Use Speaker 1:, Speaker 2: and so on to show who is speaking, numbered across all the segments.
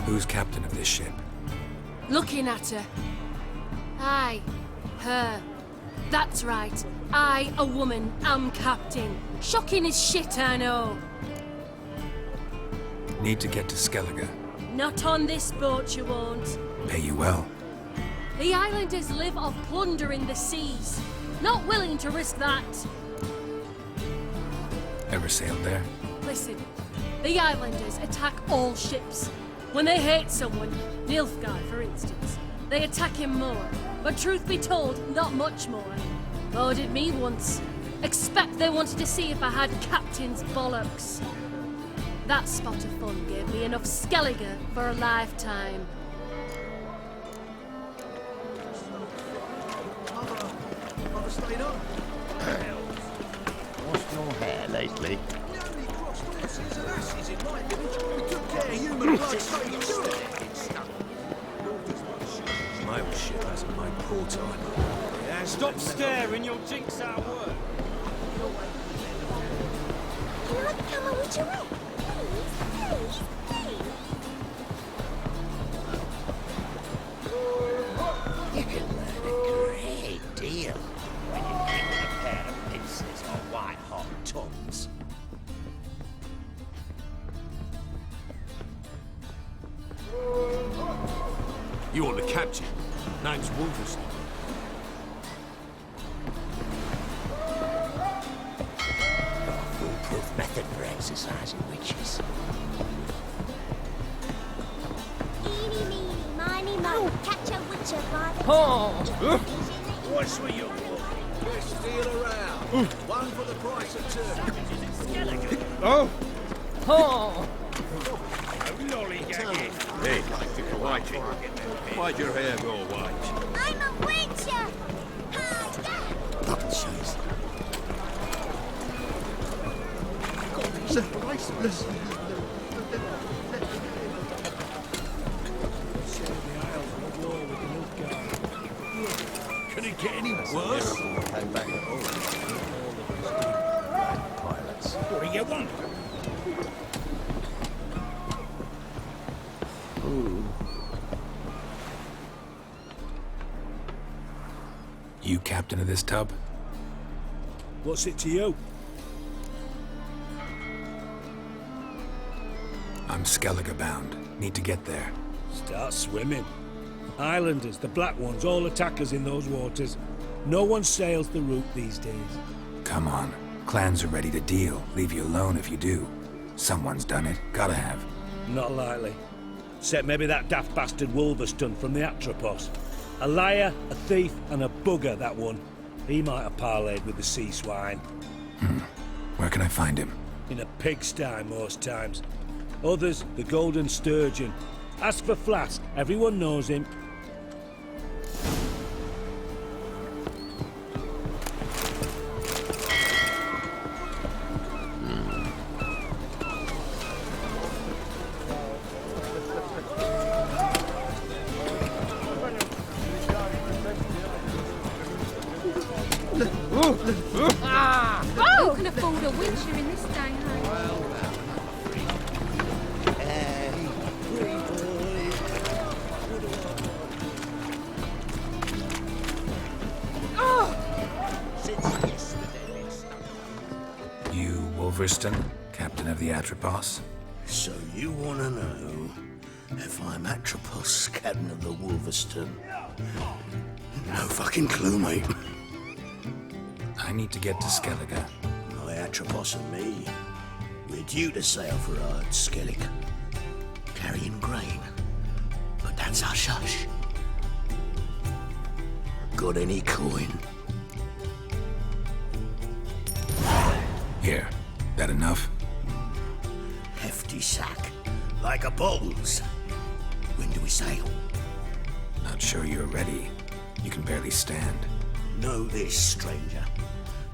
Speaker 1: Who's captain of this ship?
Speaker 2: Looking at her. Aye, her. That's right. I, a woman, am captain. Shocking as shit, I know.
Speaker 1: Need to get to Skellige.
Speaker 2: Not on this boat, you won't.
Speaker 1: Pay you well.
Speaker 2: The islanders live off plundering the seas. Not willing to risk that.
Speaker 1: Ever sailed there?
Speaker 2: Listen, the islanders attack all ships. When they hate someone, Nilfgaard for instance, they attack him more. But truth be told, not much more. Boarded me once. Expect they wanted to see if I had captain's bollocks. That spot of fun gave me enough Skellige for a lifetime.
Speaker 3: What's your hair lately?
Speaker 1: My old ship hasn't my port on.
Speaker 4: Stop staring, you'll jinx our work.
Speaker 5: Can I come on with you? Please, please, please.
Speaker 3: You can learn a great deal when you're given a pair of pincers or white-hot tongues.
Speaker 6: You want the captain? Name's Wolverstone.
Speaker 3: Got a foolproof method for exercising witches.
Speaker 5: Eeny, meeny, miny, mo. Catch a witcher by the
Speaker 6: What's with you?
Speaker 7: Best deal around. One for the price of two.
Speaker 6: Oh!
Speaker 4: Oh!
Speaker 6: Lollygagging. Hey, Whitey. Why'd your hair go white?
Speaker 5: I'm a witcher!
Speaker 3: Nonsense.
Speaker 6: Can it get any worse? What do you want?
Speaker 1: You captain of this tub?
Speaker 7: What's it to you?
Speaker 1: I'm Skellige bound. Need to get there.
Speaker 7: Start swimming. Islanders, the black ones, all attackers in those waters. No one sails the route these days.
Speaker 1: Come on. Clans are ready to deal. Leave you alone if you do. Someone's done it. Gotta have.
Speaker 7: Not likely. Except maybe that daft bastard Wolverstone from the Atropos. A liar, a thief, and a bugger, that one. He might have parlayed with the sea swine.
Speaker 1: Where can I find him?
Speaker 7: In a pigsty most times. Others, the Golden Sturgeon. Ask for Flask, everyone knows him.
Speaker 2: Who can afford a witcher in this day and age?
Speaker 1: You, Wolverstone, captain of the Atropos?
Speaker 3: So you want to know if I'm Atropos, captain of the Wolverstone? No fucking clue, mate.
Speaker 1: I need to get to Skellige.
Speaker 3: My Atropos and me, we're due to sail for Skellige, carrying grain. But that's hush-hush. Got any coin?
Speaker 1: Here. That enough?
Speaker 3: Hefty sack, like a bull's. When do we sail?
Speaker 1: Not sure you're ready. You can barely stand.
Speaker 3: Know this, stranger.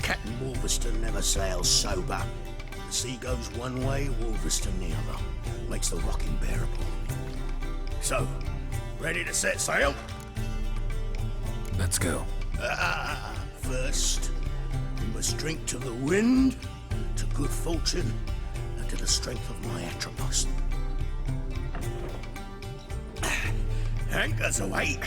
Speaker 3: Captain Wolverstone never sails sober. The sea goes one way, Wolverstone the other. Makes the rocking bearable. So, ready to set sail?
Speaker 1: Let's go.
Speaker 3: First, we must drink to the wind, to good fortune, and to the strength of my Atropos. Anchors away.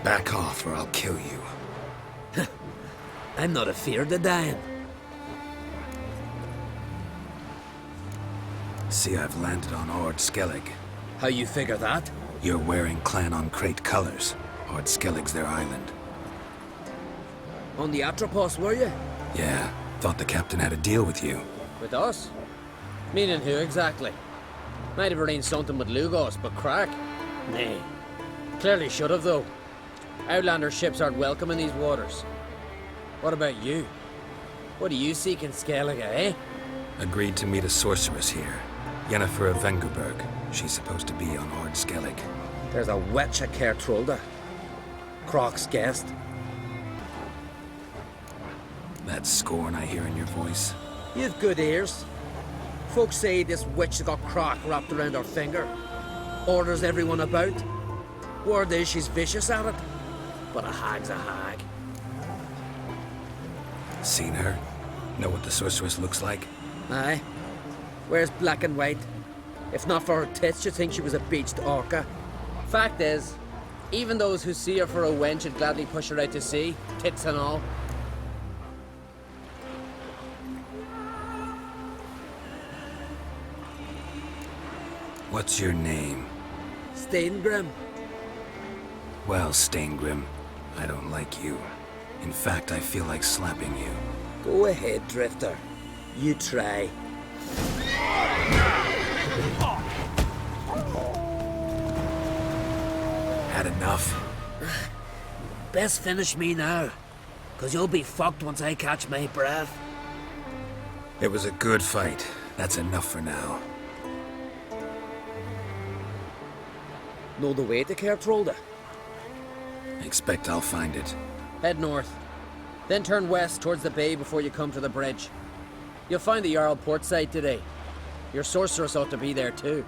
Speaker 1: Back off or I'll kill you.
Speaker 8: I'm not afeard of dying.
Speaker 1: See, I've landed on Ord Skellig.
Speaker 8: How you figure that?
Speaker 1: You're wearing Clan on Crate colors. Ord Skellig's their island.
Speaker 8: On the Atropos, were you?
Speaker 1: Yeah, thought the captain had a deal with you.
Speaker 8: With us? Meaning who exactly? Might have arranged something with Lugos, but crack? Nay. Clearly should have, though. Outlander ships aren't welcome in these waters. What about you? What do you seek in Skellige, eh?
Speaker 1: Agreed to meet a sorceress here. Yennefer of Vengerberg. She's supposed to be on Ord Skellig.
Speaker 8: There's a witch at Kertrolda. Croc's guest.
Speaker 1: That scorn I hear in your voice.
Speaker 8: You've good ears. Folks say this witch has got Croc wrapped around her finger. Orders everyone about. Word is she's vicious at it. But a hag's a hag.
Speaker 1: Seen her? Know what the sorceress looks like?
Speaker 8: Aye. Wears black and white. If not for her tits, you'd think she was a beached orca. Fact is, even those who see her for a wench would gladly push her out to sea, tits and all.
Speaker 1: What's your name?
Speaker 8: Steingrim.
Speaker 1: Well, Steingrim, I don't like you. In fact, I feel like slapping you.
Speaker 8: Go ahead, Drifter. You try.
Speaker 1: Had enough?
Speaker 8: Best finish me now, 'cause you'll be fucked once I catch my breath.
Speaker 1: It was a good fight. That's enough for now.
Speaker 8: Know the way to Kertrolda?
Speaker 1: Expect I'll find it.
Speaker 8: Head north. Then turn west towards the bay before you come to the bridge. You'll find the Jarl port side today. Your sorceress ought to be there too.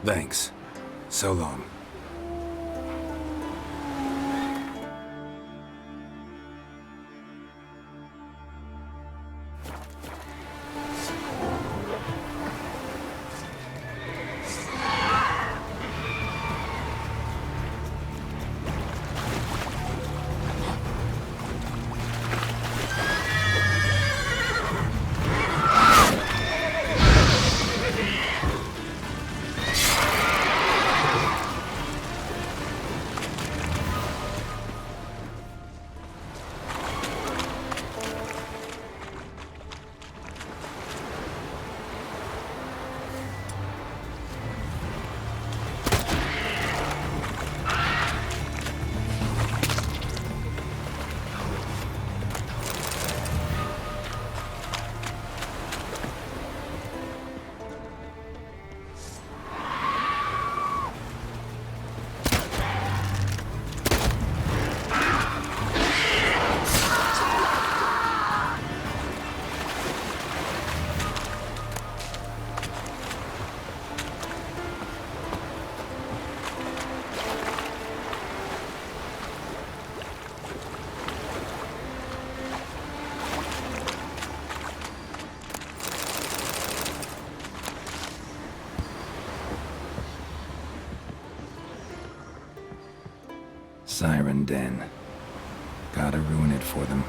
Speaker 1: Thanks. So long. Siren Den. Gotta ruin it for them.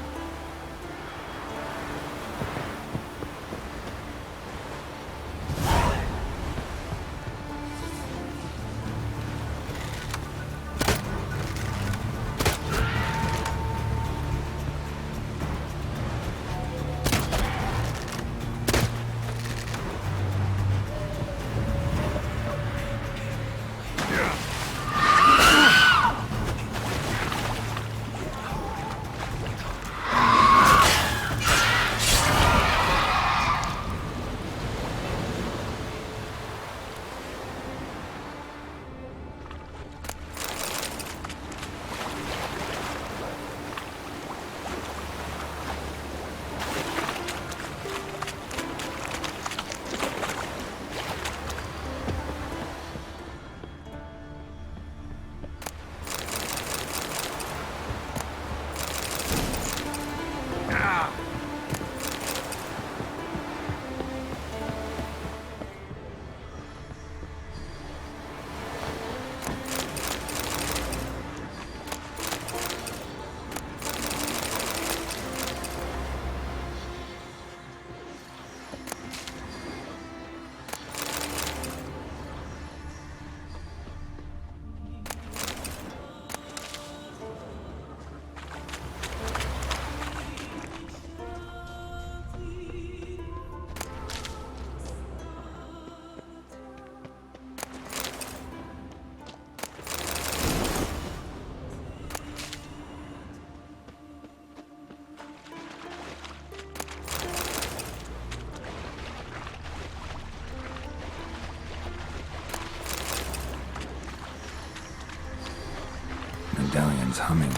Speaker 1: Medallion's humming.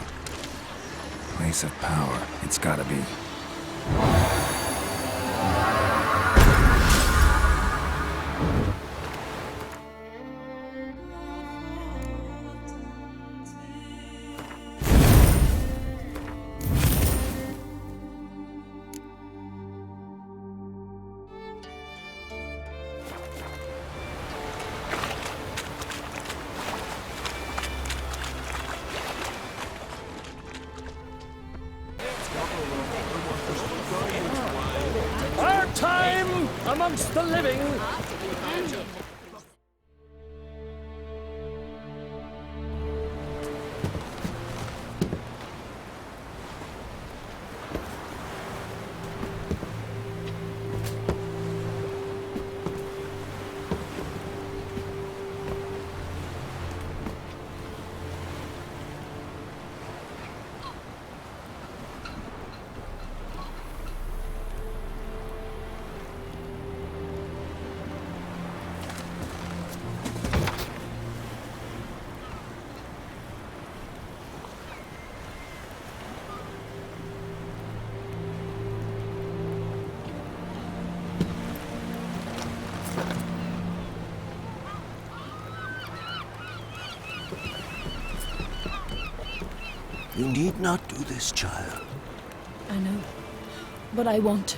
Speaker 1: Place of power, it's gotta be.
Speaker 4: Our time amongst the living.
Speaker 3: You need not do this, child.
Speaker 9: I know, but I want to.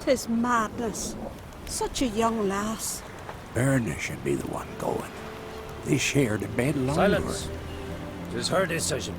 Speaker 10: Tis madness. Such a young lass.
Speaker 11: Erna should be the one going. They shared a bed longer.
Speaker 4: Silence. It is her decision.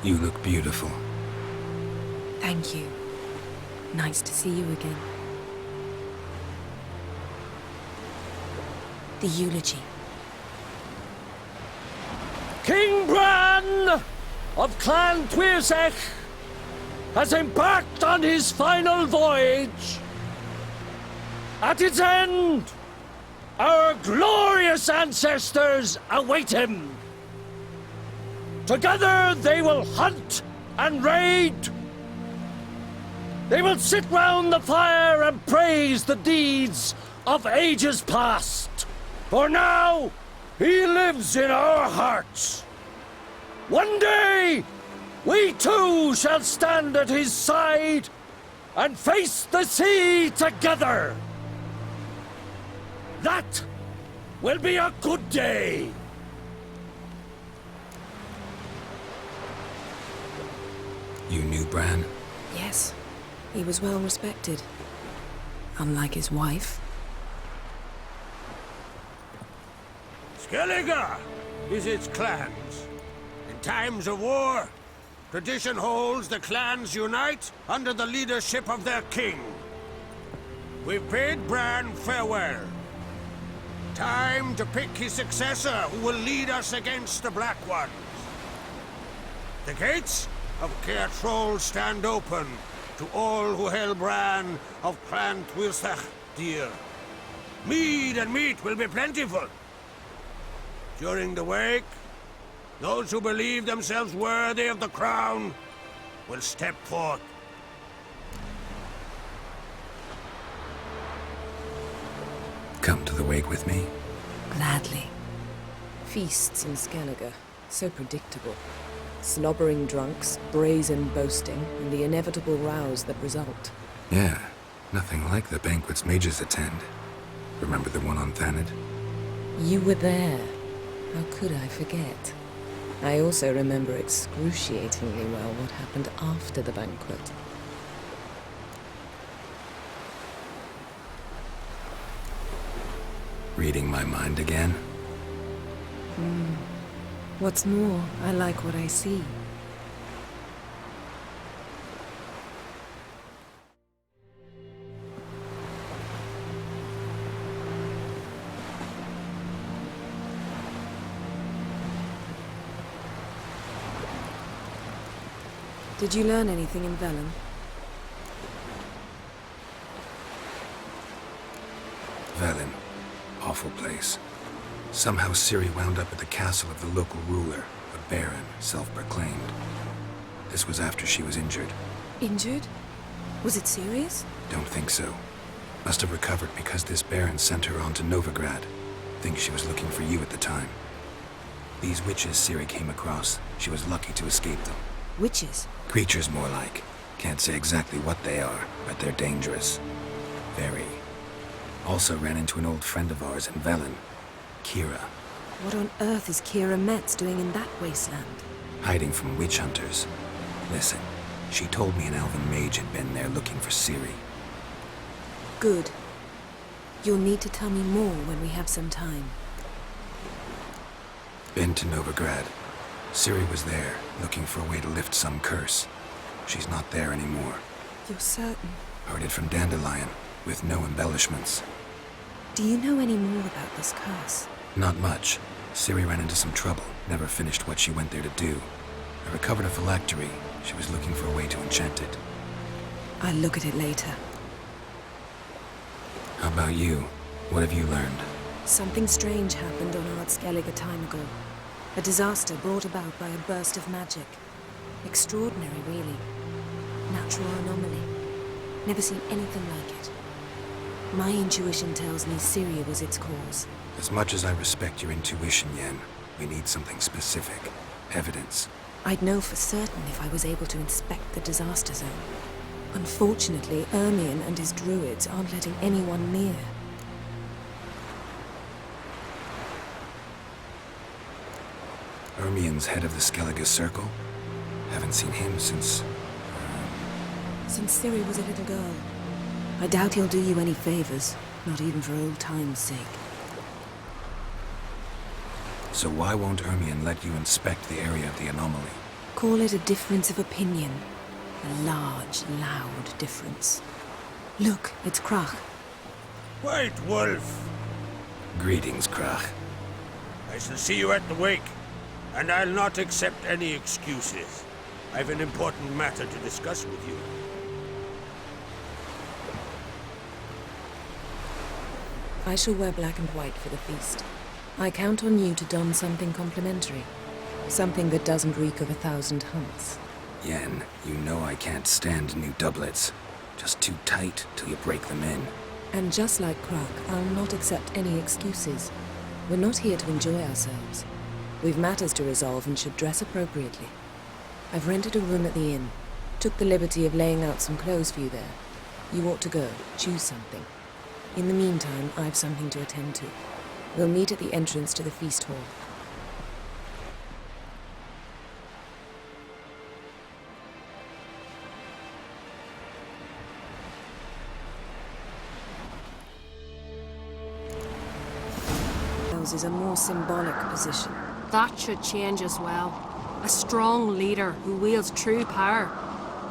Speaker 1: You look beautiful.
Speaker 9: Thank you. Nice to see you again. The eulogy.
Speaker 4: King Bran of Clan Tuirsech has embarked on his final voyage. At its end, our glorious ancestors await him. Together they will hunt and raid. They will sit round the fire and praise the deeds of ages past. For now, he lives in our hearts. One day, we too shall stand at his side and face the sea together. That will be a good day.
Speaker 1: You knew Bran?
Speaker 9: Yes. He was well respected. Unlike his wife.
Speaker 3: Skellige visits clans. In times of war, tradition holds the clans unite under the leadership of their king. We've bid Bran farewell. Time to pick his successor who will lead us against the Black Ones. The gates of Caer Troll stand open to all who hail Bran of Clan Tuirsech dear. Mead and meat will be plentiful. During the wake, those who believe themselves worthy of the crown will step forth.
Speaker 1: Come to the wake with me?
Speaker 9: Gladly.
Speaker 12: Feasts in Skellige, so predictable. Slobbering drunks, brazen boasting, and the inevitable rows that result.
Speaker 1: Yeah, nothing like the banquets mages attend. Remember the one on Thanedd?
Speaker 12: You were there. How could I forget? I also remember excruciatingly well what happened after the banquet.
Speaker 1: Reading my mind again?
Speaker 12: What's more, I like what I see. Did you learn anything in Velen?
Speaker 1: Velen. Awful place. Somehow Ciri wound up at the castle of the local ruler, a baron, self-proclaimed. This was after she was injured.
Speaker 9: Injured? Was it serious?
Speaker 1: Don't think so. Must have recovered because this baron sent her on to Novigrad. Think she was looking for you at the time. These witches Ciri came across, she was lucky to escape them.
Speaker 9: Witches?
Speaker 1: Creatures more like. Can't say exactly what they are, but they're dangerous. Very. Also ran into an old friend of ours in Velen, Kira.
Speaker 9: What on earth is Kira Metz doing in that wasteland?
Speaker 1: Hiding from witch hunters. Listen, she told me an elven mage had been there looking for Ciri.
Speaker 9: Good. You'll need to tell me more when we have some time.
Speaker 1: Been to Novigrad. Ciri was there, looking for a way to lift some curse. She's not there anymore.
Speaker 9: You're certain?
Speaker 1: Heard it from Dandelion, with no embellishments.
Speaker 9: Do you know any more about this curse?
Speaker 1: Not much. Ciri ran into some trouble, never finished what she went there to do. I recovered a phylactery. She was looking for a way to enchant it.
Speaker 9: I'll look at it later.
Speaker 1: How about you? What have you learned?
Speaker 9: Something strange happened on Ard Skellige a time ago. A disaster brought about by a burst of magic. Extraordinary, really. Natural anomaly. Never seen anything like it. My intuition tells me Ciri was its cause.
Speaker 1: As much as I respect your intuition, Yen, we need something specific. Evidence.
Speaker 9: I'd know for certain if I was able to inspect the disaster zone. Unfortunately, Ermion and his druids aren't letting anyone near.
Speaker 1: Ermion's head of the Skellige Circle? Haven't seen him since...
Speaker 9: Since Ciri was a little girl. I doubt he'll do you any favors, not even for old time's sake.
Speaker 1: So why won't Ermion let you inspect the area of the anomaly?
Speaker 9: Call it a difference of opinion. A large, loud difference. Look, it's Krach.
Speaker 3: White Wolf!
Speaker 1: Greetings, Krach.
Speaker 3: I shall see you at the wake, and I'll not accept any excuses. I've an important matter to discuss with you.
Speaker 9: I shall wear black and white for the feast. I count on you to don something complimentary. Something that doesn't reek of 1,000 hunts.
Speaker 1: Yen, you know I can't stand new doublets. Just too tight till you break them in.
Speaker 9: And just like Krach, I'll not accept any excuses. We're not here to enjoy ourselves. We've matters to resolve and should dress appropriately. I've rented a room at the inn. Took the liberty of laying out some clothes for you there. You ought to go. Choose something. In the meantime, I've something to attend to. We'll meet at the entrance to the feast hall. Is a more symbolic position.
Speaker 2: That should change as well. A strong leader who wields true power.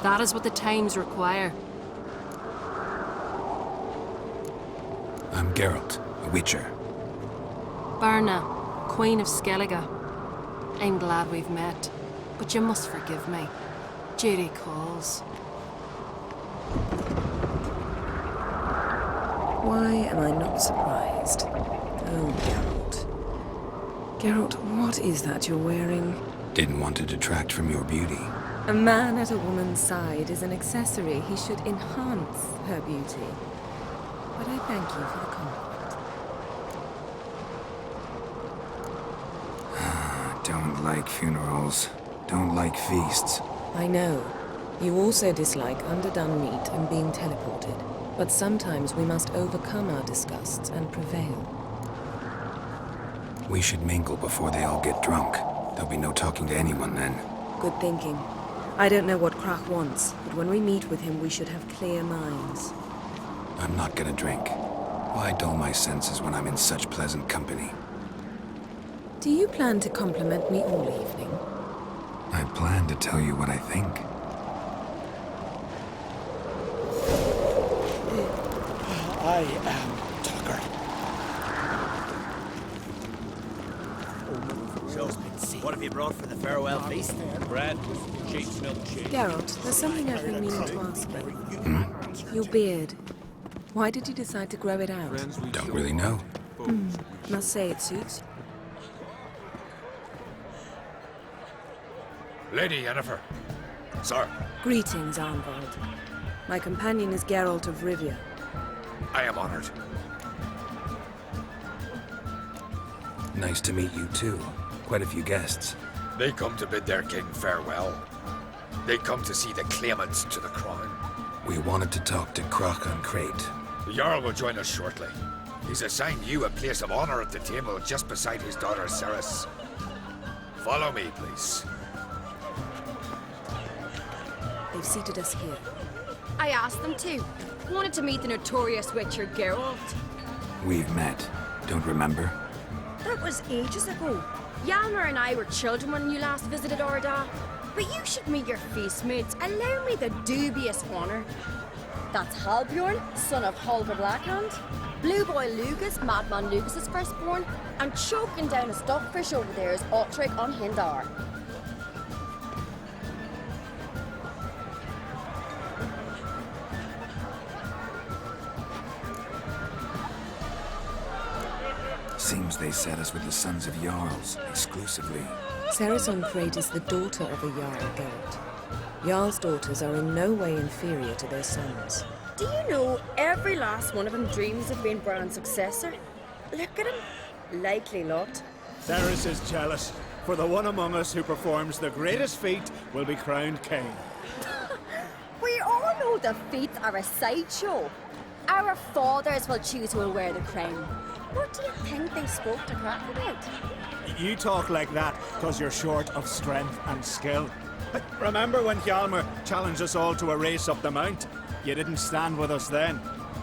Speaker 2: That is what the times require.
Speaker 1: I'm Geralt, a witcher.
Speaker 2: Berna, Queen of Skellige. I'm glad we've met, but you must forgive me. Duty calls.
Speaker 9: Why am I not surprised? Oh, Geralt. Geralt, what is that you're wearing?
Speaker 1: Didn't want to detract from your beauty.
Speaker 9: A man at a woman's side is an accessory. He should enhance her beauty. But I thank you for the compliment.
Speaker 1: Don't like funerals. Don't like feasts.
Speaker 9: I know. You also dislike underdone meat and being teleported. But sometimes we must overcome our disgusts and prevail.
Speaker 1: We should mingle before they all get drunk. There'll be no talking to anyone then.
Speaker 9: Good thinking. I don't know what Krach wants, but when we meet with him, we should have clear minds.
Speaker 1: I'm not gonna drink. Why dull my senses when I'm in such pleasant company?
Speaker 9: Do you plan to compliment me all evening?
Speaker 1: I plan to tell you what I think.
Speaker 3: I am Tucker.
Speaker 13: What have you brought for the farewell feast?
Speaker 7: Bread, sheep's milk shake.
Speaker 9: Geralt, there's something I've been meaning to ask you. Your beard. Why did you decide to grow it out?
Speaker 1: Don't really know.
Speaker 9: Must say it suits.
Speaker 6: Lady Yennefer. Sir.
Speaker 9: Greetings, Arnvald. My companion is Geralt of Rivia.
Speaker 6: I am honored.
Speaker 1: Nice to meet you too. Quite a few guests.
Speaker 6: They come to bid their king farewell. They come to see the claimants to the crown.
Speaker 1: We wanted to talk to Krach on Crate.
Speaker 6: The Jarl will join us shortly. He's assigned you a place of honor at the table just beside his daughter Ceres. Follow me, please.
Speaker 9: They've seated us here.
Speaker 14: I asked them to. Wanted to meet the notorious witcher Geralt.
Speaker 1: We've met. Don't remember?
Speaker 14: That was ages ago. Hjalmar and I were children when you last visited Orda. But you should meet your feast mates. Allow me the dubious honor. That's Halbjorn, son of Holger Blackhand. Blue Boy Lugas, Madman Lugas' firstborn. And choking down a stockfish over there is Otrek on Hindar.
Speaker 1: Seems they set us with the sons of Jarls, exclusively.
Speaker 9: Ceres on Crate is the daughter of a Jarl, Geralt. Jarl's daughters are in no way inferior to their sons.
Speaker 14: Do you know every last one of them dreams of being Bran's successor? Look at him. Likely lot.
Speaker 15: Ceres is jealous, for the one among us who performs the greatest feat will be crowned king.
Speaker 14: We all know the feats are a sideshow. Our fathers will choose who will wear the crown. What do you think they spoke to Krach about?
Speaker 15: You talk like that because you're short of strength and skill. Remember when Hjalmar challenged us all to a race up the mount? You didn't stand with us then.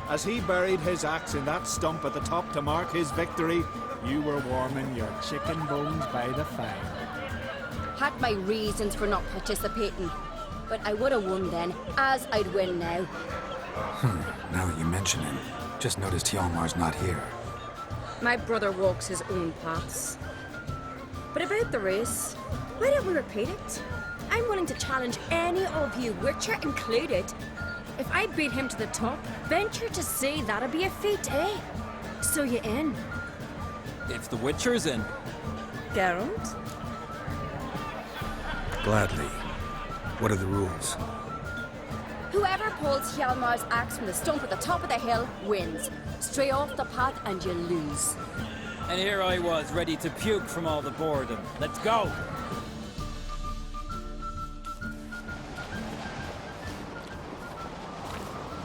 Speaker 15: As he buried his axe in that stump at the top to mark his victory, you were warming your chicken bones by the fire.
Speaker 14: Had my reasons for not participating. But I would have won then, as I'd win now.
Speaker 1: Now that you mention it, just noticed Hjalmar's not here.
Speaker 14: My brother walks his own paths. But about the race, why don't we repeat it? I'm willing to challenge any of you, Witcher included. If I beat him to the top, venture to say that'd be a feat, eh? So you in?
Speaker 16: If the Witcher's in.
Speaker 14: Geralt?
Speaker 1: Gladly. What are the rules?
Speaker 14: Whoever pulls Hjalmar's axe from the stump at the top of the hill wins. Stray off the path and you lose.
Speaker 16: And here I was, ready to puke from all the boredom. Let's go!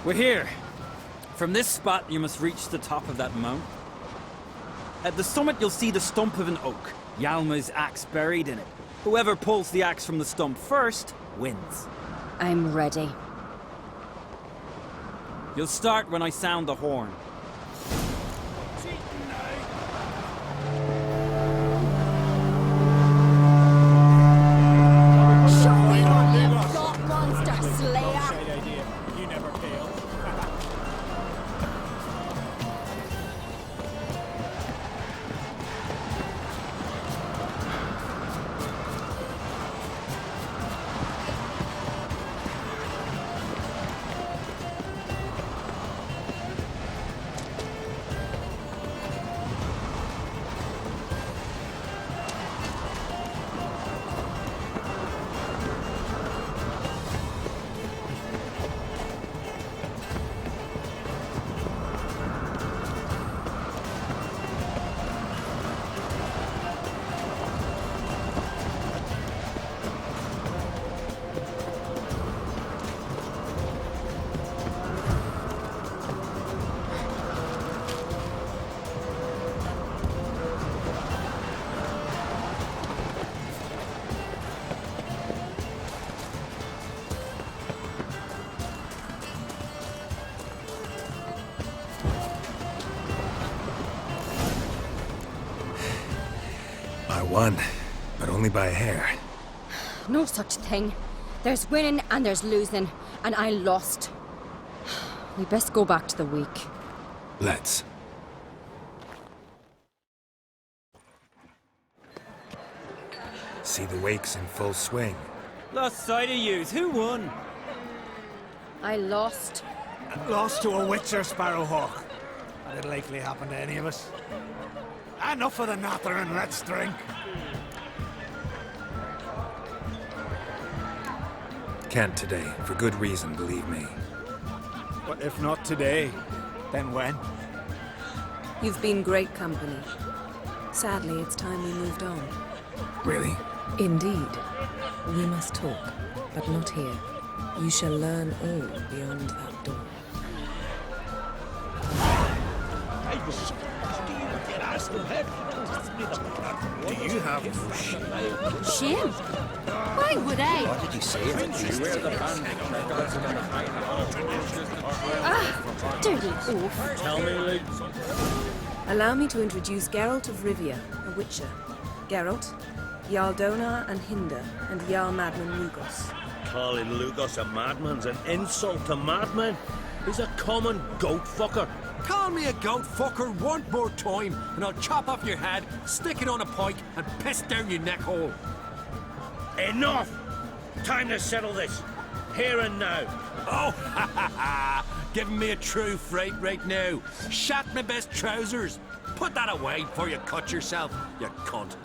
Speaker 16: We're here. From this spot, you must reach the top of that mount. At the summit, you'll see the stump of an oak. Hjalmar's axe buried in it. Whoever pulls the axe from the stump first, wins.
Speaker 14: I'm ready.
Speaker 16: You'll start when I sound the horn.
Speaker 14: Show me what you've got, monster slayer!
Speaker 15: You never fail.
Speaker 1: Won, but only by a hair.
Speaker 14: No such thing. There's winning and there's losing, and I lost. We best go back to the week.
Speaker 1: Let's. See the wakes in full swing.
Speaker 16: Lost sight of yous. Who won?
Speaker 14: I lost.
Speaker 15: Lost to a Witcher, Sparrowhawk. That'd likely happen to any of us. Enough of the natter and let's drink.
Speaker 1: Can't today, for good reason, believe me.
Speaker 15: But if not today, then when?
Speaker 9: You've been great company. Sadly, it's time we moved on.
Speaker 1: Really?
Speaker 12: Indeed. We must talk, but not here. You shall learn all beyond that door.
Speaker 3: Do you have no shame?
Speaker 2: Shame? Why would I?
Speaker 3: What did you say?
Speaker 14: Dirty oaf.
Speaker 4: Tell me, Lee.
Speaker 9: Allow me to introduce Geralt of Rivia, a Witcher. Geralt, Jarl Donar and Hinder, and Jarl Madman Lugos.
Speaker 7: Calling Lugos a madman's an insult to madmen. He's a common goat fucker.
Speaker 11: Call me a goat fucker one more time, and I'll chop off your head, stick it on a pike, and piss down your neck hole.
Speaker 7: Enough! Time to settle this. Here and now.
Speaker 11: Oh, ha ha ha! Giving me a true fright right now. Shat my best trousers. Put that away before you cut yourself, you cunt.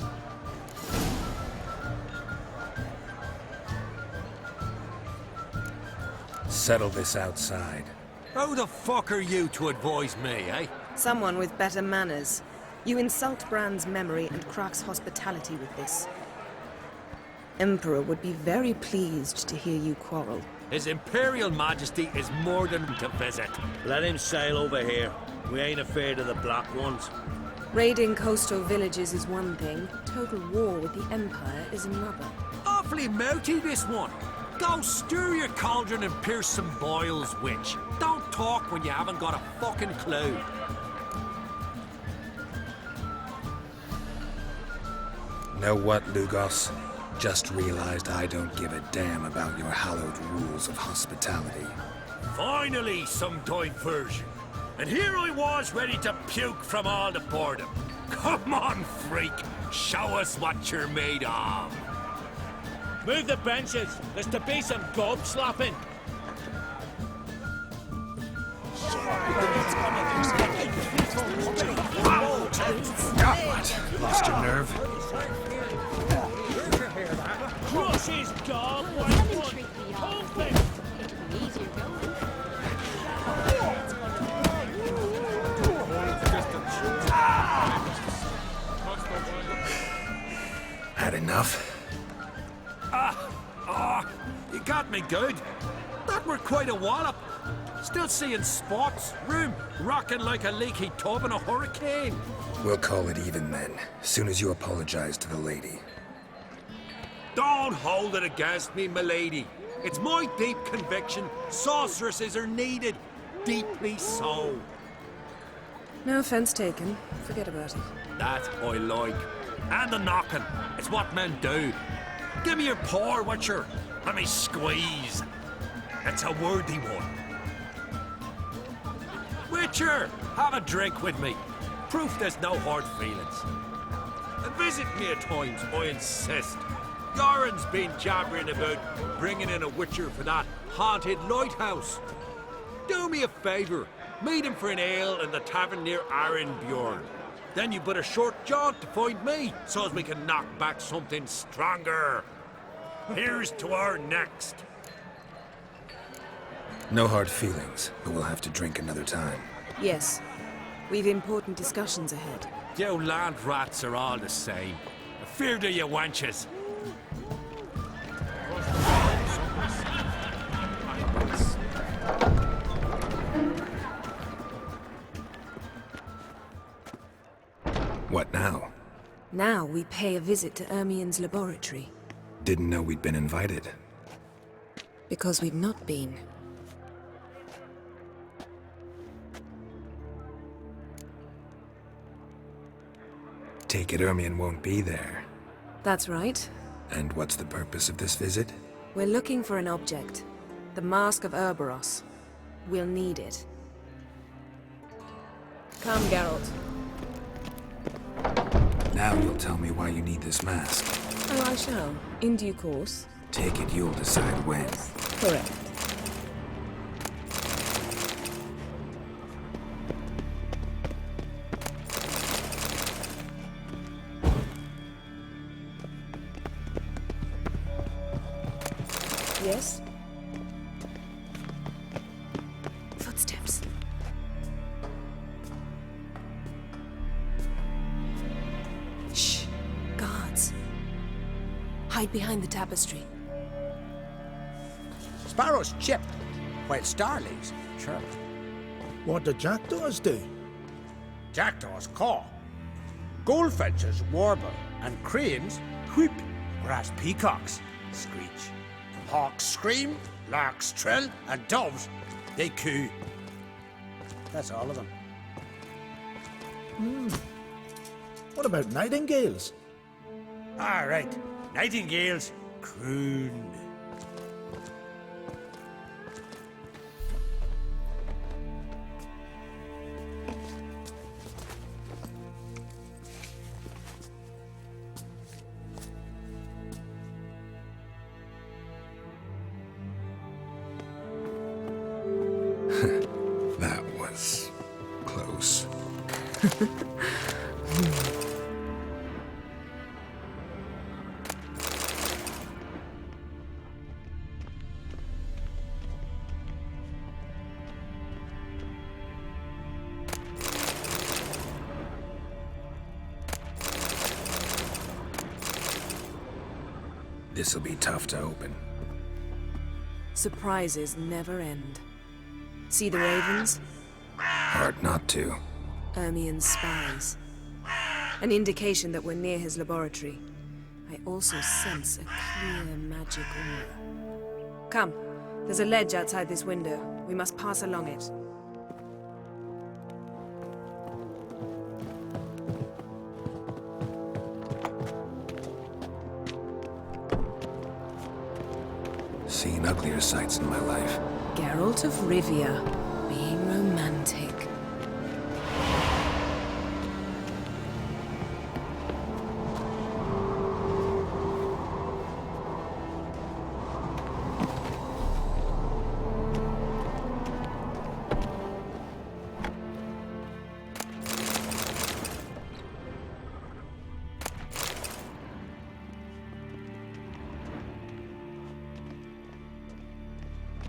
Speaker 1: Settle this outside.
Speaker 11: Who the fuck are you to advise me, eh?
Speaker 9: Someone with better manners. You insult Bran's memory and Krak's hospitality with this. Emperor would be very pleased to hear you quarrel.
Speaker 11: His Imperial Majesty is more than to visit.
Speaker 7: Let him sail over here. We ain't afraid of the black ones.
Speaker 9: Raiding coastal villages is one thing. Total war with the Empire is another.
Speaker 11: Awfully mouty, this one. Go stir your cauldron and pierce some boils, witch. Don't talk when you haven't got a fucking clue.
Speaker 1: Know what, Lugos? just realized I don't give a damn about your hallowed rules of hospitality.
Speaker 11: Finally, some diversion. And here I was ready to puke from all the boredom. Come on, freak. Show us what you're made of.
Speaker 7: Move the benches. There's to be some gob slapping.
Speaker 1: What? Lost your nerve?
Speaker 7: Crush his gob, white one.
Speaker 1: Had enough?
Speaker 11: You got me good. That were quite a wallop. Still seeing spots, room rocking like a leaky tub in a hurricane.
Speaker 1: We'll call it even then, soon as you apologize to the lady.
Speaker 11: Don't hold it against me, milady. It's my deep conviction sorceresses are needed. Deeply so.
Speaker 9: No offense taken. Forget about it.
Speaker 11: That I like. And the knocking. It's what men do. Give me your paw, Witcher. Let me squeeze. It's a worthy one. Witcher, have a drink with me. Proof there's no hard feelings. And visit me at times, I insist. Goran's been jabbering about bringing in a Witcher for that haunted lighthouse. Do me a favour. Meet him for an ale in the tavern near Arenbjorn. Then you but a short jaunt to find me, so as we can knock back something stronger. Here's to our next.
Speaker 1: No hard feelings, but we'll have to drink another time.
Speaker 9: Yes. We've important discussions ahead.
Speaker 11: You land rats are all the same. Fear to you wenches.
Speaker 1: What now?
Speaker 9: Now we pay a visit to Ermien's laboratory.
Speaker 1: Didn't know we'd been invited.
Speaker 9: Because we've not been.
Speaker 1: Take it Ermien won't be there.
Speaker 9: That's right.
Speaker 1: And what's the purpose of this visit?
Speaker 9: We're looking for an object. The Mask of Ouroboros. We'll need it. Come, Geralt.
Speaker 1: Now you'll tell me why you need this mask.
Speaker 9: Oh, I shall. In due course.
Speaker 1: Take it you'll decide when.
Speaker 9: Correct. Yes? Footsteps. Shh. Guards. Hide behind the tapestry.
Speaker 3: Sparrows chip, while starlings chirp.
Speaker 15: What do jackdaws do?
Speaker 3: Jackdaws caw. Goldfinches warble, and cranes whoop, whereas peacocks screech. Hawks scream, larks trill, and doves, they coo. That's all of them.
Speaker 15: What about nightingales?
Speaker 3: All right, nightingales croon.
Speaker 1: That was close. This'll be tough to open.
Speaker 9: Surprises never end. See the ravens?
Speaker 1: Hard not to.
Speaker 9: Ermien's spies. An indication that we're near his laboratory. I also sense a clear magic aura. Come, there's a ledge outside this window. We must pass along it.
Speaker 1: seen uglier sights in my life.
Speaker 9: Geralt of Rivia, being romantic.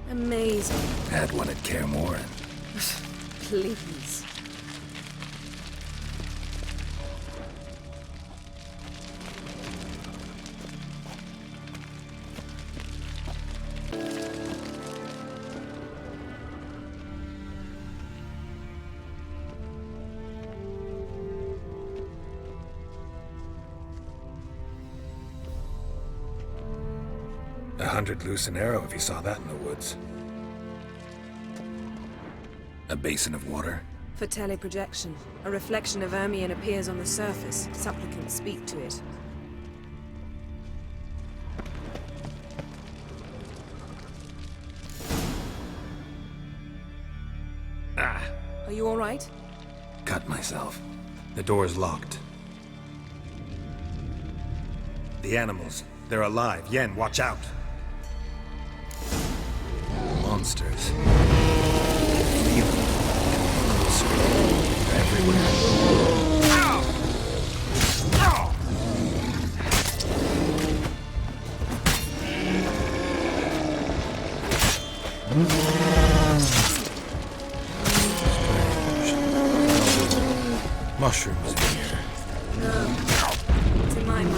Speaker 9: Amazing.
Speaker 1: Had one at Kaer Morhen.
Speaker 9: Please.
Speaker 1: $100 loose an arrow if you saw that in the woods. A basin of water.
Speaker 9: For teleprojection, a reflection of Ermion appears on the surface. Supplicants speak to it.
Speaker 1: Ah!
Speaker 9: Are you all right?
Speaker 1: Cut myself. The door's locked. The animals. They're alive. Yen, watch out! Monsters. Feel them. Closer. They're everywhere. Ow! Ow! Strange. Mushrooms in here.
Speaker 9: No. To my mind.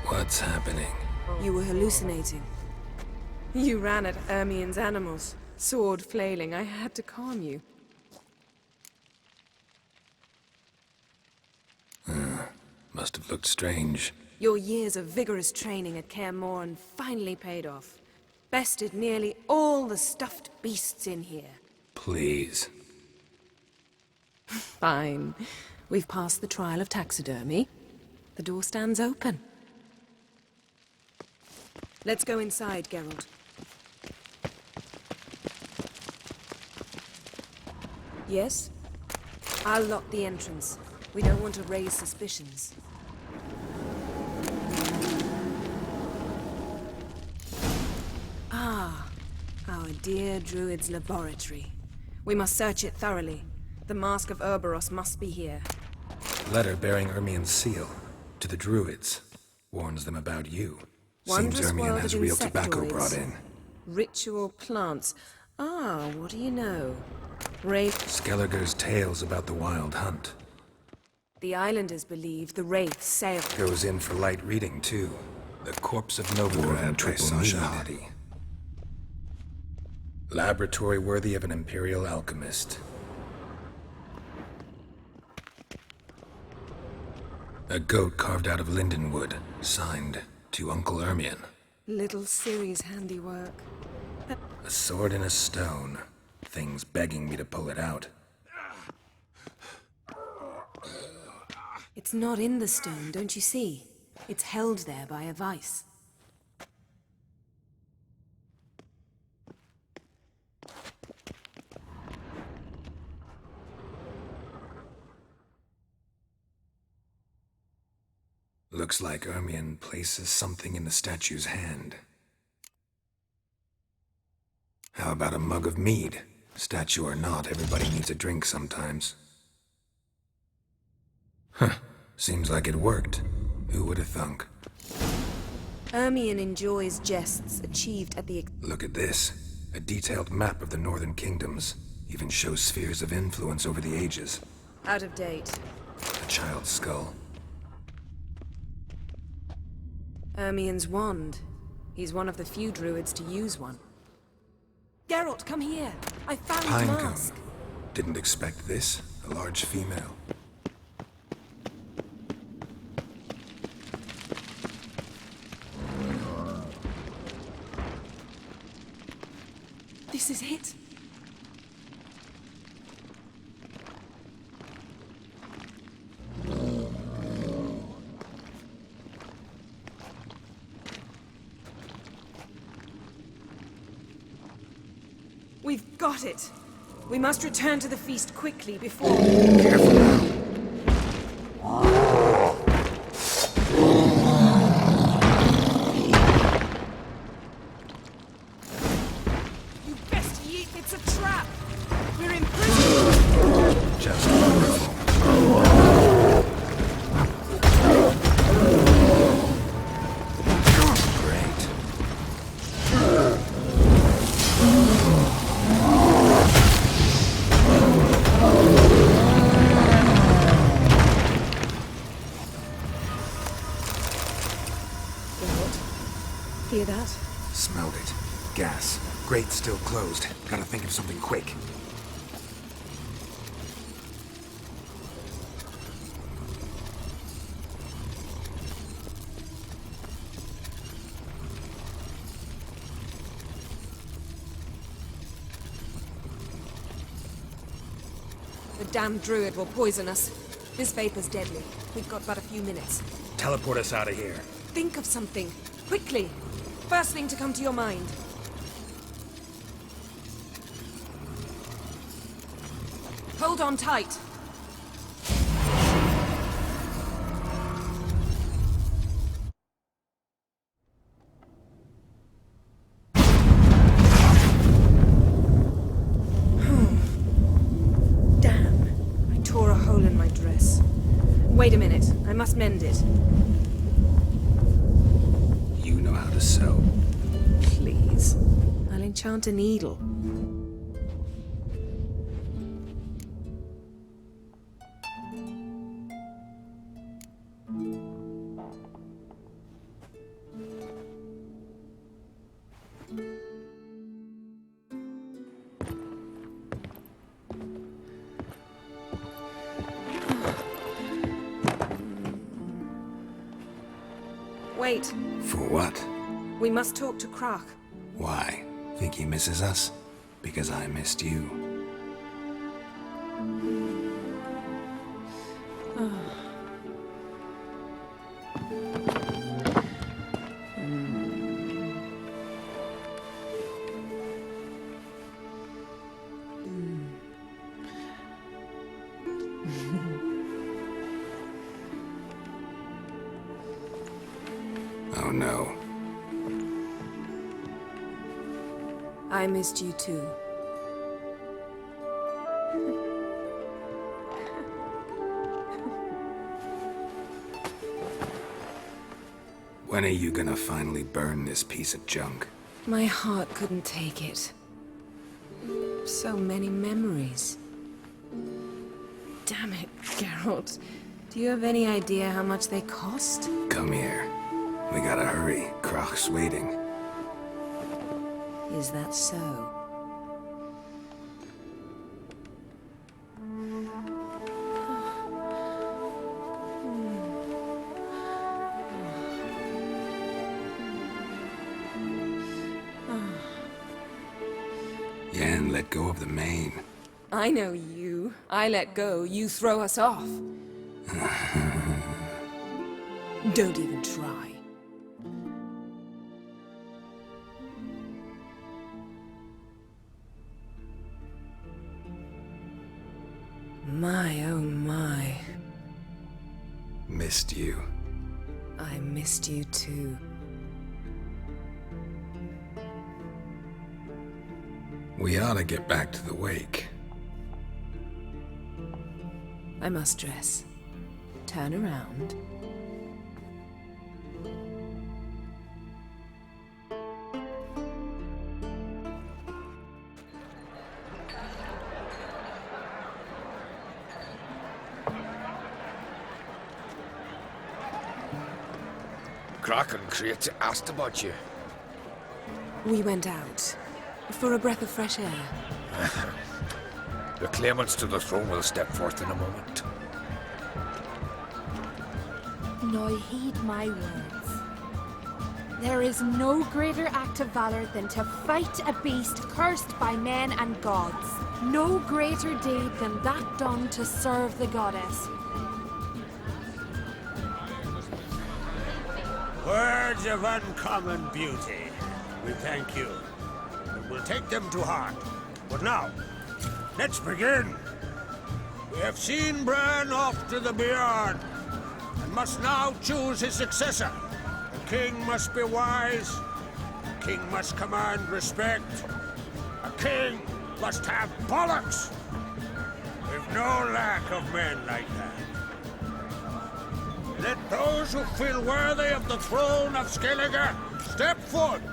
Speaker 1: What's happening?
Speaker 9: You were hallucinating. You ran at Ermion's animals, sword flailing. I had to calm you.
Speaker 1: Must have looked strange.
Speaker 9: Your years of vigorous training at Kaer Morhen finally paid off. Bested nearly all the stuffed beasts in here.
Speaker 1: Please.
Speaker 9: Fine. We've passed the trial of taxidermy. The door stands open. Let's go inside, Geralt. Yes? I'll lock the entrance. We don't want to raise suspicions. Ah, our dear Druid's laboratory. We must search it thoroughly. The Mask of Ouroboros must be here.
Speaker 1: Letter bearing Ermion's seal. To the Druids. Warns them about you.
Speaker 9: Wondrous
Speaker 1: Seems Ermion
Speaker 9: world
Speaker 1: has
Speaker 9: of
Speaker 1: real tobacco
Speaker 9: insectoids.
Speaker 1: brought in.
Speaker 9: Ritual plants. Ah, what do you know?
Speaker 1: Skellige's tales about the wild hunt.
Speaker 9: The islanders believe the wraiths sail.
Speaker 1: Goes in for light reading, too. The Corpse of Novigrad by Sasha Hadi. Laboratory worthy of an imperial alchemist. A goat carved out of lindenwood, signed to Uncle Ermion.
Speaker 9: Little Ciri's handiwork.
Speaker 1: A sword in a stone. Things begging me to pull it out.
Speaker 9: It's not in the stone, don't you see? It's held there by a vice.
Speaker 1: Looks like Ermion places something in the statue's hand. How about a mug of mead? Statue or not, everybody needs a drink sometimes. Huh. Seems like it worked. Who would have thunk?
Speaker 9: Ermion enjoys jests achieved at the...
Speaker 1: Look at this. A detailed map of the northern kingdoms. Even shows spheres of influence over the ages.
Speaker 9: Out of date.
Speaker 1: A child's skull.
Speaker 9: Ermien's wand. He's one of the few druids to use one. Geralt, come here. I found the
Speaker 1: Pinecone.
Speaker 9: mask.
Speaker 1: Didn't expect this. A large female.
Speaker 9: This is it. We've got it. We must return to the feast quickly before...
Speaker 1: Careful now.
Speaker 9: You best yeet, it's a trap! We're in prison!
Speaker 1: Just wonderful. Great.
Speaker 9: Hear that?
Speaker 1: Smelled it. Gas. Grate still closed. Gotta think of something quick.
Speaker 9: The damned druid will poison us. This vapor's deadly. We've got but a few minutes.
Speaker 7: Teleport us out of here.
Speaker 9: Think of something. Quickly! First thing to come to your mind. Hold on tight. Damn. I tore a hole in my dress. Wait a minute. I must mend it.
Speaker 1: You know how to sew.
Speaker 9: Please. I'll enchant a needle. Wait.
Speaker 1: For what?
Speaker 9: We must talk to Krak.
Speaker 1: Why? Think he misses us? Because I missed you. Oh no.
Speaker 9: I missed you too.
Speaker 1: When are you gonna finally burn this piece of junk?
Speaker 9: My heart couldn't take it. So many memories. Damn it, Geralt. Do you have any idea how much they cost?
Speaker 1: Come here. We gotta hurry. Krach's waiting.
Speaker 9: Is that so?
Speaker 1: Yen let go of the mane.
Speaker 9: I know you. I let go, you throw us off. Don't even try. My, oh my.
Speaker 1: Missed you.
Speaker 9: I missed you too.
Speaker 1: We ought to get back to the wake.
Speaker 9: I must dress. Turn around.
Speaker 6: Crack and Crate asked about you.
Speaker 9: We went out for a breath of fresh air.
Speaker 6: The claimants to the throne will step forth in a moment.
Speaker 17: Now heed my words. There is no greater act of valor than to fight a beast cursed by men and gods. No greater deed than that done to serve the goddess.
Speaker 3: Words of uncommon beauty. We thank you. And we'll take them to heart. But now, let's begin. We have seen Bran off to the Beyond, and must now choose his successor. The king must be wise. The king must command respect. A king must have bollocks. We've no lack of men like that. Let those who feel worthy of the throne of Skellige step forth.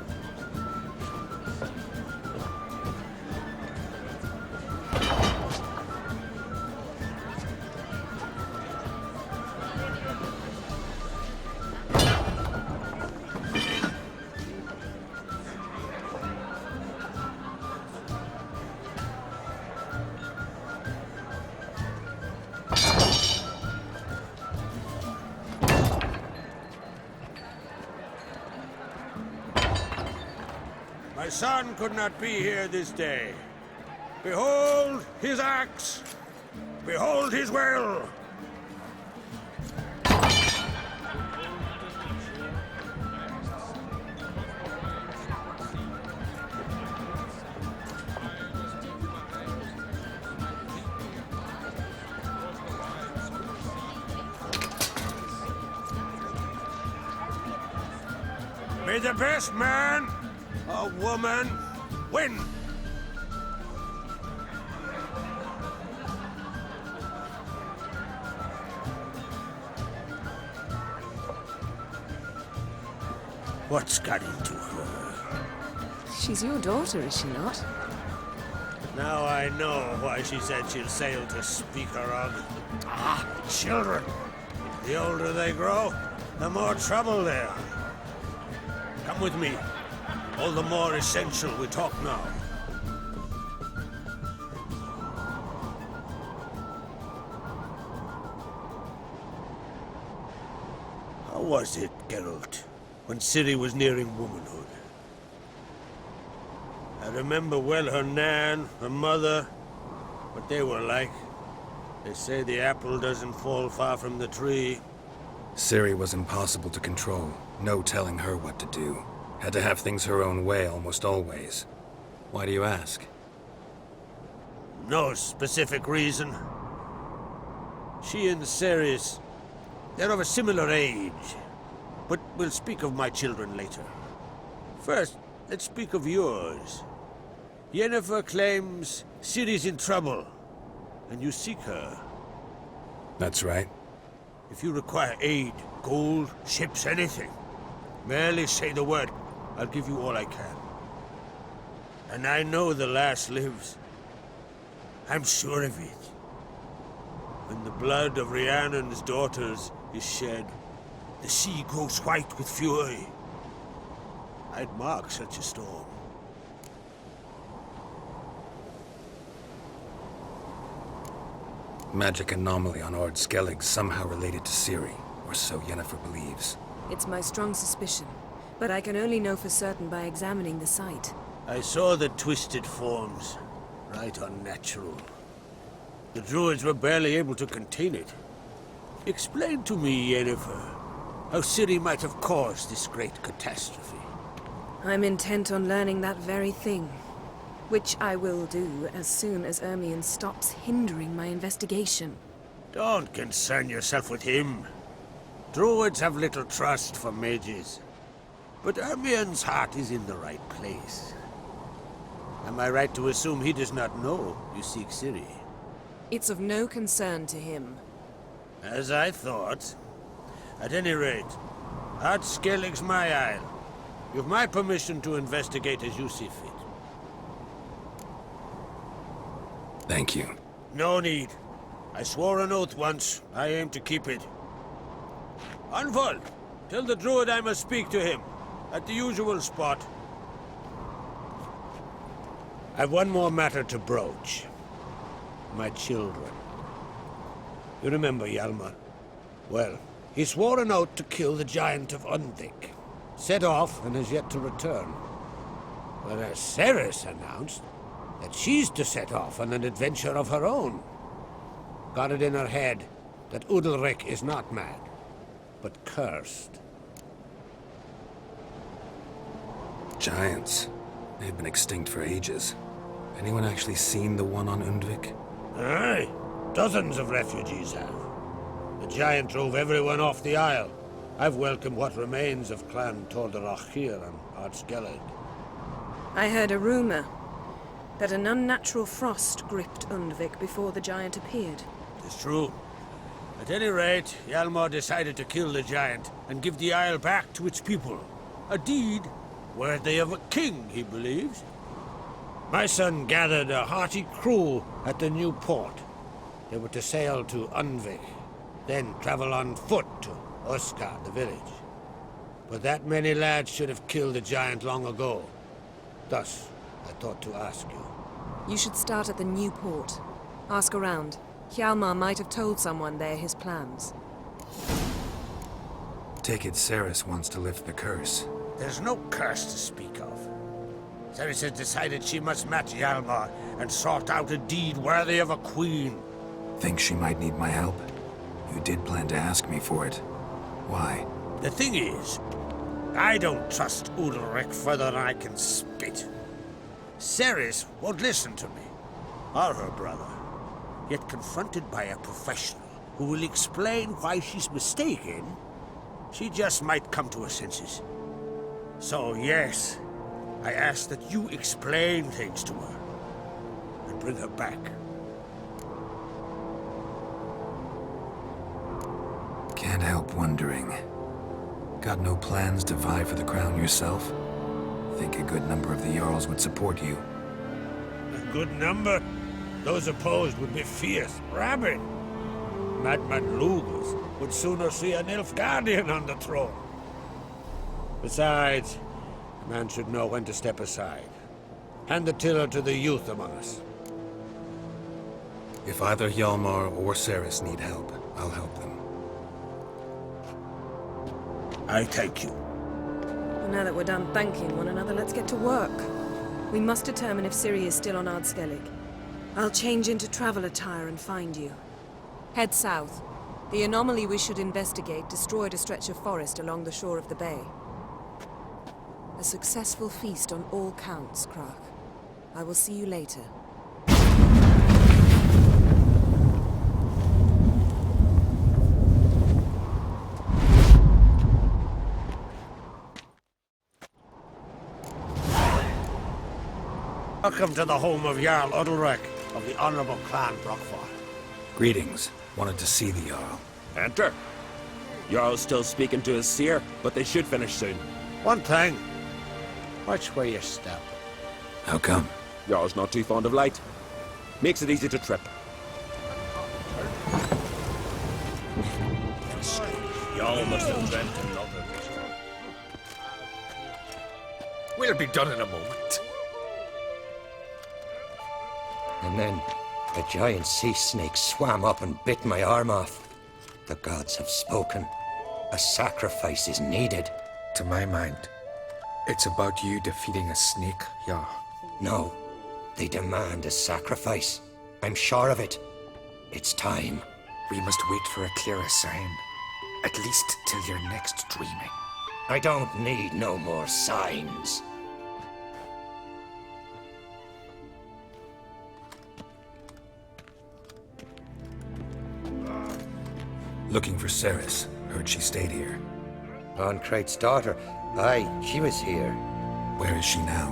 Speaker 3: My son could not be here this day. Behold his axe. Behold his will. May the best man or woman win. What's got into her?
Speaker 9: She's your daughter, is she not?
Speaker 3: Now I know why she said she'll sail to Speakerog. Ah, children. The older they grow, the more trouble they are. Come with me. All the more essential we talk now. How was it, Geralt, when Ciri was nearing womanhood? I remember well her nan, her mother, what they were like. They say the apple doesn't fall far from the tree.
Speaker 1: Ciri was impossible to control. No telling her what to do. Had to have things her own way almost always. Why do you ask?
Speaker 3: No specific reason. She and Ceres, they're of a similar age. But we'll speak of my children later. First, let's speak of yours. Yennefer claims Ciri's in trouble, and you seek her.
Speaker 1: That's right.
Speaker 3: If you require aid, gold, ships, anything, merely say the word. I'll give you all I can. And I know the lass lives. I'm sure of it. When the blood of Rhiannon's daughters is shed, the sea grows white with fury. I'd mark such a storm.
Speaker 1: Magic anomaly on Ord Skellig somehow related to Ciri, or so Yennefer believes.
Speaker 9: It's my strong suspicion, but I can only know for certain by examining the site.
Speaker 3: I saw the twisted forms. Right unnatural. The druids were barely able to contain it. Explain to me, Yennefer, how Ciri might have caused this great catastrophe.
Speaker 9: I'm intent on learning that very thing, which I will do as soon as Ermion stops hindering my investigation.
Speaker 3: Don't concern yourself with him. Druids have little trust for mages. But Ermion's heart is in the right place. Am I right to assume he does not know you seek Ciri?
Speaker 9: It's of no concern to him.
Speaker 3: As I thought. At any rate, Ard Skellig's my isle. You've my permission to investigate as you see fit.
Speaker 1: Thank you.
Speaker 3: No need. I swore an oath once. I aim to keep it. Unfold!
Speaker 7: Tell the druid I must speak to him, at the usual spot. I've one more matter to broach. My children. You remember Hjalmar? Well, he swore an oath to kill the giant of Undvik. Set off and has yet to return. Whereas Ceres announced that she's to set off on an adventure of her own. Got it in her head that Udalric is not mad, but cursed.
Speaker 1: Giants. They've been extinct for ages. Anyone actually seen the one on Undvik?
Speaker 7: Aye. Dozens of refugees have. The giant drove everyone off the isle. I've welcomed what remains of Clan Tordarach here on Skellige.
Speaker 9: I heard a rumor that an unnatural frost gripped Undvik before the giant appeared.
Speaker 7: It's true. At any rate, Hjalmar decided to kill the giant and give the isle back to its people. A deed worthy of a king, he believes. My son gathered a hearty crew at the new port. They were to sail to Undvik, then travel on foot to Uska, the village. But that many lads should have killed the giant long ago. Thus, I thought to ask you.
Speaker 9: You should start at the new port. Ask around. Hjalmar might have told someone there his plans.
Speaker 1: Take it Ceres wants to lift the curse.
Speaker 7: There's no curse to speak of. Ceres has decided she must match Hjalmar and sort out a deed worthy of a queen.
Speaker 1: Think she might need my help? You did plan to ask me for it. Why?
Speaker 7: The thing is, I don't trust Udalric further than I can spit. Ceres won't listen to me, or her brother. Yet confronted by a professional who will explain why she's mistaken, she just might come to her senses. So yes, I ask that you explain things to her and bring her back.
Speaker 1: Can't help wondering. Got no plans to vie for the crown yourself? Think a good number of the Jarls would support you.
Speaker 7: A good number? Those opposed would be fierce, rabid. Madman Lugus would sooner see an Nilfgaardian on the throne. Besides, a man should know when to step aside. Hand the tiller to the youth among us.
Speaker 1: If either Hjalmar or Ceres need help, I'll help them.
Speaker 7: I thank you.
Speaker 9: Well, now that we're done thanking one another, let's get to work. We must determine if Ciri is still on Skellige. I'll change into travel attire and find you. Head south. The anomaly we should investigate destroyed a stretch of forest along the shore of the bay. A successful feast on all counts, Krach. I will see you later.
Speaker 7: Welcome to the home of Jarl Udalric of the Honorable Clan Brockford.
Speaker 1: Greetings. Wanted to see the Jarl.
Speaker 18: Enter. Jarl's still speaking to his seer, but they should finish soon.
Speaker 7: One thing. Watch where you step.
Speaker 1: How come?
Speaker 18: Jarl's not too fond of light. Makes it easy to trip.
Speaker 11: Jarl must have dreamt another vision.
Speaker 6: We'll be done in a moment.
Speaker 19: And then, a giant sea snake swam up and bit my arm off. The gods have spoken. A sacrifice is needed.
Speaker 6: To my mind, it's about you defeating a snake, yeah.
Speaker 19: No, they demand a sacrifice. I'm sure of it. It's time.
Speaker 6: We must wait for a clearer sign. At least till your next dreaming.
Speaker 19: I don't need no more signs.
Speaker 1: Looking for Ceres. Heard she stayed here.
Speaker 19: Oncrate's daughter. Aye, she was here.
Speaker 1: Where is she now?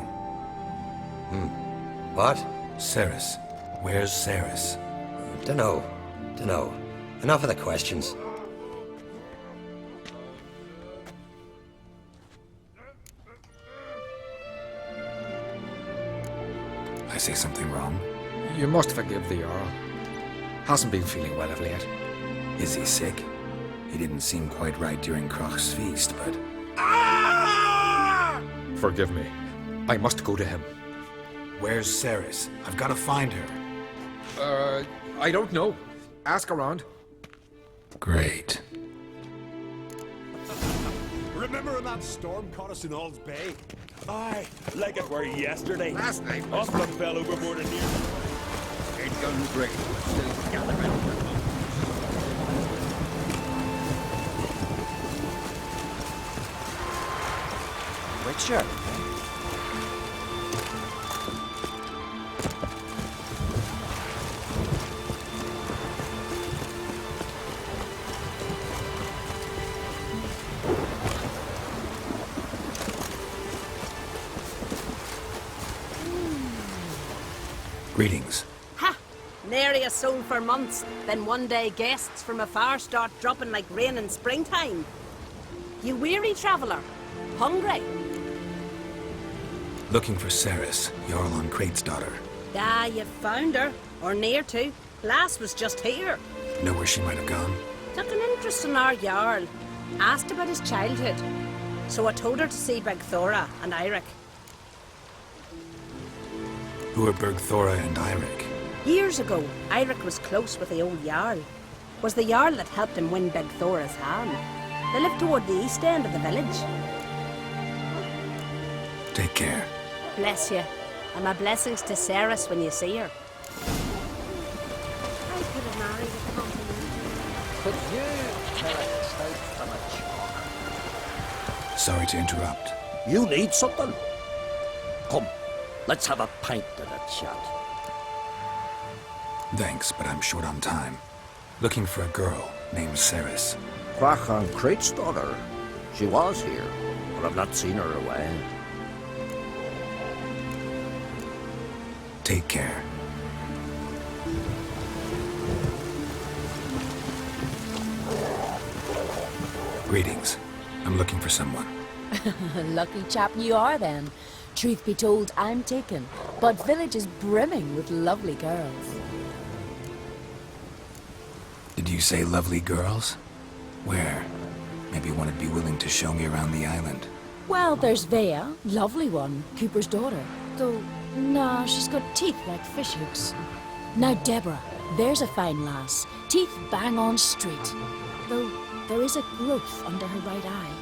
Speaker 19: What?
Speaker 1: Ceres. Where's Ceres?
Speaker 19: Dunno. Enough of the questions.
Speaker 1: I say something wrong?
Speaker 6: You must forgive the Jarl. Hasn't been feeling well of late.
Speaker 1: Is he sick? He didn't seem quite right during Kroch's feast, but...
Speaker 6: Forgive me. I must go to him.
Speaker 1: Where's Ceres? I've got to find her.
Speaker 6: I don't know. Ask around.
Speaker 1: Great.
Speaker 11: Remember when that storm caught us in All's Bay? Aye, like it were yesterday.
Speaker 6: Last night.
Speaker 11: Osman fell overboard and near.
Speaker 4: Eight guns ready. Still gathering.
Speaker 13: Witcher?
Speaker 1: Greetings.
Speaker 10: Ha! Nary a soul for months. Then one day guests from afar start dropping like rain in springtime. You weary traveller? Hungry?
Speaker 1: Looking for Ceres, Jarl on Crate's daughter.
Speaker 10: Ah, you found her. Or near to. Lass was just here.
Speaker 1: Know where she might have gone?
Speaker 10: Took an interest in our Jarl. Asked about his childhood. So I told her to see Bergthora and Eirik.
Speaker 1: Who are Bergthora and Eirik?
Speaker 10: Years ago, Eirik was close with the old Jarl. Was the Jarl that helped him win Bergthora's hand. They lived toward the east end of the village.
Speaker 1: Take care.
Speaker 10: Bless you. And my blessings to Ceres when you see her. I could have married a compliment.
Speaker 4: Could you tell us straight from a
Speaker 1: Sorry to interrupt.
Speaker 4: You need something? Come, let's have a pint and a chat.
Speaker 1: Thanks, but I'm short on time. Looking for a girl named Ceres.
Speaker 4: Crach on Crate's daughter. She was here, but I've not seen her away.
Speaker 1: Take care. Greetings. I'm looking for someone.
Speaker 20: Lucky chap you are then. Truth be told, I'm taken, but village is brimming with lovely girls.
Speaker 1: Did you say lovely girls? Where? Maybe one would be willing to show me around the island.
Speaker 20: Well, there's Vea, lovely one, Cooper's daughter. Though, nah, she's got teeth like fish hooks. Now Deborah, there's a fine lass, teeth bang on straight. Though, there is a growth under her right eye.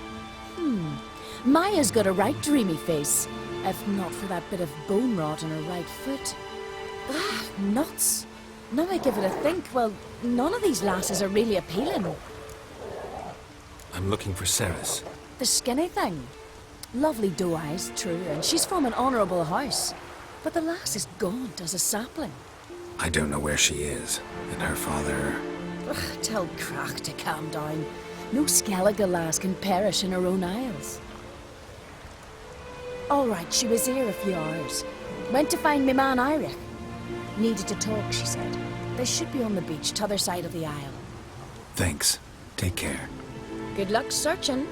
Speaker 20: Maya's got a right dreamy face, if not for that bit of bone rot in her right foot. Ah, nuts. Now I give it a think, well, none of these lasses are really appealing.
Speaker 1: I'm looking for Ceres.
Speaker 20: The skinny thing. Lovely doe eyes, true, and she's from an honourable house. But the lass is gaunt as a sapling.
Speaker 1: I don't know where she is, and her father...
Speaker 20: Ugh, tell Crach to calm down. No Skellige lass can perish in her own isles. All right, she was here a few hours. Went to find me man Eirik. Needed to talk, she said. They should be on the beach, t'other side of the isle.
Speaker 1: Thanks. Take care.
Speaker 20: Good luck searching.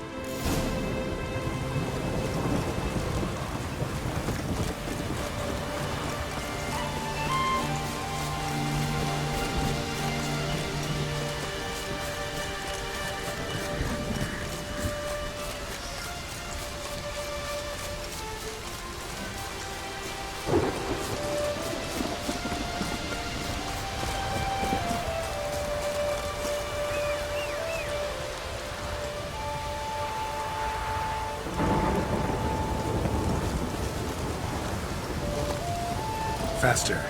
Speaker 1: Faster.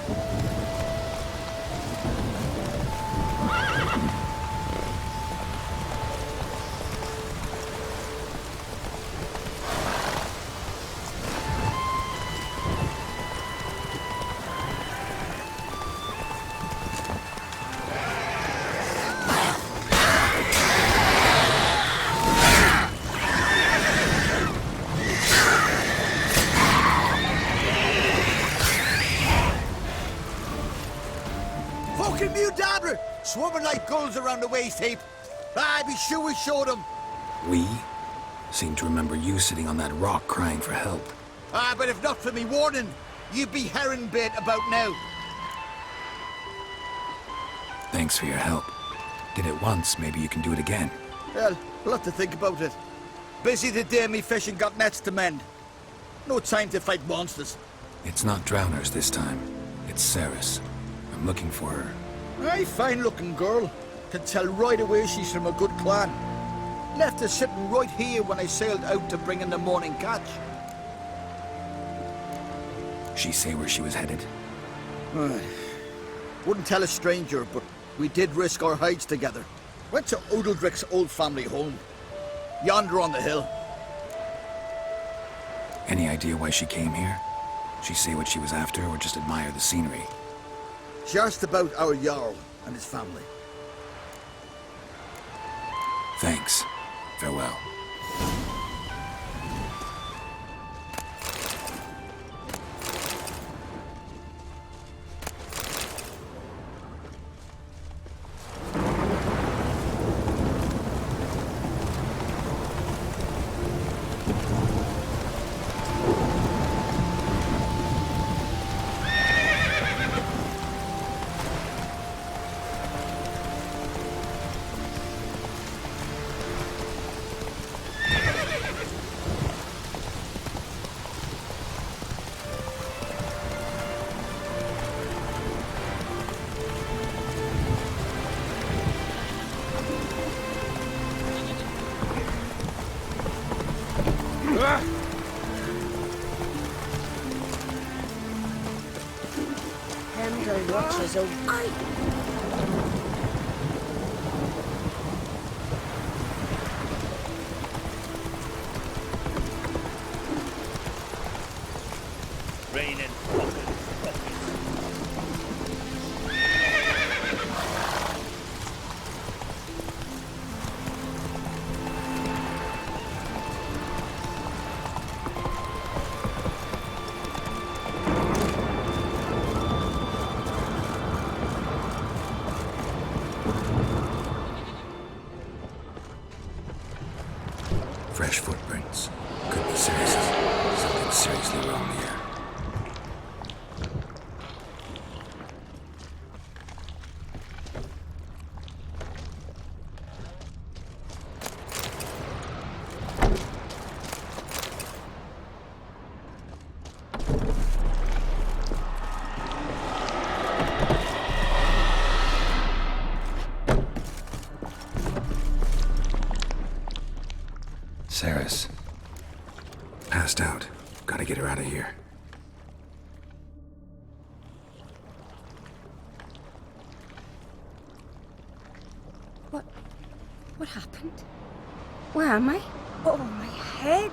Speaker 3: Fucking mute dabber! Swarming like gulls around the waist heap. I'd be sure we showed them.
Speaker 1: We? Seem to remember you sitting on that rock crying for help.
Speaker 3: But if not for me warning, you'd be herring bait about now.
Speaker 1: Thanks for your help. Did it once, maybe you can do it again.
Speaker 21: Well, we'll have to think about it. Busy the day me fishing got nets to mend. No time to fight monsters.
Speaker 1: It's not drowners this time. It's Ceres. I'm looking for her.
Speaker 21: Aye, fine-looking girl. Can tell right away she's from a good clan. Left her sitting right here when I sailed out to bring in the morning catch.
Speaker 1: She say where she was headed?
Speaker 21: Wouldn't tell a stranger, but we did risk our hides together. Went to Udaldric's old family home. Yonder on the hill.
Speaker 1: Any idea why she came here? She say what she was after, or just admire the scenery?
Speaker 21: She asked about our Jarl and his family.
Speaker 1: Thanks. Farewell.
Speaker 20: Watches over.
Speaker 21: Raining.
Speaker 1: Fresh footprints. Could be Ceres'. Something seriously wrong here. Ceres. Passed out. Gotta get her out of here.
Speaker 14: What happened? Where am I? Oh, my head.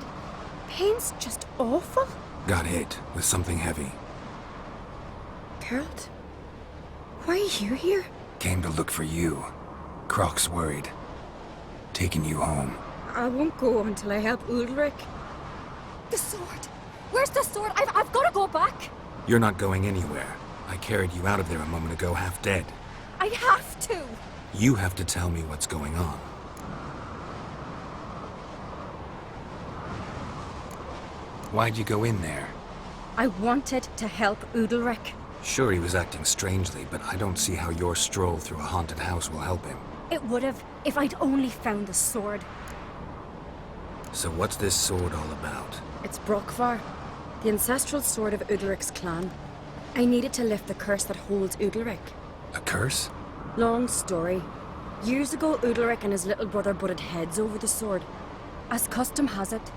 Speaker 14: Pain's just awful.
Speaker 1: Got hit with something heavy.
Speaker 14: Geralt, why are you here?
Speaker 1: Came to look for you. Croc's worried. Taking you home.
Speaker 14: I won't go until I help Udalric.
Speaker 17: The sword! Where's the sword? I've got to go back!
Speaker 1: You're not going anywhere. I carried you out of there a moment ago, half dead.
Speaker 17: I have to!
Speaker 1: You have to tell me what's going on. Why'd you go in there?
Speaker 14: I wanted to help Udalric.
Speaker 1: Sure, he was acting strangely, but I don't see how your stroll through a haunted house will help him.
Speaker 14: It would have, if I'd only found the sword.
Speaker 1: So what's this sword all about?
Speaker 14: It's Brokvar, the ancestral sword of Udalric's clan. I needed to lift the curse that holds Udalric.
Speaker 1: A curse?
Speaker 14: Long story. Years ago, Udalric and his little brother butted heads over the sword. As custom has it,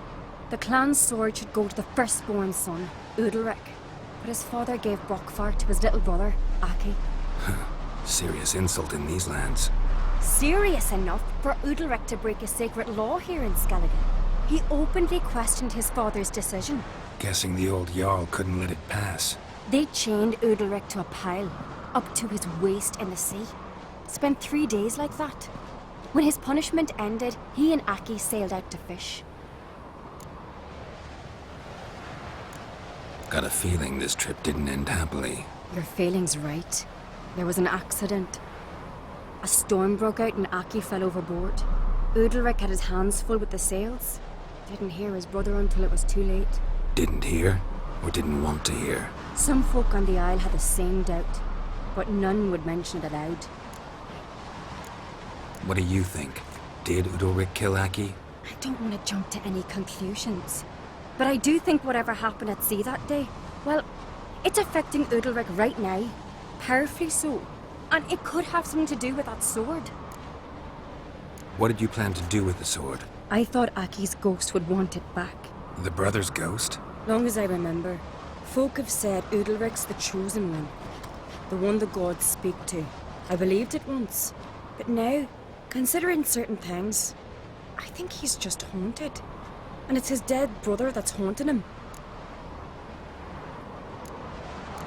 Speaker 14: the clan's sword should go to the firstborn son, Udalric. But his father gave Brokvar to his little brother, Aki.
Speaker 1: Serious insult in these lands.
Speaker 14: Serious enough for Udalric to break a sacred law here in Skellige. He openly questioned his father's decision.
Speaker 1: Guessing the old Jarl couldn't let it pass.
Speaker 14: They chained Udalric to a pile, up to his waist in the sea. Spent 3 days like that. When his punishment ended, he and Aki sailed out to fish.
Speaker 1: Got a feeling this trip didn't end happily.
Speaker 14: Your feeling's right. There was an accident. A storm broke out and Aki fell overboard. Udalric had his hands full with the sails. Didn't hear his brother until it was too late.
Speaker 1: Didn't hear? Or didn't want to hear?
Speaker 14: Some folk on the Isle had the same doubt, but none would mention it aloud.
Speaker 1: What do you think? Did Udalric kill Aki?
Speaker 14: I don't want to jump to any conclusions. But I do think whatever happened at sea that day, well, it's affecting Udalric right now. Powerfully so. And it could have something to do with that sword.
Speaker 1: What did you plan to do with the sword?
Speaker 14: I thought Aki's ghost would want it back.
Speaker 1: The brother's ghost?
Speaker 14: Long as I remember, folk have said Udalric's the chosen one. The one the gods speak to. I believed it once. But now, considering certain things, I think he's just haunted. And it's his dead brother that's haunting him.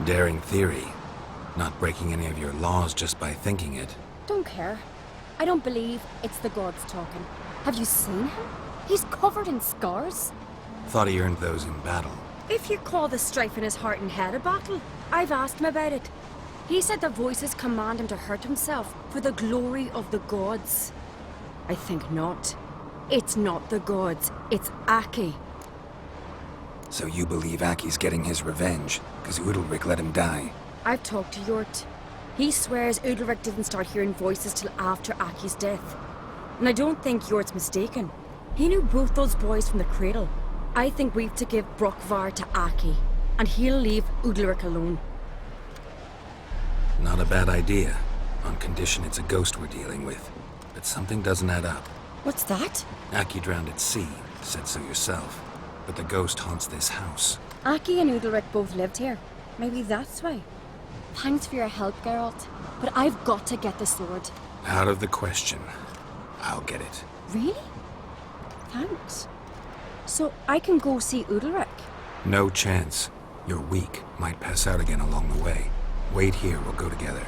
Speaker 1: Daring theory. Not breaking any of your laws just by thinking it.
Speaker 14: Don't care. I don't believe it's the gods talking. Have you seen him? He's covered in scars.
Speaker 1: Thought he earned those in battle.
Speaker 14: If you call the strife in his heart and head a battle, I've asked him about it. He said the voices command him to hurt himself for the glory of the gods. I think not. It's not the gods, it's Aki.
Speaker 1: So you believe Aki's getting his revenge, because Udalric let him die?
Speaker 14: I've talked to Yort. He swears Udalric didn't start hearing voices till after Aki's death. And I don't think Yort's mistaken. He knew both those boys from the cradle. I think we've to give Brokvar to Aki, and he'll leave Udalric alone.
Speaker 1: Not a bad idea, on condition it's a ghost we're dealing with. But something doesn't add up.
Speaker 14: What's that?
Speaker 1: Aki drowned at sea, said so yourself. But the ghost haunts this house.
Speaker 14: Aki and Udalric both lived here. Maybe that's why. Thanks for your help, Geralt. But I've got to get the sword.
Speaker 1: Out of the question. I'll get it.
Speaker 14: Really? Thanks. So I can go see Udalric?
Speaker 1: No chance. You're weak. Might pass out again along the way. Wait here, we'll go together.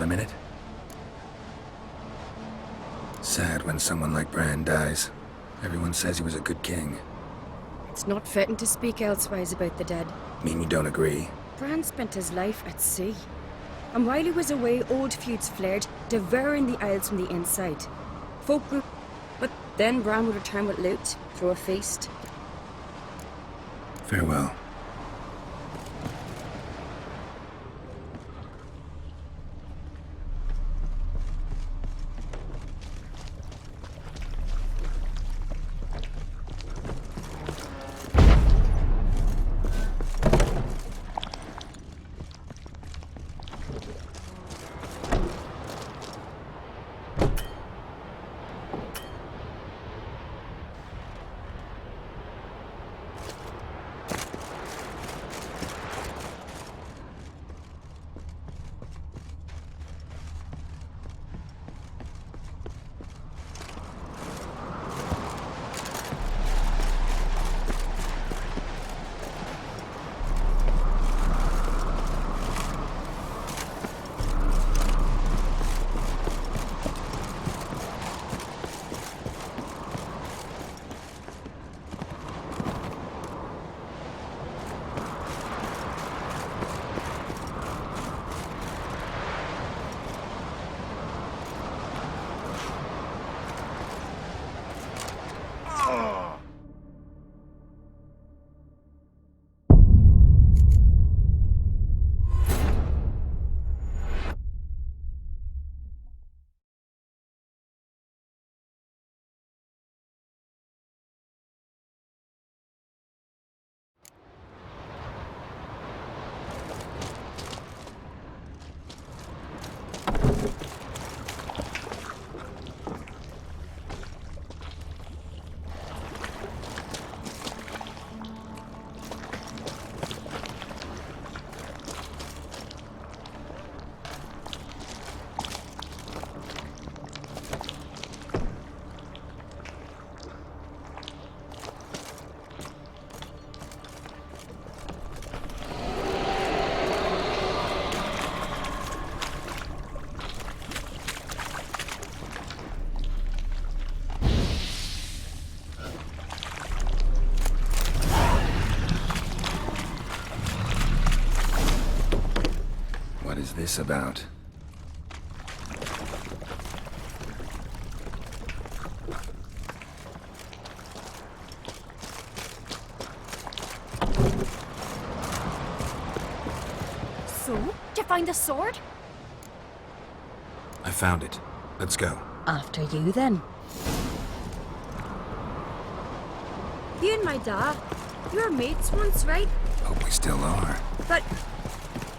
Speaker 1: Got a minute? Sad when someone like Bran dies. Everyone says he was a good king.
Speaker 14: It's not fitting to speak elsewise about the dead.
Speaker 1: Mean you don't agree?
Speaker 14: Bran spent his life at sea. And while he was away, old feuds flared, devouring the Isles from the inside. Folk grew... But then Bran would return with loot, throw a feast.
Speaker 1: Farewell. What is this about?
Speaker 17: So, did you find the sword?
Speaker 1: I found it. Let's go.
Speaker 14: After you, then. You and my dad, you were mates once, right?
Speaker 1: Hope we still are.
Speaker 14: But,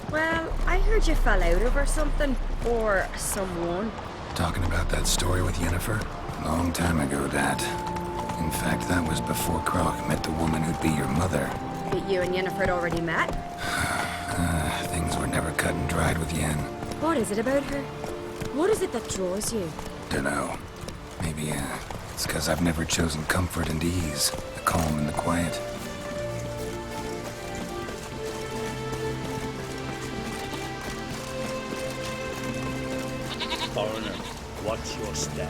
Speaker 14: well, I heard you fell out over something. Or someone.
Speaker 1: Talking about that story with Yennefer? Long time ago, Dad. In fact, that was before Croc met the woman who'd be your mother.
Speaker 14: But you and Yennefer had already met?
Speaker 1: Things were never cut and dried with Yen.
Speaker 14: What is it about her? What is it that draws you?
Speaker 1: Dunno. Maybe, it's 'cause I've never chosen comfort and ease. The calm and the quiet.
Speaker 3: Foreigner, what's your step?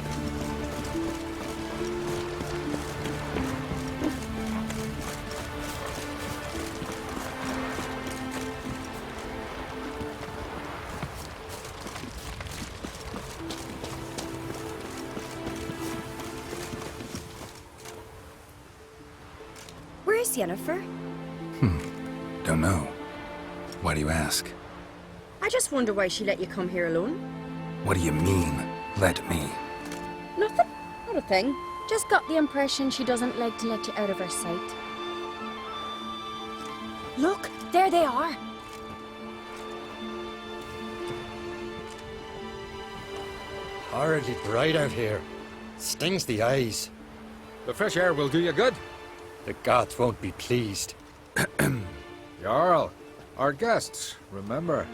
Speaker 14: Where's Yennefer?
Speaker 1: Don't know. Why do you ask?
Speaker 14: I just wonder why she let you come here alone.
Speaker 1: What do you mean, let me?
Speaker 14: Nothing. Not a thing. Just got the impression she doesn't like to let you out of her sight. Look, there they are.
Speaker 19: Horribly bright out here. Stings the eyes.
Speaker 6: The fresh air will do you good.
Speaker 19: The gods won't be pleased.
Speaker 6: Jarl, our guests, remember.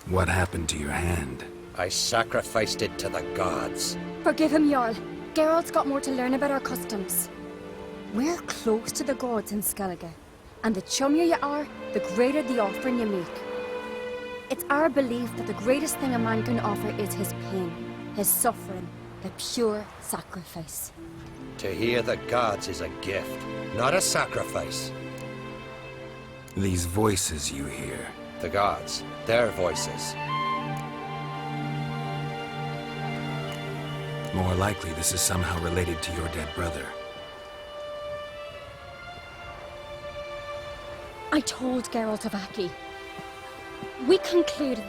Speaker 1: What happened to your hand?
Speaker 19: I sacrificed it to the gods.
Speaker 14: Forgive him, Jarl. Geralt's got more to learn about our customs. We're close to the gods in Skellige. And the chummier you are, the greater the offering you make. It's our belief that the greatest thing a man can offer is his pain, his suffering, the pure sacrifice.
Speaker 19: To hear the gods is a gift, not a sacrifice.
Speaker 1: These voices you hear.
Speaker 19: The gods, their voices.
Speaker 1: More likely this is somehow related to your dead brother.
Speaker 14: I told Geralt of Aki. We concluded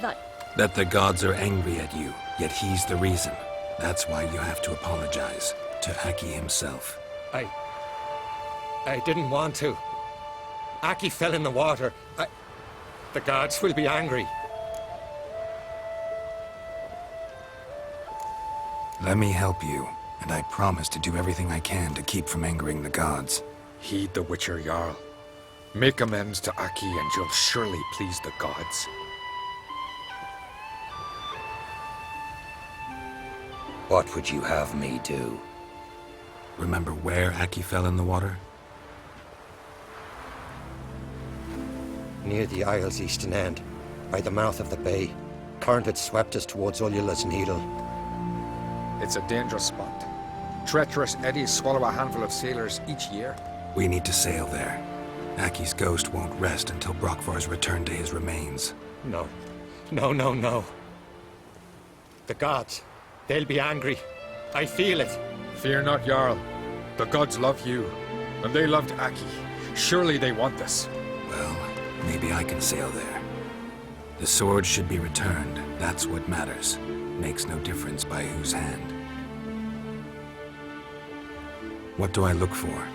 Speaker 1: That the gods are angry at you, yet he's the reason. That's why you have to apologize to Aki himself.
Speaker 19: I didn't want to. Aki fell in the water. The gods will be angry.
Speaker 1: Let me help you, and I promise to do everything I can to keep from angering the gods.
Speaker 6: Heed the Witcher Jarl. Make amends to Aki and you'll surely please the gods.
Speaker 19: What would you have me do?
Speaker 1: Remember where Aki fell in the water?
Speaker 19: Near the Isle's eastern end, by the mouth of the bay. Current had swept us towards Ullula's Needle.
Speaker 6: It's a dangerous spot. Treacherous eddies swallow a handful of sailors each year.
Speaker 1: We need to sail there. Aki's ghost won't rest until Brokvar's returned to his remains.
Speaker 19: No. No. The gods, they'll be angry. I feel it.
Speaker 6: Fear not, Jarl. The gods love you, and they loved Aki. Surely they want this.
Speaker 1: Well, maybe I can sail there. The sword should be returned. That's what matters. Makes no difference by whose hand. What do I look for?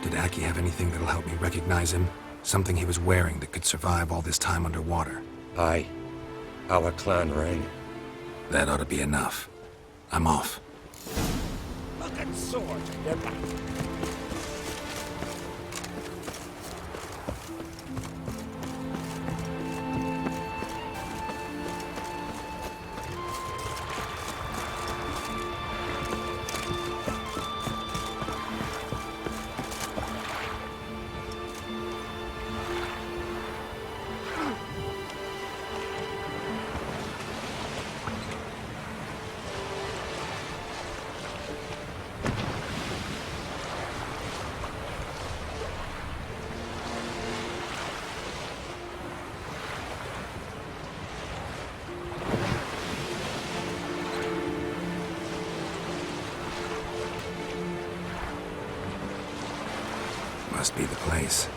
Speaker 1: Did Aki have anything that'll help me recognize him? Something he was wearing that could survive all this time underwater?
Speaker 19: Aye. Our clan ring.
Speaker 1: That ought to be enough. I'm off.
Speaker 7: Fucking sword. They're back.
Speaker 1: Must be the place.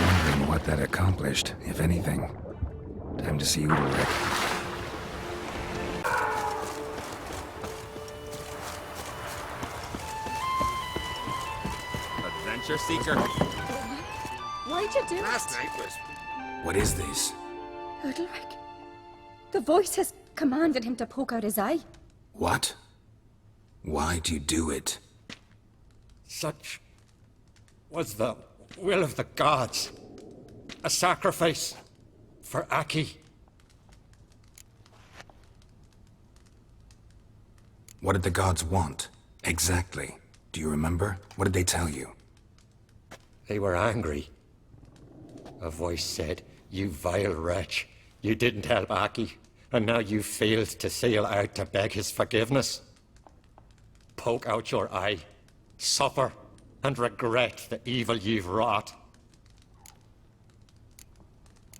Speaker 1: Wondering what that accomplished, if anything. Time to see Udalric.
Speaker 11: Adventure seeker.
Speaker 14: Why'd you do it?
Speaker 6: Last night was...
Speaker 1: What is this?
Speaker 14: Udalric. The voice has commanded him to poke out his eye.
Speaker 1: What? Why'd you do it?
Speaker 19: Such was the will of the gods. A sacrifice for Aki.
Speaker 1: What did the gods want? Exactly. Do you remember? What did they tell you?
Speaker 19: They were angry. A voice said, "You vile wretch. You didn't help Aki, and now you failed to sail out to beg his forgiveness. Poke out your eye, suffer, and regret the evil you've wrought."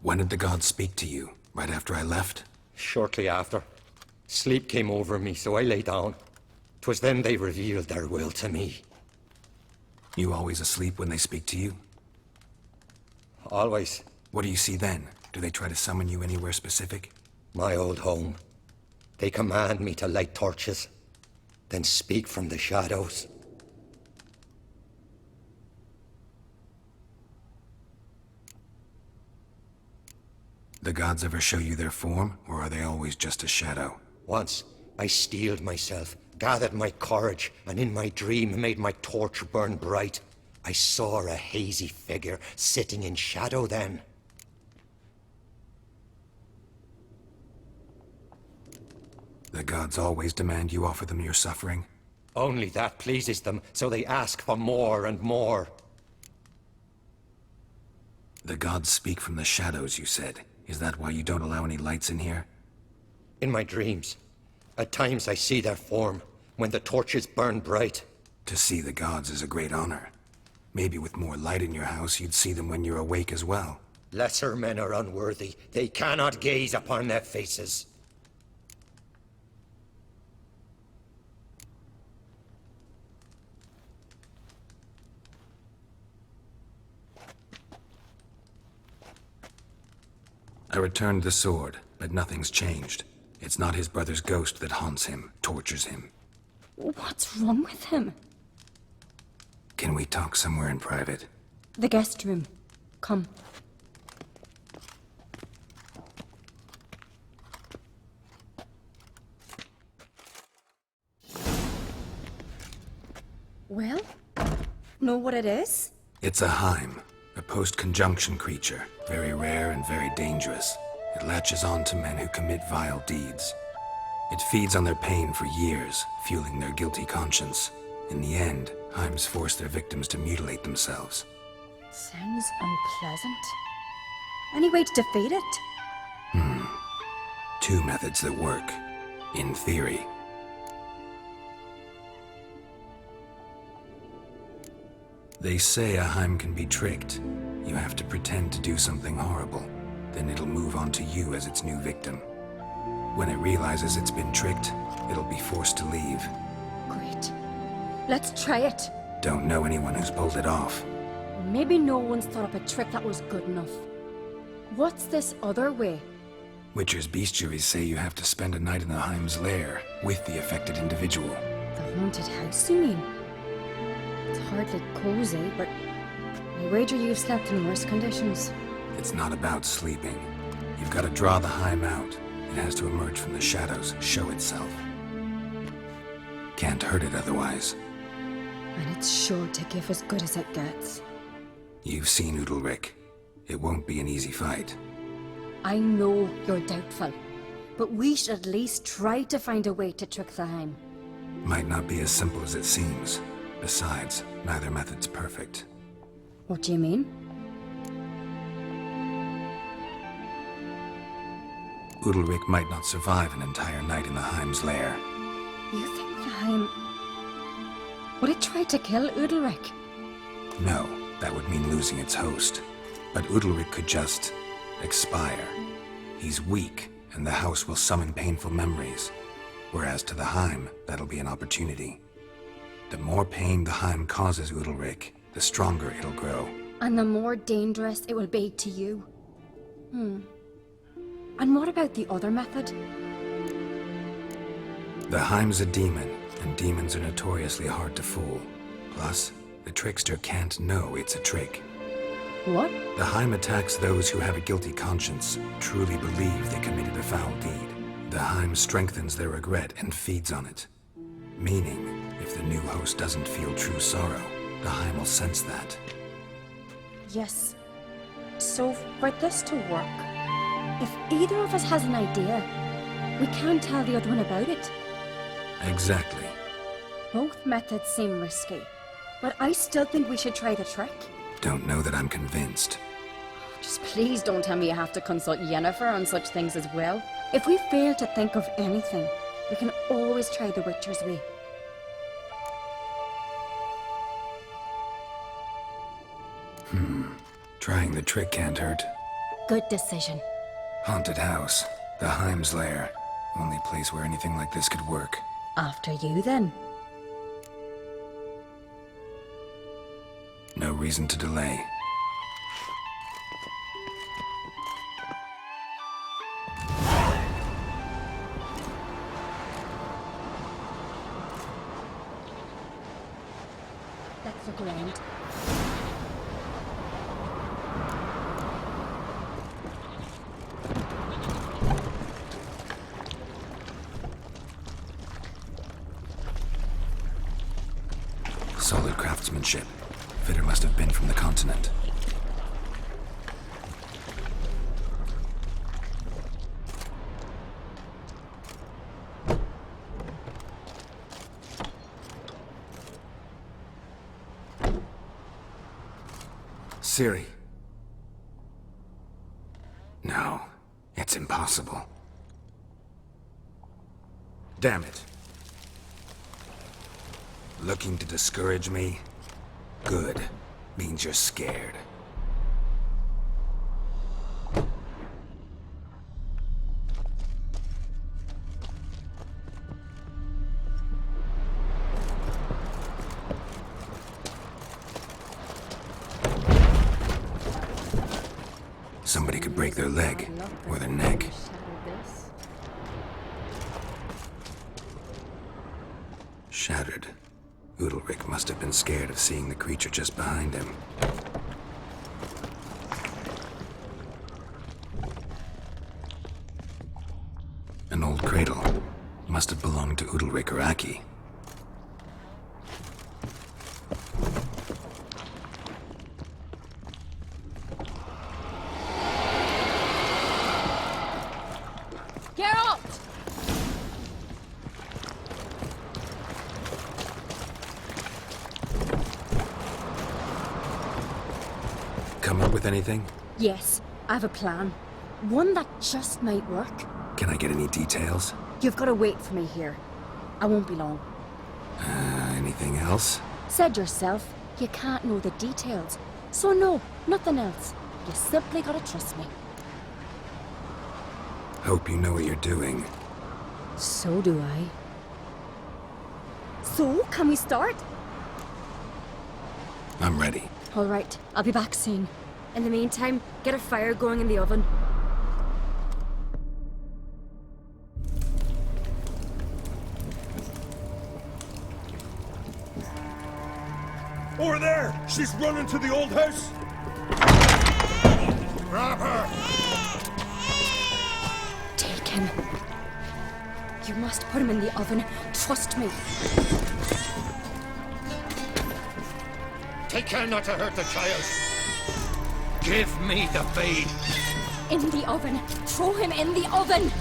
Speaker 1: When did the gods speak to you? Right after I left?
Speaker 19: Shortly after. Sleep came over me, so I lay down. 'Twas then they revealed their will to me.
Speaker 1: You always asleep when they speak to you?
Speaker 19: Always.
Speaker 1: What do you see then? Do they try to summon you anywhere specific?
Speaker 19: My old home. They command me to light torches, then speak from the shadows.
Speaker 1: The gods ever show you their form, or are they always just a shadow?
Speaker 19: Once, I steeled myself, gathered my courage, and in my dream made my torch burn bright. I saw a hazy figure sitting in shadow then.
Speaker 1: The gods always demand you offer them your suffering?
Speaker 19: Only that pleases them, so they ask for more and more.
Speaker 1: The gods speak from the shadows, you said. Is that why you don't allow any lights in here?
Speaker 19: In my dreams. At times I see their form, when the torches burn bright.
Speaker 1: To see the gods is a great honor. Maybe with more light in your house, you'd see them when you're awake as well.
Speaker 19: Lesser men are unworthy. They cannot gaze upon their faces.
Speaker 1: I returned the sword, but nothing's changed. It's not his brother's ghost that haunts him, tortures him.
Speaker 14: What's wrong with him?
Speaker 1: Can we talk somewhere in private?
Speaker 14: The guest room. Come. Well, know what it is?
Speaker 1: It's a Heim, a post-conjunction creature, very rare and very dangerous. It latches on to men who commit vile deeds. It feeds on their pain for years, fueling their guilty conscience. In the end, Heims force their victims to mutilate themselves.
Speaker 14: Sounds unpleasant. Any way to defeat it?
Speaker 1: Two methods that work, in theory. They say a Heim can be tricked. You have to pretend to do something horrible. Then it'll move on to you as its new victim. When it realizes it's been tricked, it'll be forced to leave.
Speaker 14: Great. Let's try it.
Speaker 1: Don't know anyone who's pulled it off.
Speaker 14: Maybe no one's thought up a trick that was good enough. What's this other way?
Speaker 1: Witcher's bestiaries say you have to spend a night in the Heim's lair with the affected individual.
Speaker 14: The haunted house, you mean? It's hardly cozy, but I wager you've slept in worse conditions.
Speaker 1: It's not about sleeping. You've got to draw the Heim out. It has to emerge from the shadows, show itself. Can't hurt it otherwise.
Speaker 14: And it's sure to give as good as it gets.
Speaker 1: You've seen Udalric. It won't be an easy fight.
Speaker 14: I know you're doubtful, but we should at least try to find a way to trick the Heim.
Speaker 1: Might not be as simple as it seems. Besides, neither method's perfect.
Speaker 14: What do you mean?
Speaker 1: Udalric might not survive an entire night in the Heim's lair.
Speaker 14: You think the Heim... Would it try to kill Udalric?
Speaker 1: No, that would mean losing its host. But Udalric could just... expire. He's weak, and the house will summon painful memories. Whereas to the Heim, that'll be an opportunity. The more pain the Heim causes Udalric, the stronger it'll grow.
Speaker 14: And the more dangerous it will be to you. And what about the other method?
Speaker 1: The Heim's a demon, and demons are notoriously hard to fool. Plus, the trickster can't know it's a trick.
Speaker 14: What?
Speaker 1: The Heim attacks those who have a guilty conscience, truly believe they committed a foul deed. The Heim strengthens their regret and feeds on it. Meaning, if the new host doesn't feel true sorrow, the Heim will sense that.
Speaker 14: Yes. So, for this to work, if either of us has an idea, we can't tell the other one about it.
Speaker 1: Exactly.
Speaker 14: Both methods seem risky, but I still think we should try the trick.
Speaker 1: Don't know that I'm convinced.
Speaker 14: Just please don't tell me you have to consult Yennefer on such things as well. If we fail to think of anything, we can always try the Witcher's way.
Speaker 1: Trying the trick can't hurt.
Speaker 14: Good decision.
Speaker 1: Haunted house. The Heim's lair. Only place where anything like this could work.
Speaker 14: After you, then.
Speaker 1: No reason to delay.
Speaker 14: Let's look around.
Speaker 1: Solid craftsmanship. Fitter must have been from the continent. Ciri. No, it's impossible. Damn it. Looking to discourage me? Good. Means you're scared. Somebody could break their leg, or their neck. Shattered. Udalric must have been scared of seeing the creature just behind him. An old cradle. Must have belonged to Udalric or Aki.
Speaker 2: Geralt!
Speaker 1: Come up with anything?
Speaker 14: Yes, I have a plan. One that just might work.
Speaker 1: Can I get any details?
Speaker 14: You've got to wait for me here. I won't be long.
Speaker 1: Anything else?
Speaker 14: Said yourself, you can't know the details. So no, nothing else. You simply gotta trust me.
Speaker 1: Hope you know what you're doing.
Speaker 14: So do I. So, can we start?
Speaker 1: I'm ready.
Speaker 14: All right, I'll be back soon. In the meantime, get a fire going in the oven.
Speaker 11: Over there! She's running to the old house! Grab her!
Speaker 14: Take him. You must put him in the oven. Trust me.
Speaker 19: Take care not to hurt the child. Give me the feed.
Speaker 14: In the oven. Throw him in the oven.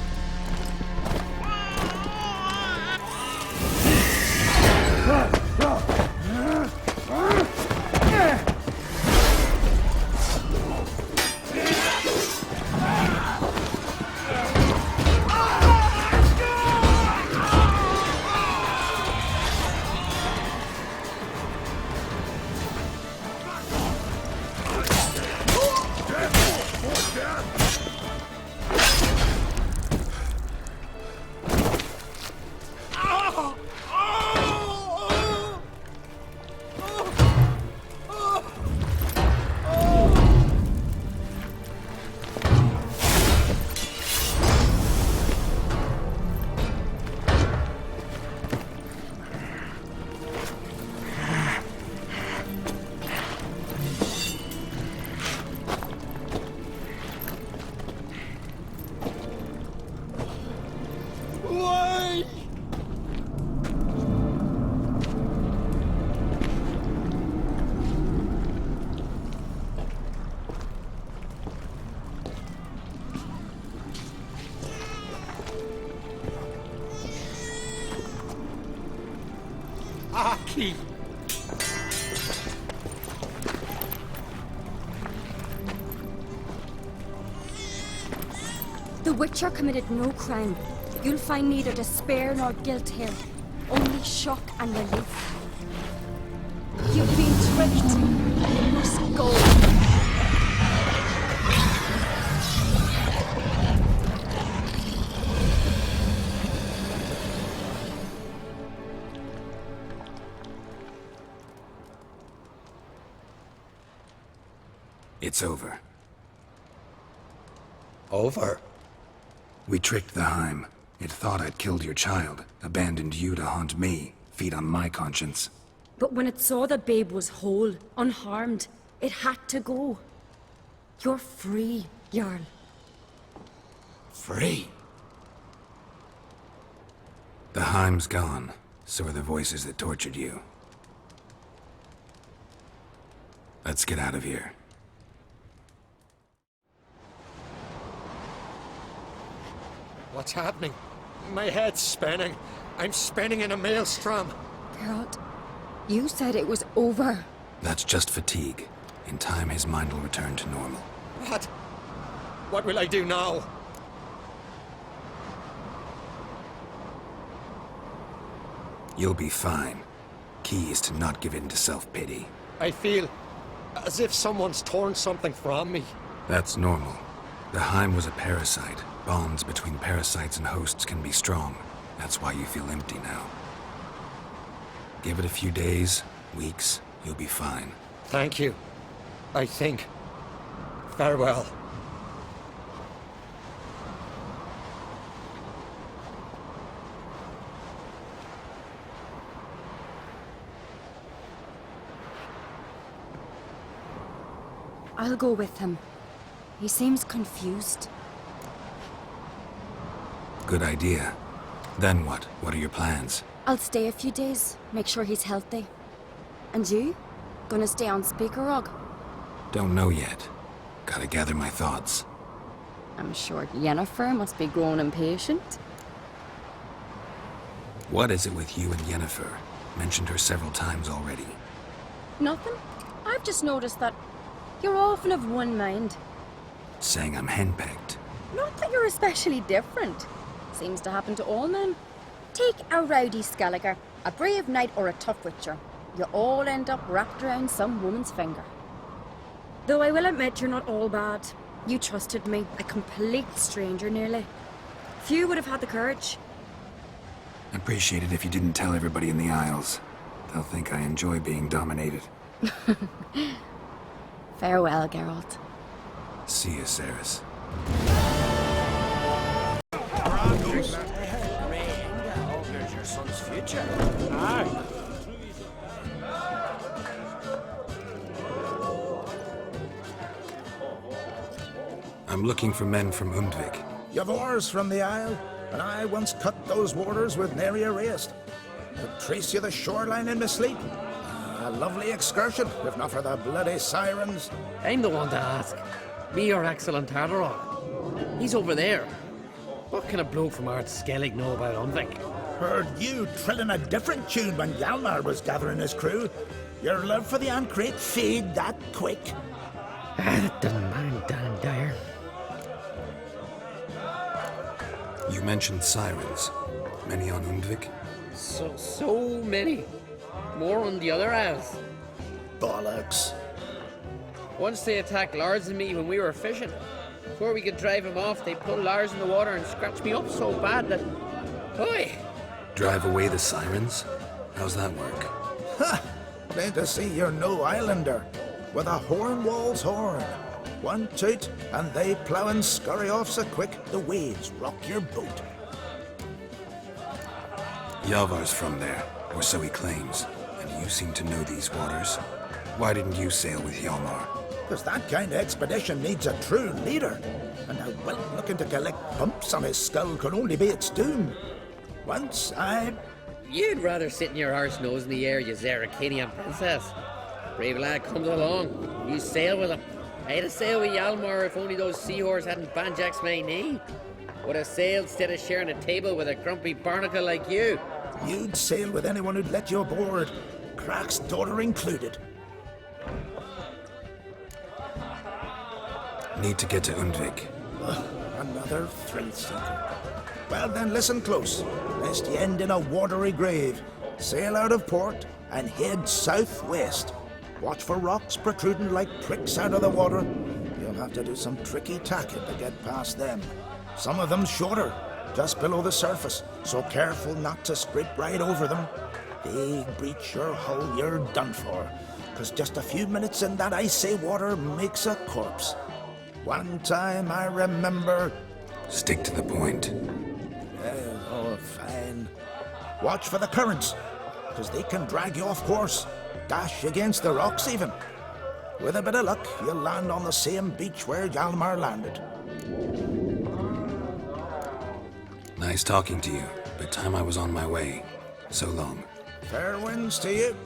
Speaker 16: key.
Speaker 14: The Witcher committed no crime. You'll find neither despair nor guilt here. Only shock and relief. You've been tricked. You must go.
Speaker 1: It's over.
Speaker 19: Over?
Speaker 1: We tricked the Heim. It thought I'd killed your child, abandoned you to haunt me, feed on my conscience.
Speaker 14: But when it saw the babe was whole, unharmed, it had to go. You're free, Jarl.
Speaker 19: Free?
Speaker 1: The Heim's gone, so are the voices that tortured you. Let's get out of here.
Speaker 19: What's happening? My head's spinning. I'm spinning in a maelstrom.
Speaker 14: Geralt, you said it was over.
Speaker 1: That's just fatigue. In time, his mind will return to normal.
Speaker 19: What? What will I do now?
Speaker 1: You'll be fine. Key is to not give in to self-pity.
Speaker 19: I feel as if someone's torn something from me.
Speaker 1: That's normal. The Heim was a parasite. Bonds between parasites and hosts can be strong. That's why you feel empty now. Give it a few days, weeks, you'll be fine.
Speaker 19: Thank you. I think. Farewell.
Speaker 14: I'll go with him. He seems confused.
Speaker 1: Good idea. Then what? What are your plans?
Speaker 14: I'll stay a few days, make sure he's healthy. And you? Gonna stay on Speaker Rog?
Speaker 1: Don't know yet. Gotta gather my thoughts.
Speaker 14: I'm sure Yennefer must be growing impatient.
Speaker 1: What is it with you and Yennefer? Mentioned her several times already.
Speaker 14: Nothing. I've just noticed that you're often of one mind.
Speaker 1: Saying I'm henpecked.
Speaker 14: Not that you're especially different. Seems to happen to all men. Take a rowdy Skellige, a brave knight or a tough witcher. You all end up wrapped around some woman's finger. Though I will admit you're not all bad. You trusted me, a complete stranger nearly. Few would have had the courage.
Speaker 1: Appreciate it if you didn't tell everybody in the Isles. They'll think I enjoy being dominated.
Speaker 14: Farewell, Geralt.
Speaker 1: See you, Ceres.
Speaker 3: There's your son's future.
Speaker 7: Aye.
Speaker 1: I'm looking for men from Undvik.
Speaker 5: You've oars from the Isle, and I once cut those waters with nary a rest. Could trace you the shoreline in my sleep. A lovely excursion, if not for the bloody sirens.
Speaker 8: I'm the one to ask. Me your excellent Tartarog. He's over there. What can a bloke from Art Skellig know about Undvik?
Speaker 5: Heard you trilling a different tune when Hjalmar was gathering his crew. Your love for the Ancrate fade that quick.
Speaker 8: That doesn't mind Dan Dyer.
Speaker 1: You mentioned sirens. Many on Undvik?
Speaker 8: So many. More on the other house.
Speaker 5: Bollocks.
Speaker 8: Once they attacked Lars and me when we were fishing. Before we could drive him off, they pulled Lars in the water and scratched me up so bad that... Oi!
Speaker 1: Drive away the sirens? How's that work?
Speaker 5: Ha! Plain to see you're no islander. With a Hornwall's horn. One toot, and they plough and scurry off so quick the waves rock your boat.
Speaker 1: Yalvar's from there, or so he claims. And you seem to know these waters. Why didn't you sail with Hjalmar?
Speaker 5: Because that kind of expedition needs a true leader. And a whelp looking to collect bumps on his skull could only be its doom. Once I...
Speaker 8: You'd rather sit in your arse nose in the air, you Zaracanian princess. Brave lad comes along. You sail with him. I'd have sailed with Hjalmar if only those seahorses hadn't banjaxed my knee. Would have sailed instead of sharing a table with a grumpy barnacle like you.
Speaker 5: You'd sail with anyone who'd let you aboard. Crach's daughter included.
Speaker 1: Need to get to Undvik.
Speaker 5: Another thrill seeker. Well then, listen close, lest you end in a watery grave. Sail out of port and head southwest. Watch for rocks protruding like pricks out of the water. You'll have to do some tricky tacking to get past them. Some of them shorter, just below the surface, so careful not to scrape right over them. They breach your hull, you're done for, 'cause just a few minutes in that icy water makes a corpse. One time I remember...
Speaker 1: Stick to the point.
Speaker 5: Oh, fine. Watch for the currents, 'cause they can drag you off course, dash against the rocks even. With a bit of luck, you'll land on the same beach where Hjalmar landed.
Speaker 1: Nice talking to you, but time I was on my way. So long.
Speaker 5: Fair winds to you.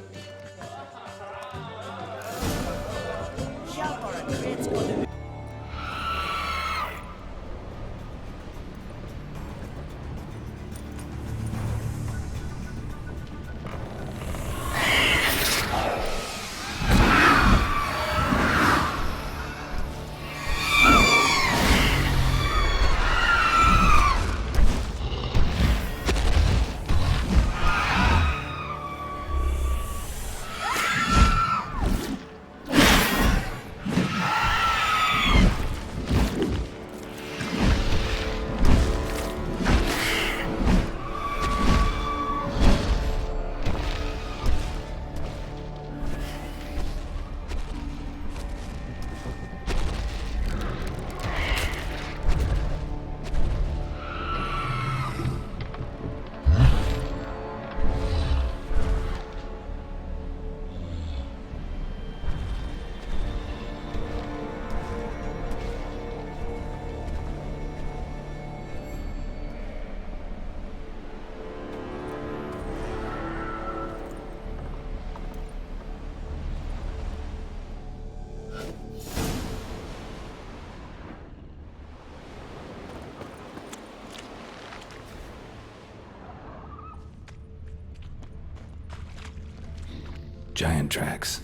Speaker 1: Giant tracks.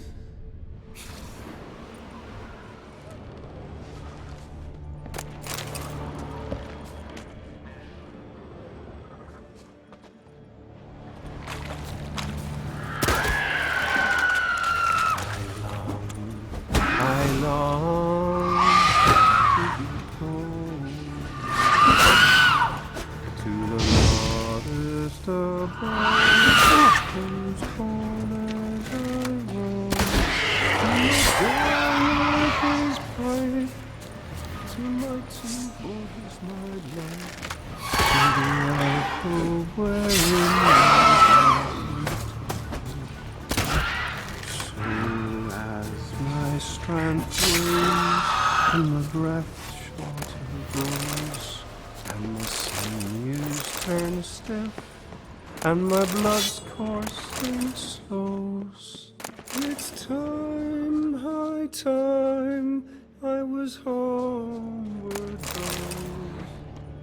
Speaker 12: And my blood's coursing slows. It's time, high time, I was homeward bound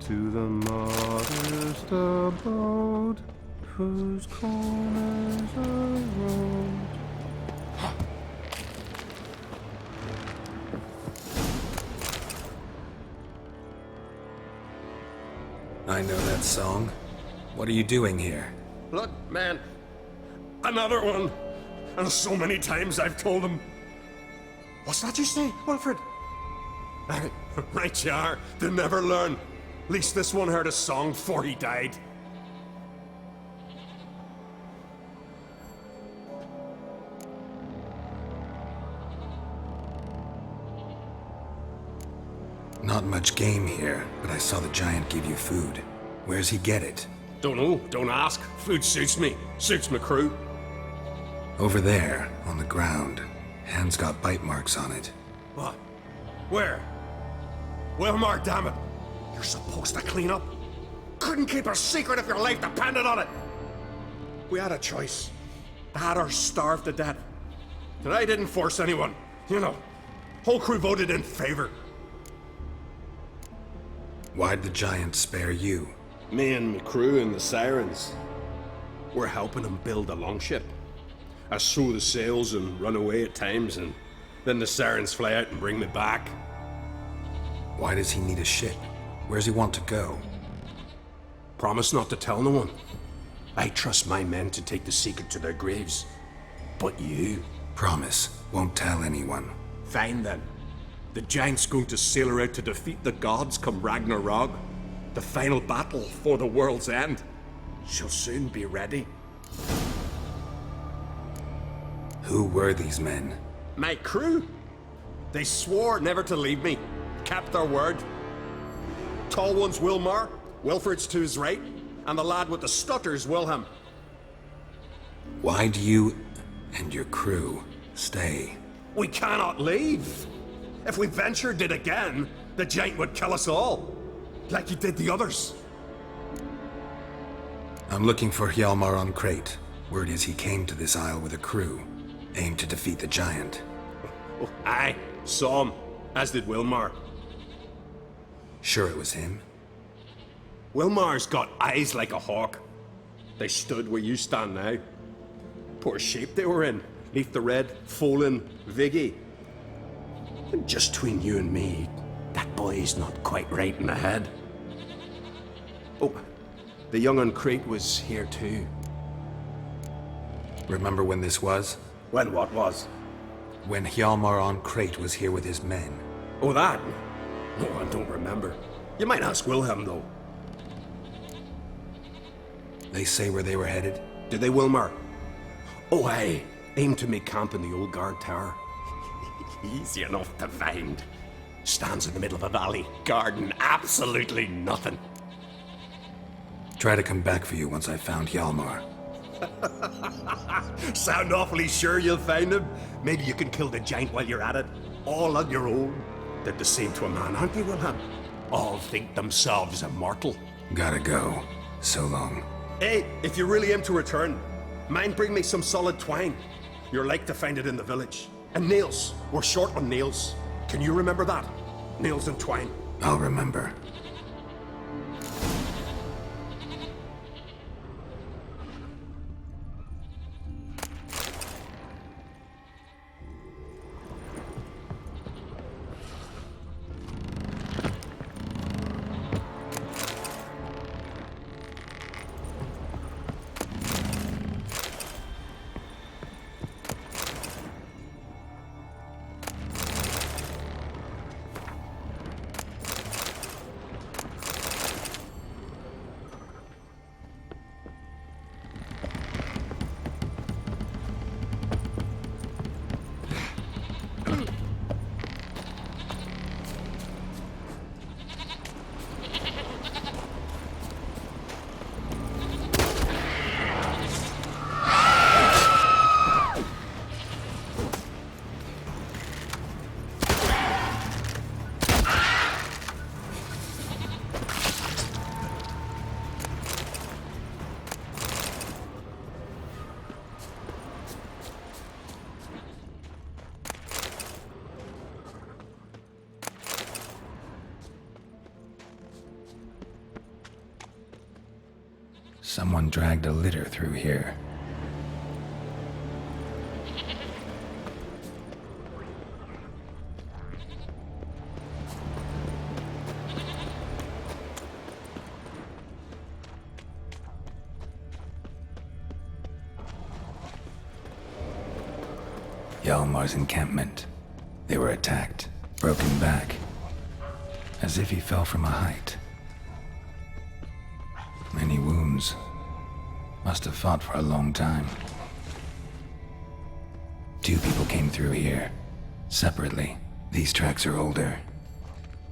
Speaker 12: to the modest abode whose corners I roamed.
Speaker 1: I know that song. What are you doing here?
Speaker 11: Look, man. Another one. And so many times I've told him. What's that you say, Wilfred? Right you are. They never learn. At least this one heard a song before he died.
Speaker 1: Not much game here, but I saw the giant give you food. Where's he get it?
Speaker 11: Don't know. Don't ask. Food suits me. Suits my crew.
Speaker 1: Over there, on the ground. Hand's got bite marks on it.
Speaker 11: What? Where? Well, Mark, damn it. You're supposed to clean up. Couldn't keep a secret if your life depended on it. We had a choice. That or starve to death. And I didn't force anyone. You know, whole crew voted in favor.
Speaker 1: Why'd the giant spare you?
Speaker 11: Me and my crew and the Sirens. We're helping him build a longship.
Speaker 12: I sew the sails and run away at times, and then the sirens fly out and bring me back.
Speaker 1: Why does he need a ship? Where's he want to go?
Speaker 12: Promise not to tell no one. I trust my men to take the secret to their graves. But you?
Speaker 1: Promise, won't tell anyone.
Speaker 12: Fine then. The giant's going to sail her out to defeat the gods come Ragnarok. The final battle for the world's end. She'll soon be ready.
Speaker 1: Who were these men?
Speaker 12: My crew. They swore never to leave me. Kept their word. Tall one's Wilmar, Wilfred's to his right, and the lad with the stutter's Wilhelm.
Speaker 1: Why do you and your crew stay?
Speaker 12: We cannot leave. If we ventured it again, the giant would kill us all. Like he did the others.
Speaker 1: I'm looking for Hjalmar on Crate. Word is he came to this isle with a crew, aimed to defeat the giant.
Speaker 12: Oh, aye, saw him, as did Wilmar.
Speaker 1: Sure it was him?
Speaker 12: Wilmar's got eyes like a hawk. They stood where you stand now. Poor shape they were in, neath the red, Folin, Viggy. And just between you and me, that boy's not quite right in the head. Oh, the young on Crate was here too.
Speaker 1: Remember when this was?
Speaker 12: When what was?
Speaker 1: When Hjalmar on Crate was here with his men.
Speaker 12: Oh, that? No, I don't remember. You might ask Wilhelm, though.
Speaker 1: They say where they were headed?
Speaker 12: Did they, Wilmar? Oh, aye. Aimed to make camp in the old guard tower. Easy enough to find. Stands in the middle of a valley, guarding absolutely nothing.
Speaker 1: Try to come back for you once I've found Hjalmar.
Speaker 12: Sound awfully sure you'll find him? Maybe you can kill the giant while you're at it. All on your own. Did the same to a man, aren't they, Wilhelm? All think themselves immortal.
Speaker 1: Gotta go. So long.
Speaker 12: Hey, if you really aim to return, mind bring me some solid twine. You're like to find it in the village. And nails. We're short on nails. Can you remember that? Nails and twine.
Speaker 1: I'll remember. Someone dragged a litter through here. Hjalmar's encampment. They were attacked, broken back, as if he fell from a height. Many wounds. Must have fought for a long time. 2 people came through here, separately. These tracks are older.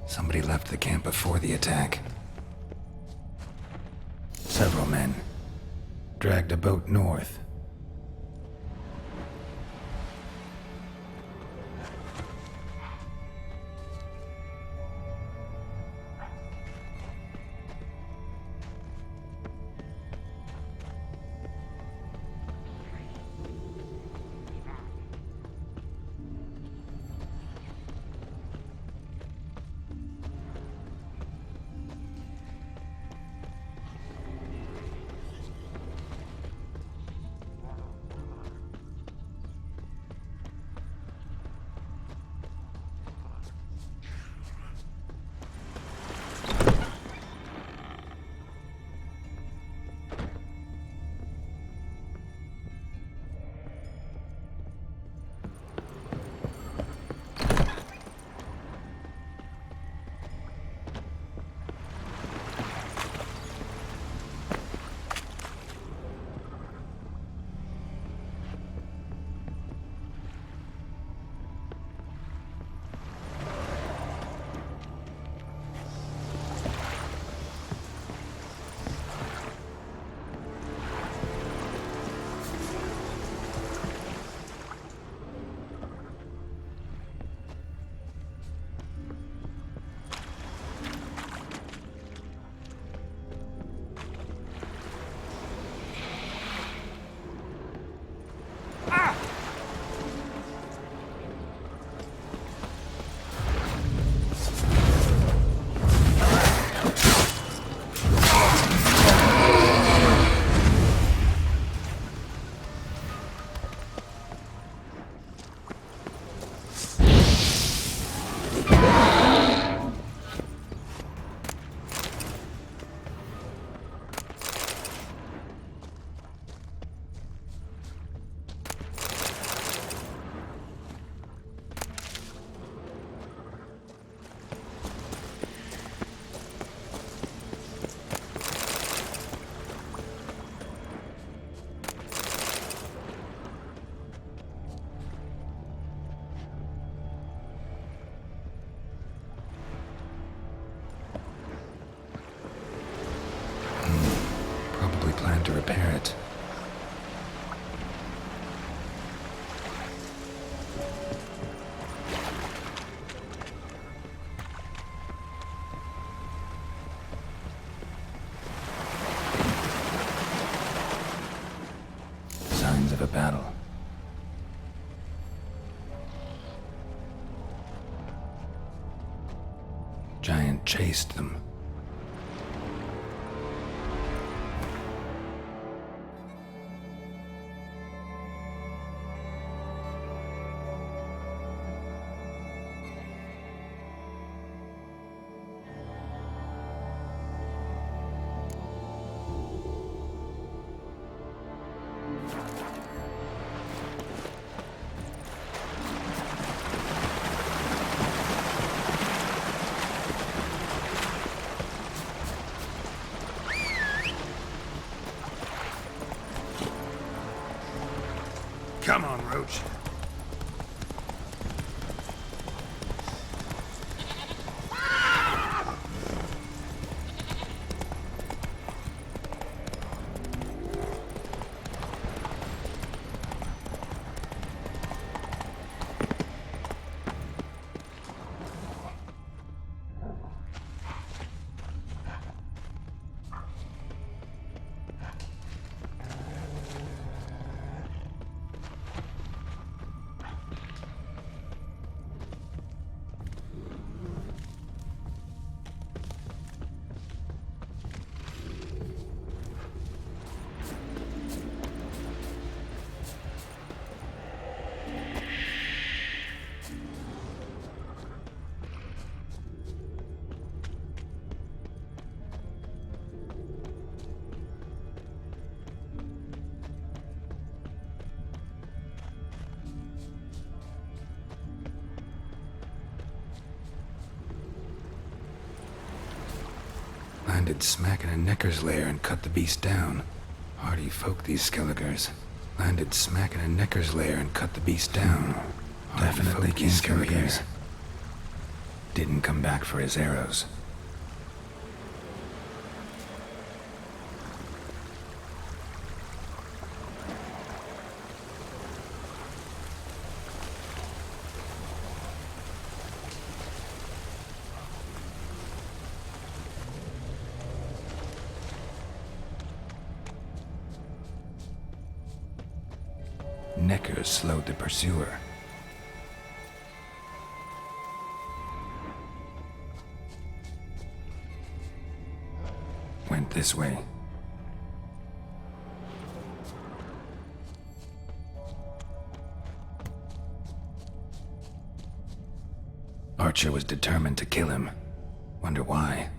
Speaker 1: Somebody left the camp before the attack. Several men dragged a boat north. repair it. Signs of a battle. Giant chased them. Come on, Roach. Landed smack in a necker's lair and cut the beast down. Hardy folk, these Skelligers. Landed smack in a necker's lair and cut the beast down. Definitely can't go here. Didn't come back for his arrows. Neckers slowed the pursuer. Went this way. Archer was determined to kill him. Wonder why.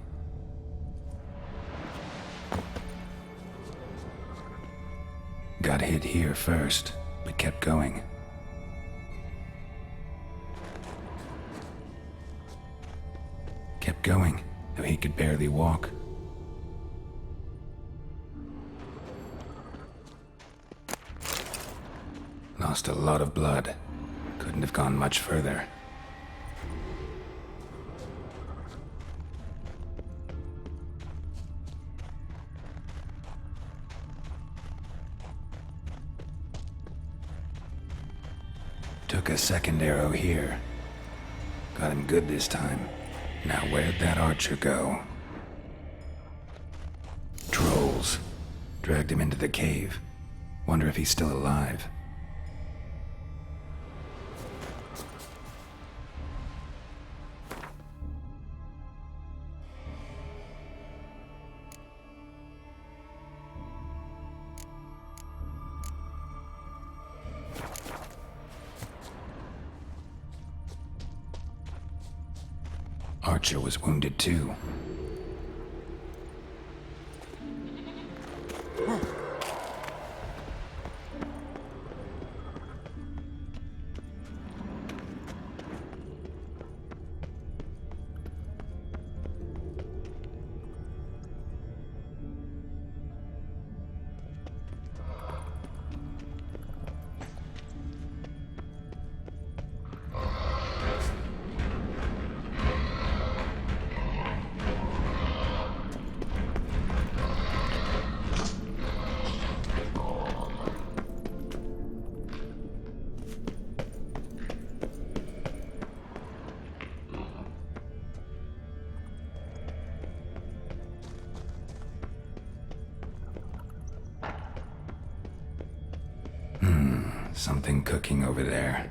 Speaker 1: Got hit here first, but kept going. Kept going, though he could barely walk. Lost a lot of blood. Couldn't have gone much further. Took a second arrow here. Got him good this time. Now where'd that archer go? Trolls. Dragged him into the cave. Wonder if he's still alive. Archer was wounded too. Something cooking over there.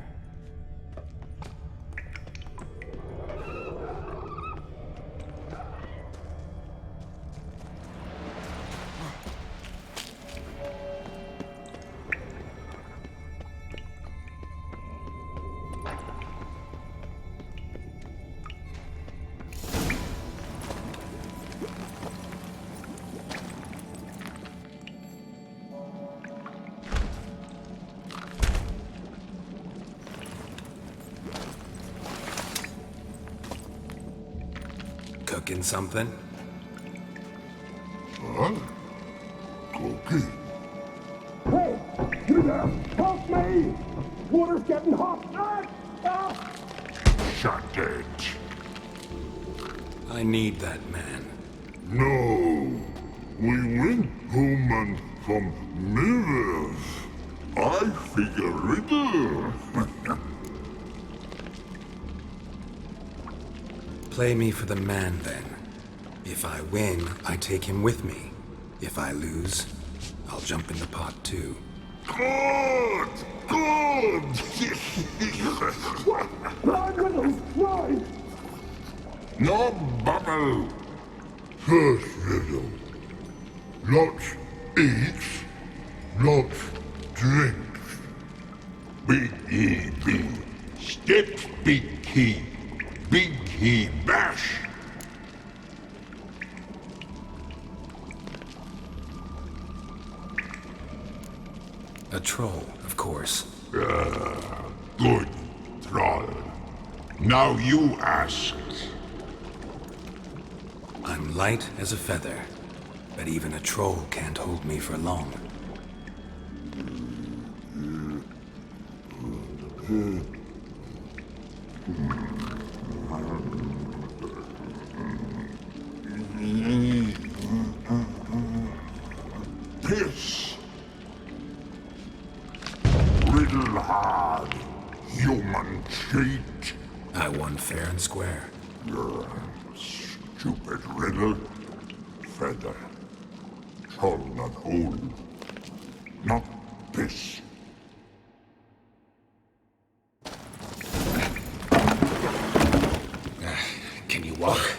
Speaker 1: Cooking something?
Speaker 15: Huh? Cookie?
Speaker 22: Hey! You there! Help me! Water's getting hot!
Speaker 15: Shut it.
Speaker 1: I need that man.
Speaker 15: No. We went home and from mirrors. I figure riddle.
Speaker 1: Play me for the man, then. If I win, I take him with me. If I lose, I'll jump in the pot, too.
Speaker 15: Good! Good!
Speaker 22: Why?
Speaker 15: No bubble. First riddle. Lots eats, lots drinks. Big E B. Steps big key. Big he bash.
Speaker 1: A troll, of course.
Speaker 15: Good, troll. Now you ask.
Speaker 1: I'm light as a feather, but even a troll can't hold me for long.
Speaker 15: Piss. Riddle hard. Human cheat.
Speaker 1: I won fair and square.
Speaker 15: Stupid riddle. Feather. Troll not hold. Not piss.
Speaker 1: Can you walk?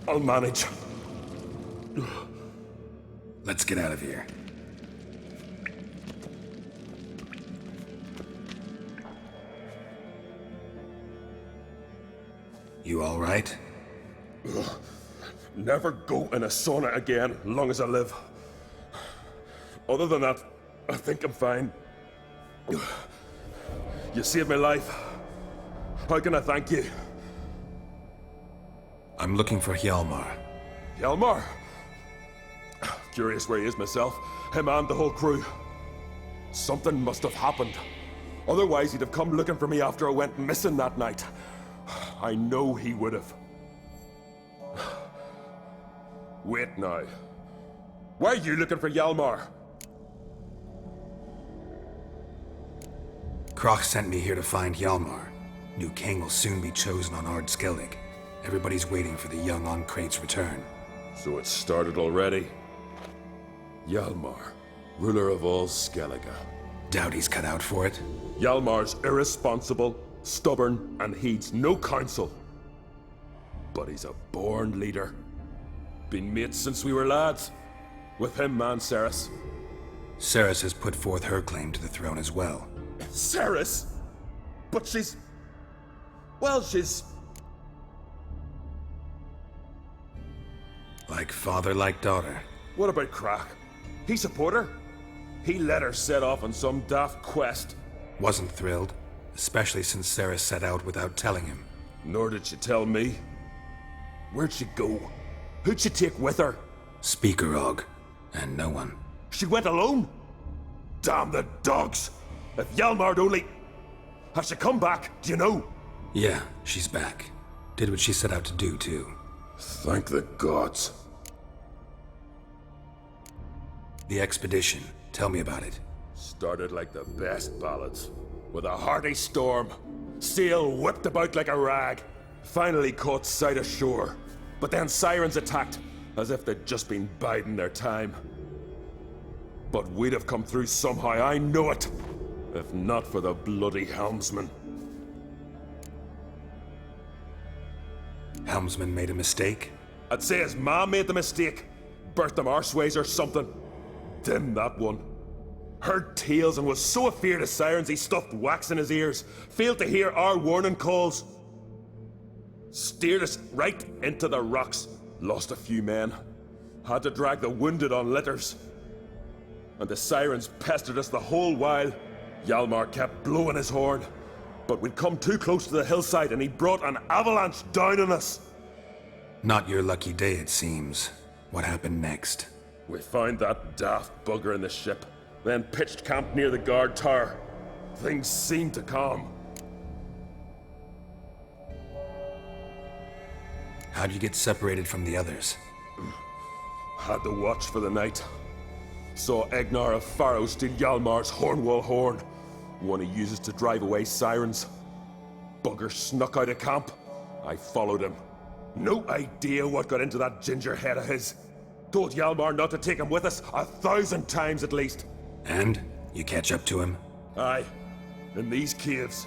Speaker 11: I'll manage.
Speaker 1: Let's get out of here. You all right?
Speaker 11: Never go in a sauna again, long as I live. Other than that, I think I'm fine. You saved my life. How can I thank you?
Speaker 1: I'm looking for Hjalmar.
Speaker 11: Hjalmar? Curious where he is myself. Him and the whole crew. Something must have happened. Otherwise, he'd have come looking for me after I went missing that night. I know he would have. Wait now. Why are you looking for Hjalmar?
Speaker 1: Kroch sent me here to find Hjalmar. New king will soon be chosen on Ard Skellig. Everybody's waiting for the young Oncrate's return.
Speaker 11: So it's started already. Hjalmar, ruler of all Skellige.
Speaker 1: Doubt he's cut out for it.
Speaker 11: Hjalmar's irresponsible, stubborn, and heeds no counsel. But he's a born leader. Been mates since we were lads. With him and Ceres.
Speaker 1: Ceres has put forth her claim to the throne as well.
Speaker 11: Ceres? But she's... Well, she's...
Speaker 1: Like father, like daughter.
Speaker 11: What about Crack? He support her? He let her set off on some daft quest.
Speaker 1: Wasn't thrilled, especially since Ceres set out without telling him.
Speaker 11: Nor did she tell me. Where'd she go? Who'd she take with her?
Speaker 1: Speakerog, and no one.
Speaker 11: She went alone? Damn the dogs! If Hjalmar'd only... Has she come back, do you know?
Speaker 1: Yeah, she's back. Did what she set out to do, too.
Speaker 11: Thank the gods.
Speaker 1: The expedition. Tell me about it.
Speaker 11: Started like the best ballads. With a hearty storm. Sail whipped about like a rag. Finally caught sight of shore. But then sirens attacked, as if they'd just been biding their time.
Speaker 9: But we'd have come through somehow, I know it. If not for the bloody helmsman.
Speaker 1: Helmsman made a mistake?
Speaker 9: I'd say his ma made the mistake. Burnt them arseways or something. Dim that one. Heard tales and was so afeard of sirens he stuffed wax in his ears. Failed to hear our warning calls. Steered us right into the rocks. Lost a few men. Had to drag the wounded on litters. And the sirens pestered us the whole while. Hjalmar kept blowing his horn. But we'd come too close to the hillside and he brought an avalanche down on us.
Speaker 1: Not your lucky day, it seems. What happened next?
Speaker 9: We found that daft bugger in the ship, then pitched camp near the guard tower. Things seemed to calm.
Speaker 1: How'd you get separated from the others?
Speaker 9: Had to watch for the night. Saw Egnar of Faro steal Hjalmar's Hornwall horn, one he uses to drive away sirens. Bugger snuck out of camp. I followed him. No idea what got into that ginger head of his. Told Hjalmar not to take him with us 1,000 times at least.
Speaker 1: And? You catch up to him?
Speaker 9: Aye. In these caves.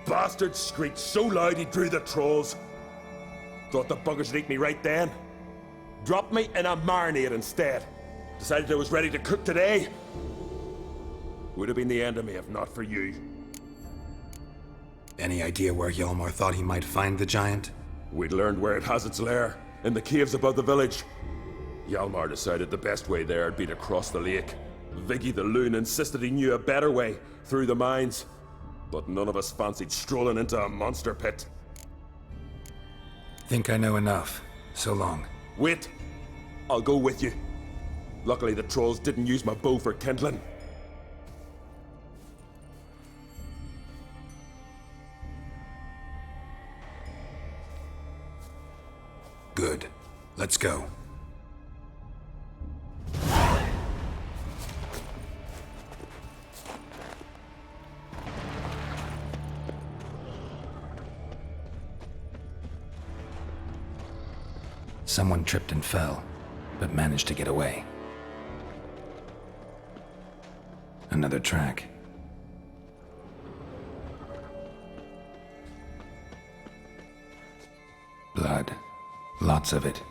Speaker 9: Bastard screeched so loud he drew the trolls. Thought the buggers would eat me right then. Dropped me in a marinade instead. Decided I was ready to cook today. Would have been the end of me if not for you.
Speaker 1: Any idea where Hjalmar thought he might find the giant?
Speaker 9: We'd learned where it has its lair, in the caves above the village. Hjalmar decided the best way there would be to cross the lake. Viggy the loon insisted he knew a better way, through the mines. But none of us fancied strolling into a monster pit.
Speaker 1: Think I know enough. So long.
Speaker 9: Wait! I'll go with you. Luckily the trolls didn't use my bow for kindling.
Speaker 1: Good. Let's go. Someone tripped and fell, but managed to get away. Another track. Blood. Lots of it.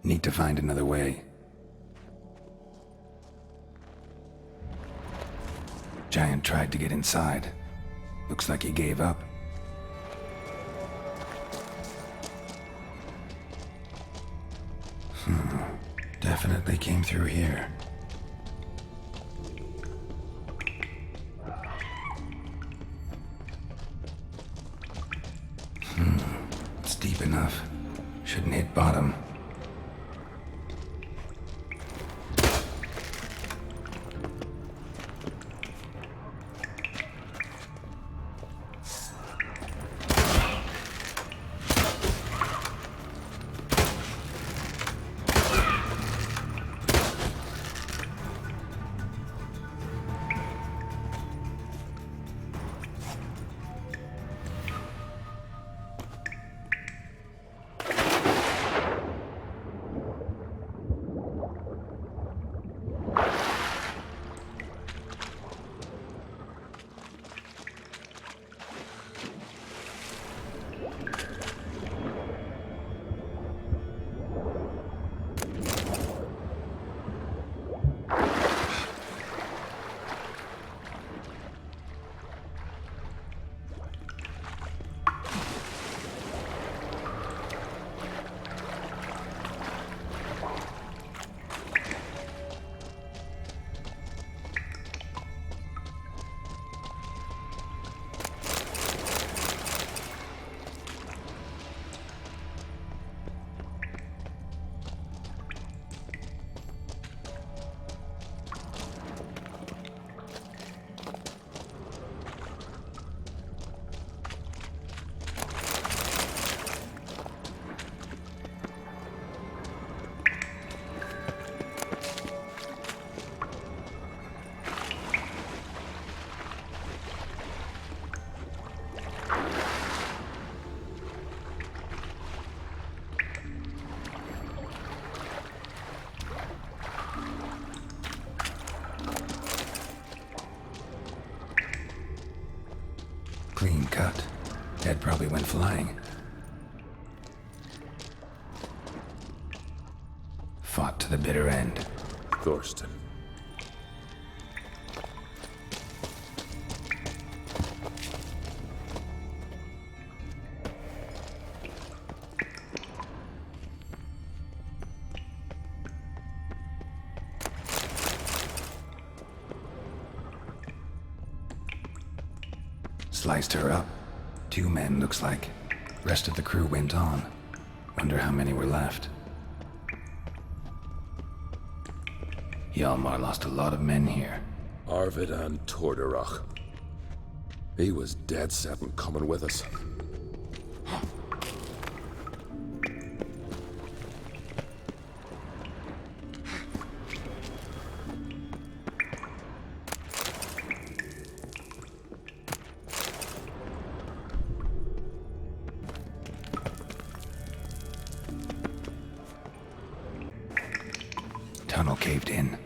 Speaker 1: Need to find another way. Giant tried to get inside. Looks like he gave up. Definitely came through here. It's deep enough. Shouldn't hit bottom. cut. Head probably went flying. Fought to the bitter end.
Speaker 9: Thorsten.
Speaker 1: Sliced her up. 2 men, looks like. Rest of the crew went on. Wonder how many were left. Hjalmar lost a lot of men here.
Speaker 9: Arvid and Torderach. He was dead set on coming with us.
Speaker 1: Tunnel caved in.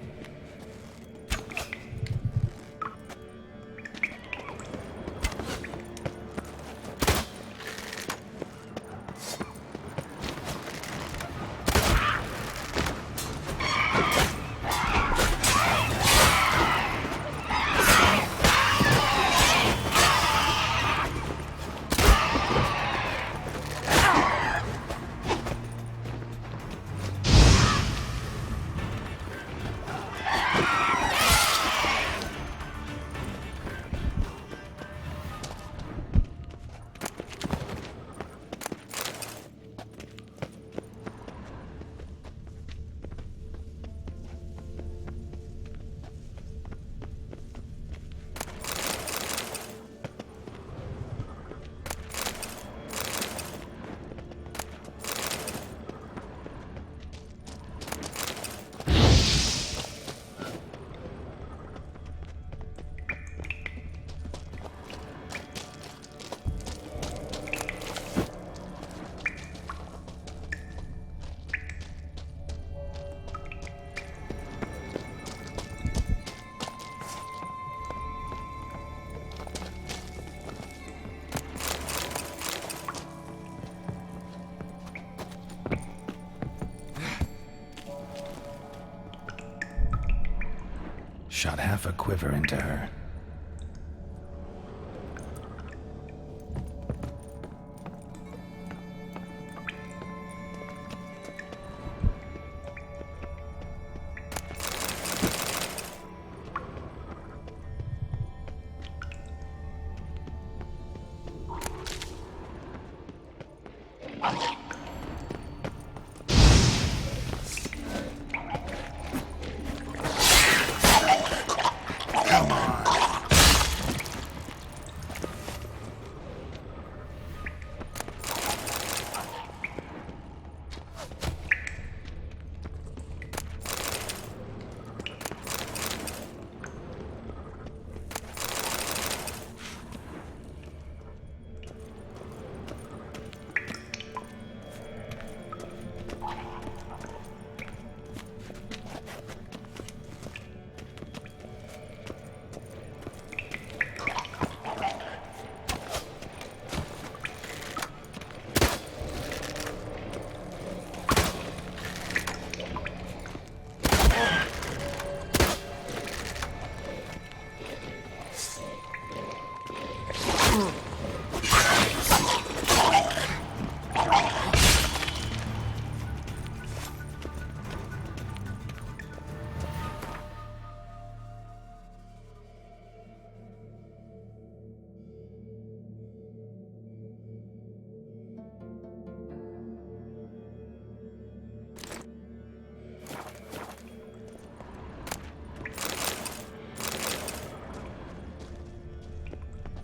Speaker 1: Shot half a quiver into her.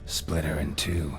Speaker 1: Split her in 2.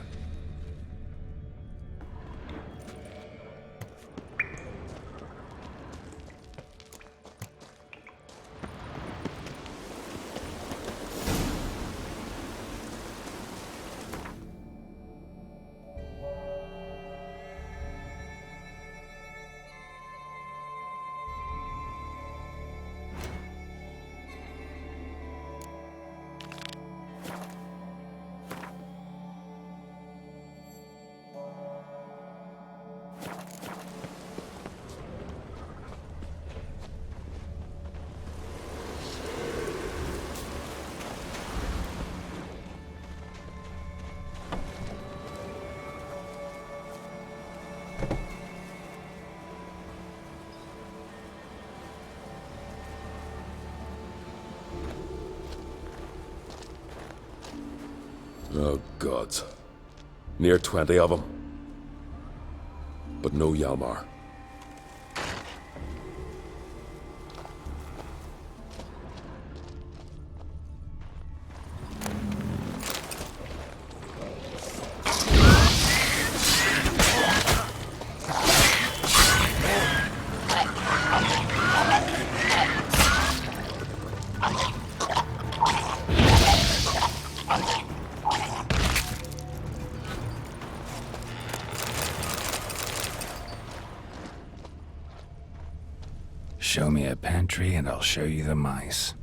Speaker 9: gods. Near 20 of them. But no Hjalmar.
Speaker 1: Show me a pantry and I'll show you the mice.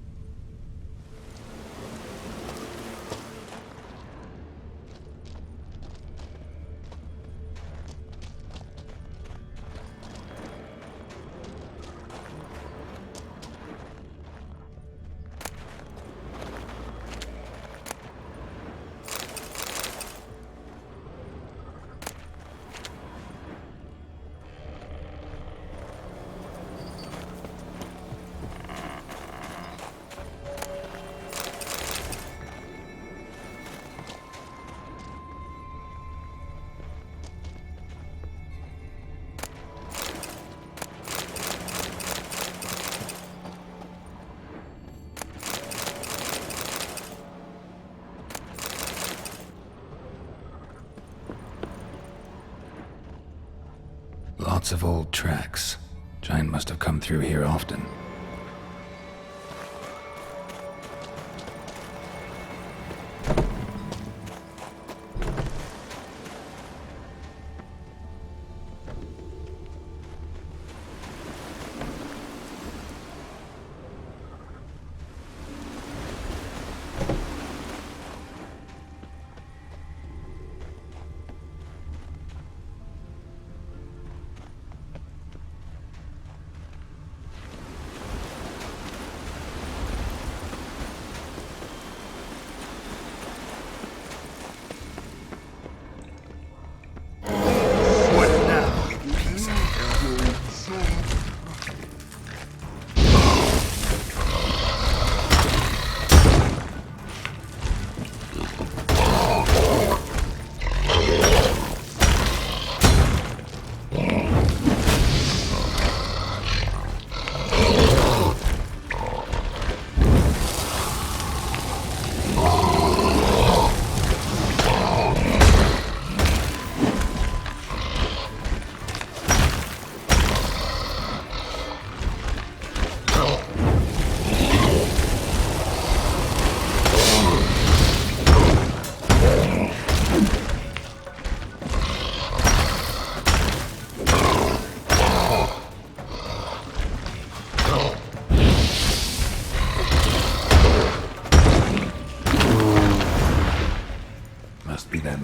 Speaker 1: Lots of old tracks. Giant must have come through here often.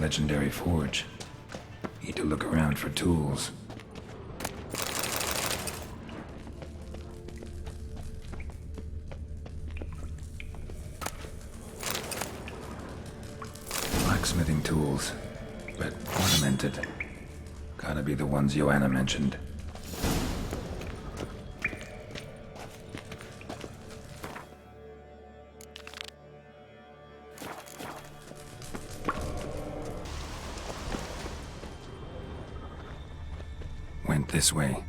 Speaker 1: Legendary forge. Need to look around for tools. Blacksmithing tools, but ornamented. Gotta be the ones Joanna mentioned. This way.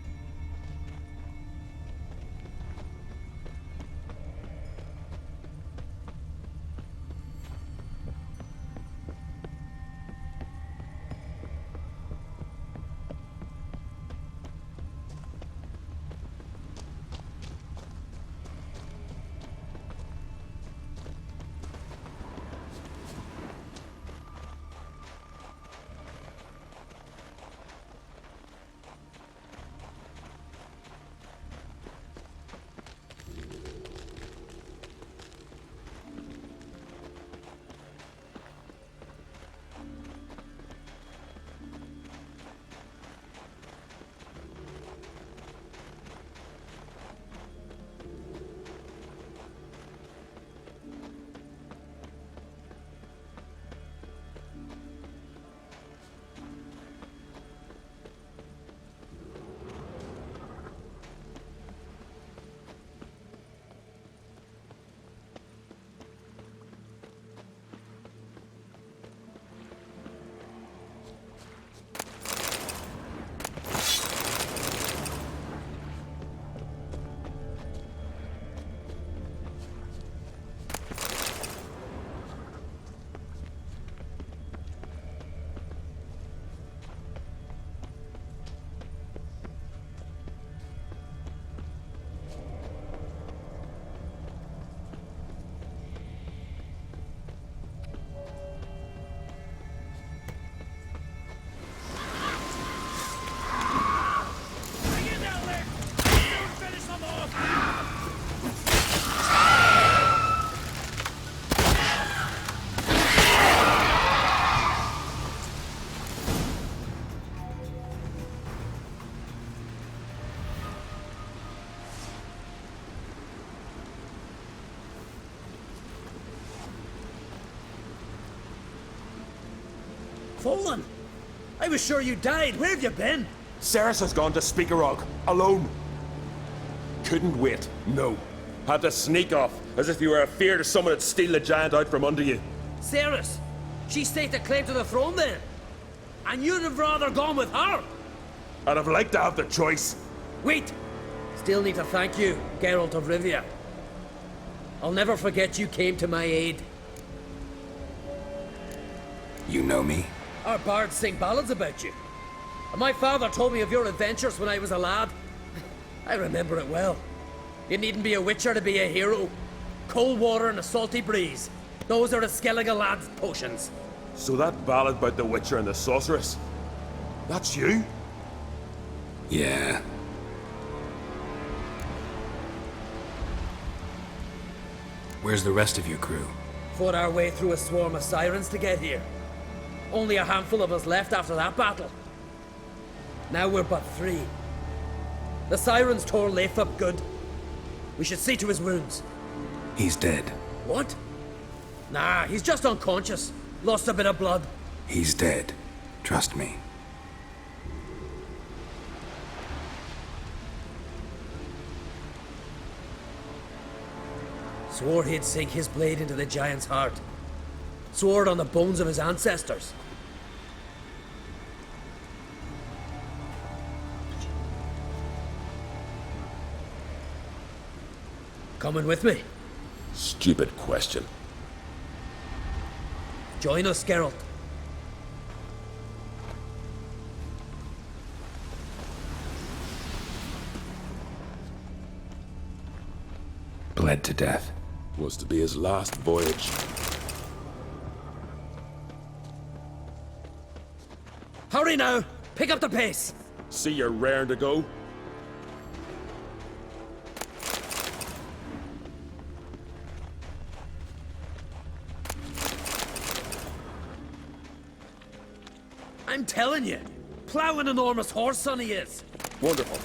Speaker 4: Fallen? I was sure you died. Where have you been?
Speaker 9: Ceres has gone to Speakerog, alone. Couldn't wait, no. Had to sneak off, as if you were afeard someone would steal the giant out from under you.
Speaker 4: Ceres? She staked a claim to the throne then? And you'd have rather gone with her?
Speaker 9: I'd have liked to have the choice.
Speaker 4: Wait! Still need to thank you, Geralt of Rivia. I'll never forget you came to my aid.
Speaker 1: You know me?
Speaker 4: Our bards sing ballads about you. And my father told me of your adventures when I was a lad. I remember it well. You needn't be a witcher to be a hero. Cold water and a salty breeze. Those are the Skellige lad's potions.
Speaker 9: So that ballad about the Witcher and the Sorceress, that's you?
Speaker 1: Yeah. Where's the rest of your crew?
Speaker 4: Fought our way through a swarm of sirens to get here. Only a handful of us left after that battle. Now we're but 3. The sirens tore Leif up good. We should see to his wounds.
Speaker 1: He's dead.
Speaker 4: What? Nah, he's just unconscious. Lost a bit of blood.
Speaker 1: He's dead. Trust me.
Speaker 4: Swore he'd sink his blade into the giant's heart. Swore it on the bones of his ancestors. Coming with me?
Speaker 9: Stupid question.
Speaker 4: Join us, Geralt.
Speaker 1: Bled to death.
Speaker 9: Was to be his last voyage.
Speaker 4: Hurry now! Pick up the pace!
Speaker 9: See you're raring to go.
Speaker 4: I'm telling you, plow an enormous horse, son he is.
Speaker 9: Wonderful.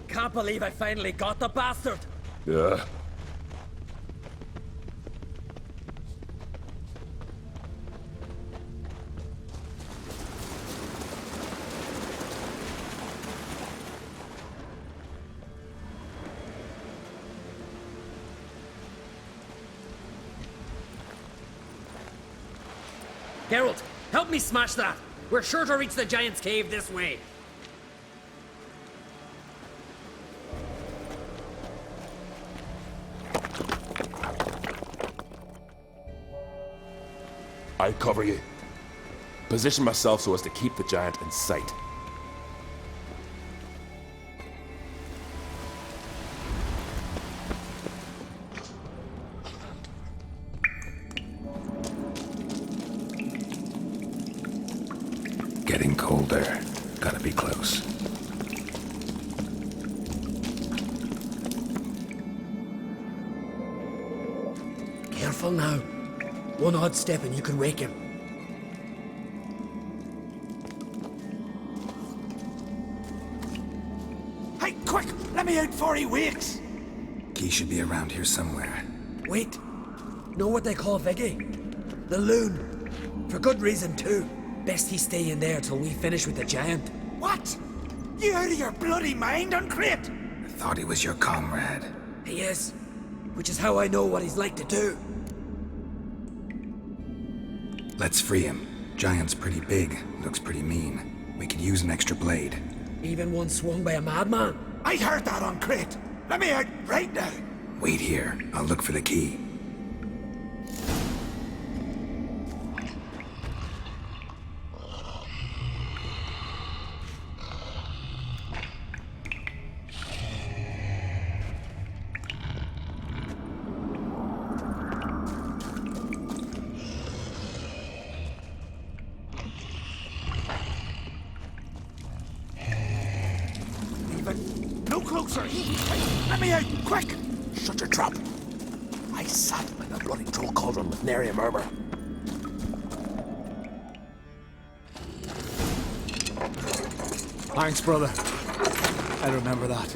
Speaker 4: Can't believe I finally got the bastard.
Speaker 9: Yeah.
Speaker 4: Geralt, help me smash that. We're sure to reach the giant's cave this way.
Speaker 9: I cover you. Position myself so as to keep the giant in sight.
Speaker 1: Getting colder. Gotta be close.
Speaker 4: Careful now. One odd step and you can wake him.
Speaker 5: Hey, quick! Let me out before he wakes!
Speaker 1: Key should be around here somewhere.
Speaker 4: Wait. Know what they call Viggy? The loon. For good reason too. Best he stay in there till we finish with the giant.
Speaker 5: What? You out of your bloody mind, Uncrate?
Speaker 1: I thought he was your comrade.
Speaker 4: He is. Which is how I know what he's like to do.
Speaker 1: Let's free him. Giant's pretty big, looks pretty mean. We could use an extra blade.
Speaker 4: Even one swung by a madman.
Speaker 5: I heard that, Uncrate. Let me out right now.
Speaker 1: Wait here. I'll look for the key.
Speaker 5: No closer! Let me out, quick! Shut your trap. I sat by the bloody troll cauldron with nary a murmur. Thanks, brother. I remember that.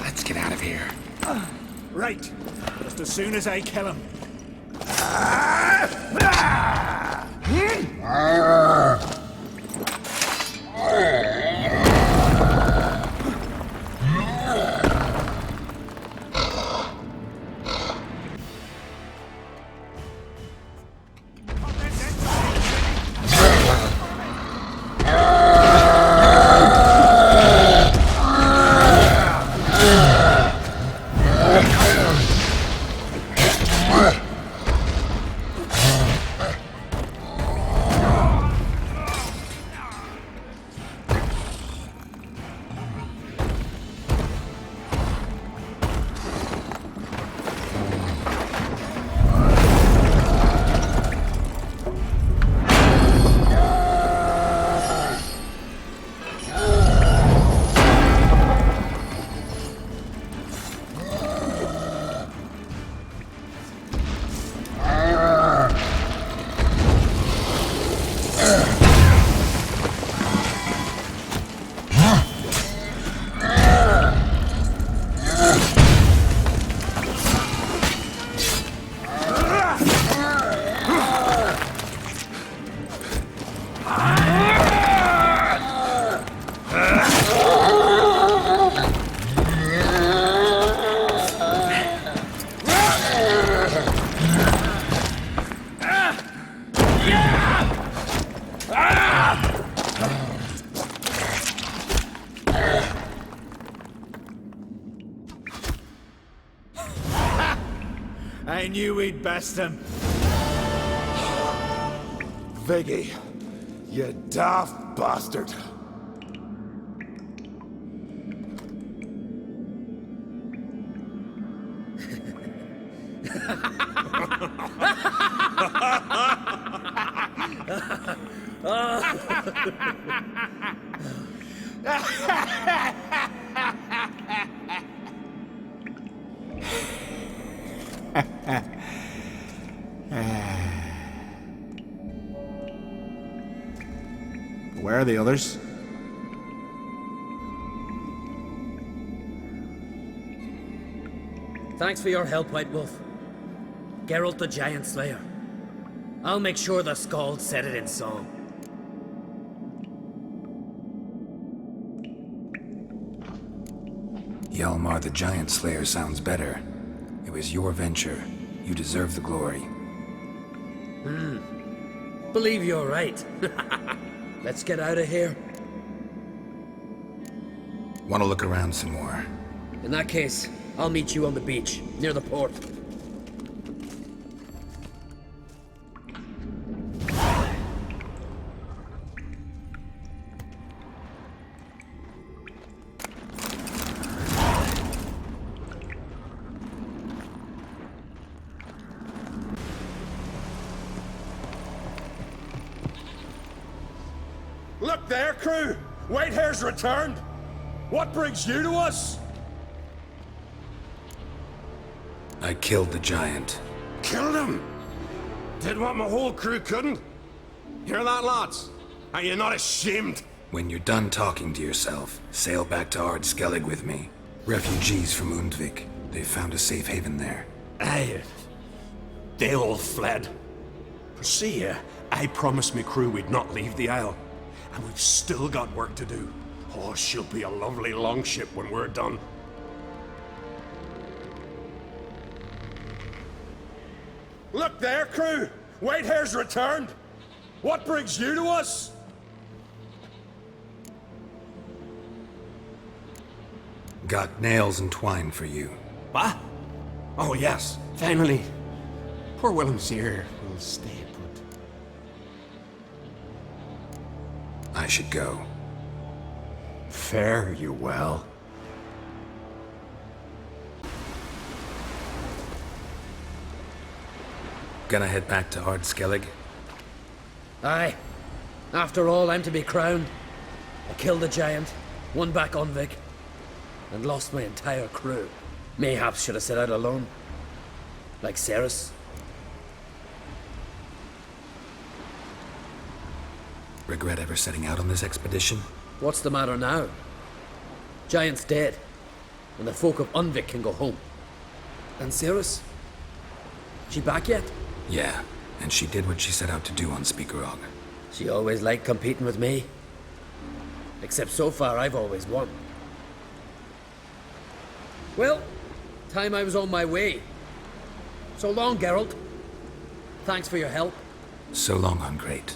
Speaker 1: Let's get out of here.
Speaker 5: Right. Just as soon as I kill him. I knew we'd best him.
Speaker 9: Viggy, you daft bastard.
Speaker 5: Where are the others?
Speaker 8: Thanks for your help, White Wolf. Geralt the Giant Slayer. I'll make sure the Skald said it in song.
Speaker 1: Hjalmar the Giant Slayer sounds better. It was your venture. You deserve the glory.
Speaker 8: Believe you're right. Let's get out of here.
Speaker 1: Want to look around some more?
Speaker 8: In that case, I'll meet you on the beach, near the port.
Speaker 9: Look there, crew! Whitehair's returned! What brings you to us?
Speaker 1: I killed the giant.
Speaker 9: Killed him! Did what my whole crew couldn't? Hear that, lads? Are you not ashamed?
Speaker 1: When you're done talking to yourself, sail back to Ard Skellig with me. Refugees from Undvik. They've found a safe haven there.
Speaker 12: Aye. They all fled. See here, I promised me crew we'd not leave the Isle. And we've still got work to do. Oh, she'll be a lovely longship when we're done.
Speaker 9: Look there, crew! Whitehair's returned! What brings you to us?
Speaker 1: Got nails and twine for you.
Speaker 12: What? Oh, yes, finally. Poor Willem's here will stay put.
Speaker 1: I should go.
Speaker 12: Fare you well.
Speaker 1: Gonna head back to Ard Skellig?
Speaker 8: Aye. After all, I'm to be crowned. I killed the giant, won back Undvik, and lost my entire crew. Mayhaps should have set out alone. Like Ceres.
Speaker 1: Regret ever setting out on this expedition?
Speaker 8: What's the matter now? Giant's dead, and the folk of Unvik can go home. And Cirrus? She back yet?
Speaker 1: Yeah, and she did what she set out to do on Speakerog.
Speaker 8: She always liked competing with me. Except so far, I've always won. Well, time I was on my way. So long, Geralt. Thanks for your help.
Speaker 1: So long, on Great.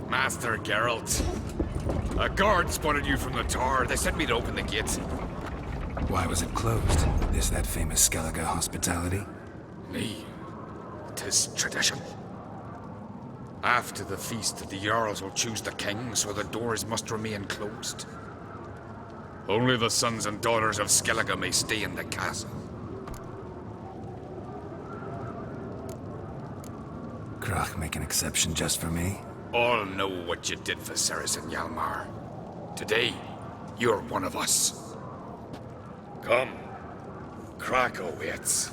Speaker 6: Master Geralt. A guard spotted you from the tower. They sent me to open the gate.
Speaker 1: Why was it closed? Is that famous Skellige hospitality?
Speaker 6: Me. 'Tis tradition. After the feast, the Jarls will choose the king, so the doors must remain closed. Only the sons and daughters of Skellige may stay in the castle.
Speaker 1: Krach make an exception just for me?
Speaker 6: All know what you did for Ceres and Hjalmar. Today, you're one of us. Come. Krach awaits.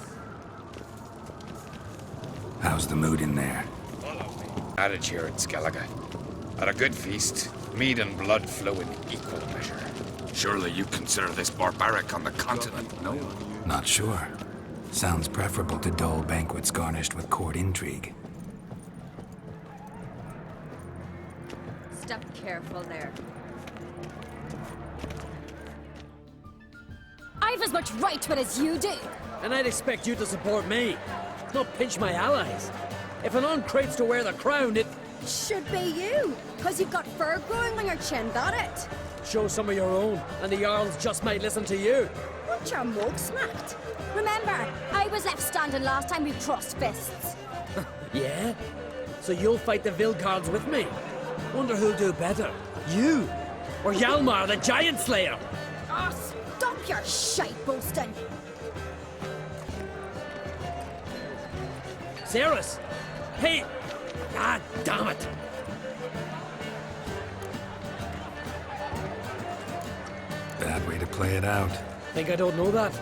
Speaker 1: How's the mood in there?
Speaker 6: Adage here in Skellige. At a good feast, mead and blood flow in equal measure. Surely you consider this barbaric on the continent, no?
Speaker 1: Not sure. Sounds preferable to dull banquets garnished with court intrigue.
Speaker 14: Step careful there. I've as much right to it as you do.
Speaker 8: And I'd expect you to support me, not pinch my allies. If an uncrate's to wear the crown, it
Speaker 14: should be you, because you've got fur growing on your chin, that it?
Speaker 8: Show some of your own, and the Jarls just might listen to you.
Speaker 14: Want your mug smacked? Remember, I was left standing last time we crossed fists.
Speaker 8: Yeah? So you'll fight the Vilcards with me? Wonder who'll do better, you or Hjalmar the Giant Slayer?
Speaker 14: Oh, stop your shite boasting.
Speaker 8: Ceres! Hey! God damn it!
Speaker 1: Bad way to play it out.
Speaker 8: Think I don't know that?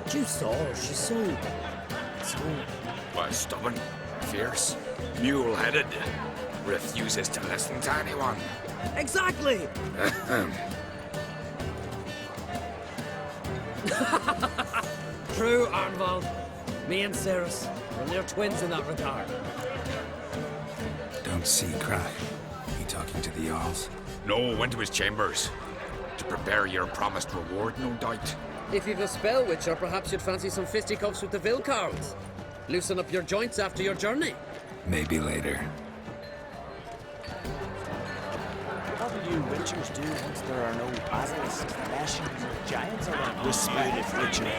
Speaker 8: But you saw her, she's so...
Speaker 6: Why, stubborn, fierce, mule-headed. Refuses to listen to anyone.
Speaker 8: Exactly! True, Arnvald. Me and Ceres, we're near twins in that regard.
Speaker 1: Don't see Krach. He talking to the Jarls?
Speaker 6: No, went to his chambers. To prepare your promised reward, no doubt.
Speaker 8: If you've a spell witcher, perhaps you'd fancy some fisticuffs with the Vilcards. Loosen up your joints after your journey.
Speaker 1: Maybe later.
Speaker 13: What will you witchers do once there are no basilisks, lashings, or giants around? Respect witcher.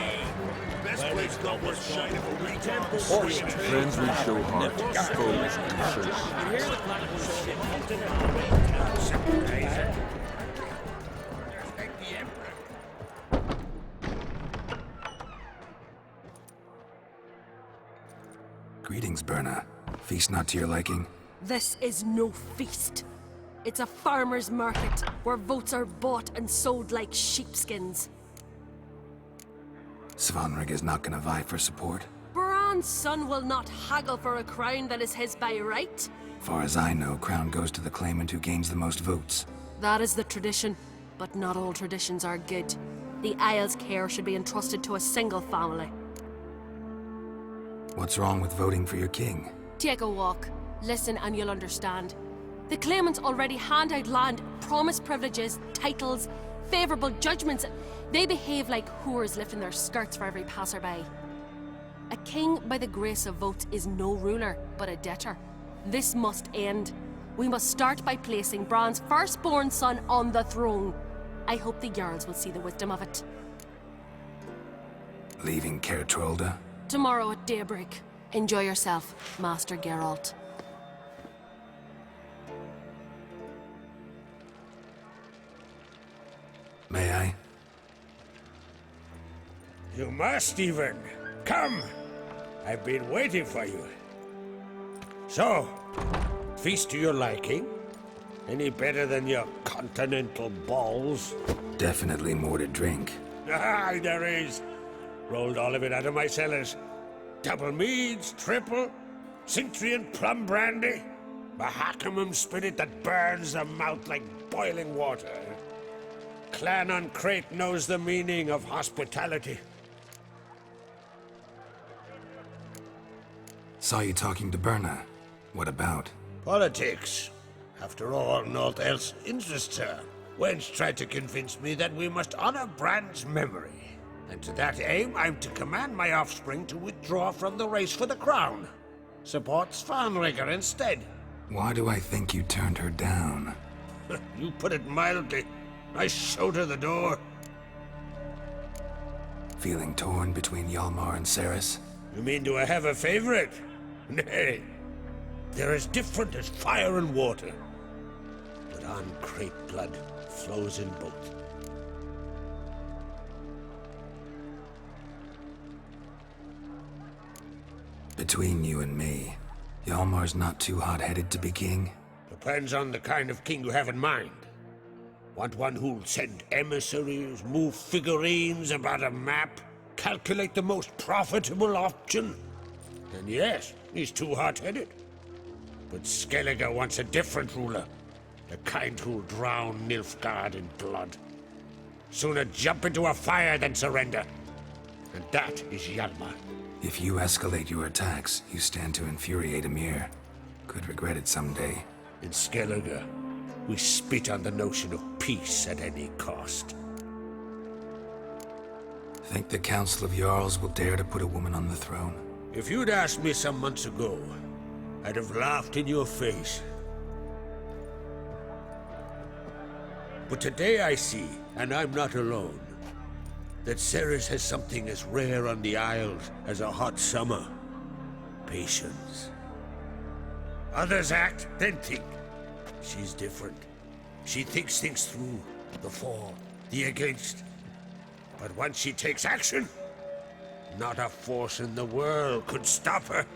Speaker 22: Best place got worth shining for retail.
Speaker 18: Friends we show heart, foes we search.
Speaker 1: Greetings, Berna. Feast not to your liking?
Speaker 2: This is no feast. It's a farmer's market where votes are bought and sold like sheepskins.
Speaker 1: Svanrig is not gonna vie for support?
Speaker 2: Bran's son will not haggle for a crown that is his by right.
Speaker 1: Far as I know, crown goes to the claimant who gains the most votes.
Speaker 2: That is the tradition, but not all traditions are good. The Isle's care should be entrusted to a single family.
Speaker 1: What's wrong with voting for your king?
Speaker 2: Take a walk, listen and you'll understand. The claimants already hand out land, promise privileges, titles, favourable judgments. They behave like whores lifting their skirts for every passerby. A king by the grace of votes is no ruler, but a debtor. This must end. We must start by placing Bran's firstborn son on the throne. I hope the Jarls will see the wisdom of it.
Speaker 1: Leaving Caer Trolda?
Speaker 2: Tomorrow at daybreak. Enjoy yourself, Master Geralt.
Speaker 1: May I?
Speaker 7: You must even. Come! I've been waiting for you. So, feast to your liking? Any better than your continental balls?
Speaker 1: Definitely more to drink.
Speaker 7: Ah, there is. Rolled all of it out of my cellars. Double meads, triple, Cintrian plum brandy, Mahakimum spirit that burns the mouth like boiling water. Clan on Crate knows the meaning of hospitality.
Speaker 1: Saw you talking to Berna. What about?
Speaker 7: Politics. After all, naught else interests her. Wench tried to convince me that we must honor Brand's memory. And to that aim, I'm to command my offspring to withdraw from the race for the crown. Support Svanrigger instead.
Speaker 1: Why do I think you turned her down?
Speaker 7: You put it mildly. I showed her the door.
Speaker 1: Feeling torn between Hjalmar and Ceres?
Speaker 7: You mean do I have a favorite? Nay. They're as different as fire and water. But on Crate blood flows in both.
Speaker 1: Between you and me, Hjalmar's not too hot-headed to be king?
Speaker 7: Depends on the kind of king you have in mind. Want one who'll send emissaries, move figurines about a map, calculate the most profitable option? And yes, he's too hot-headed. But Skellige wants a different ruler. The kind who'll drown Nilfgaard in blood. Sooner jump into a fire than surrender. And that is Hjalmar.
Speaker 1: If you escalate your attacks, you stand to infuriate Emir. Could regret it someday.
Speaker 7: In Skellige, we spit on the notion of peace at any cost.
Speaker 1: Think the Council of Jarls will dare to put a woman on the throne?
Speaker 7: If you'd asked me some months ago, I'd have laughed in your face. But today I see, and I'm not alone, that Ceres has something as rare on the Isles as a hot summer. Patience. Others act, then think. She's different. She thinks things through. The for, the against. But once she takes action, not a force in the world could stop her.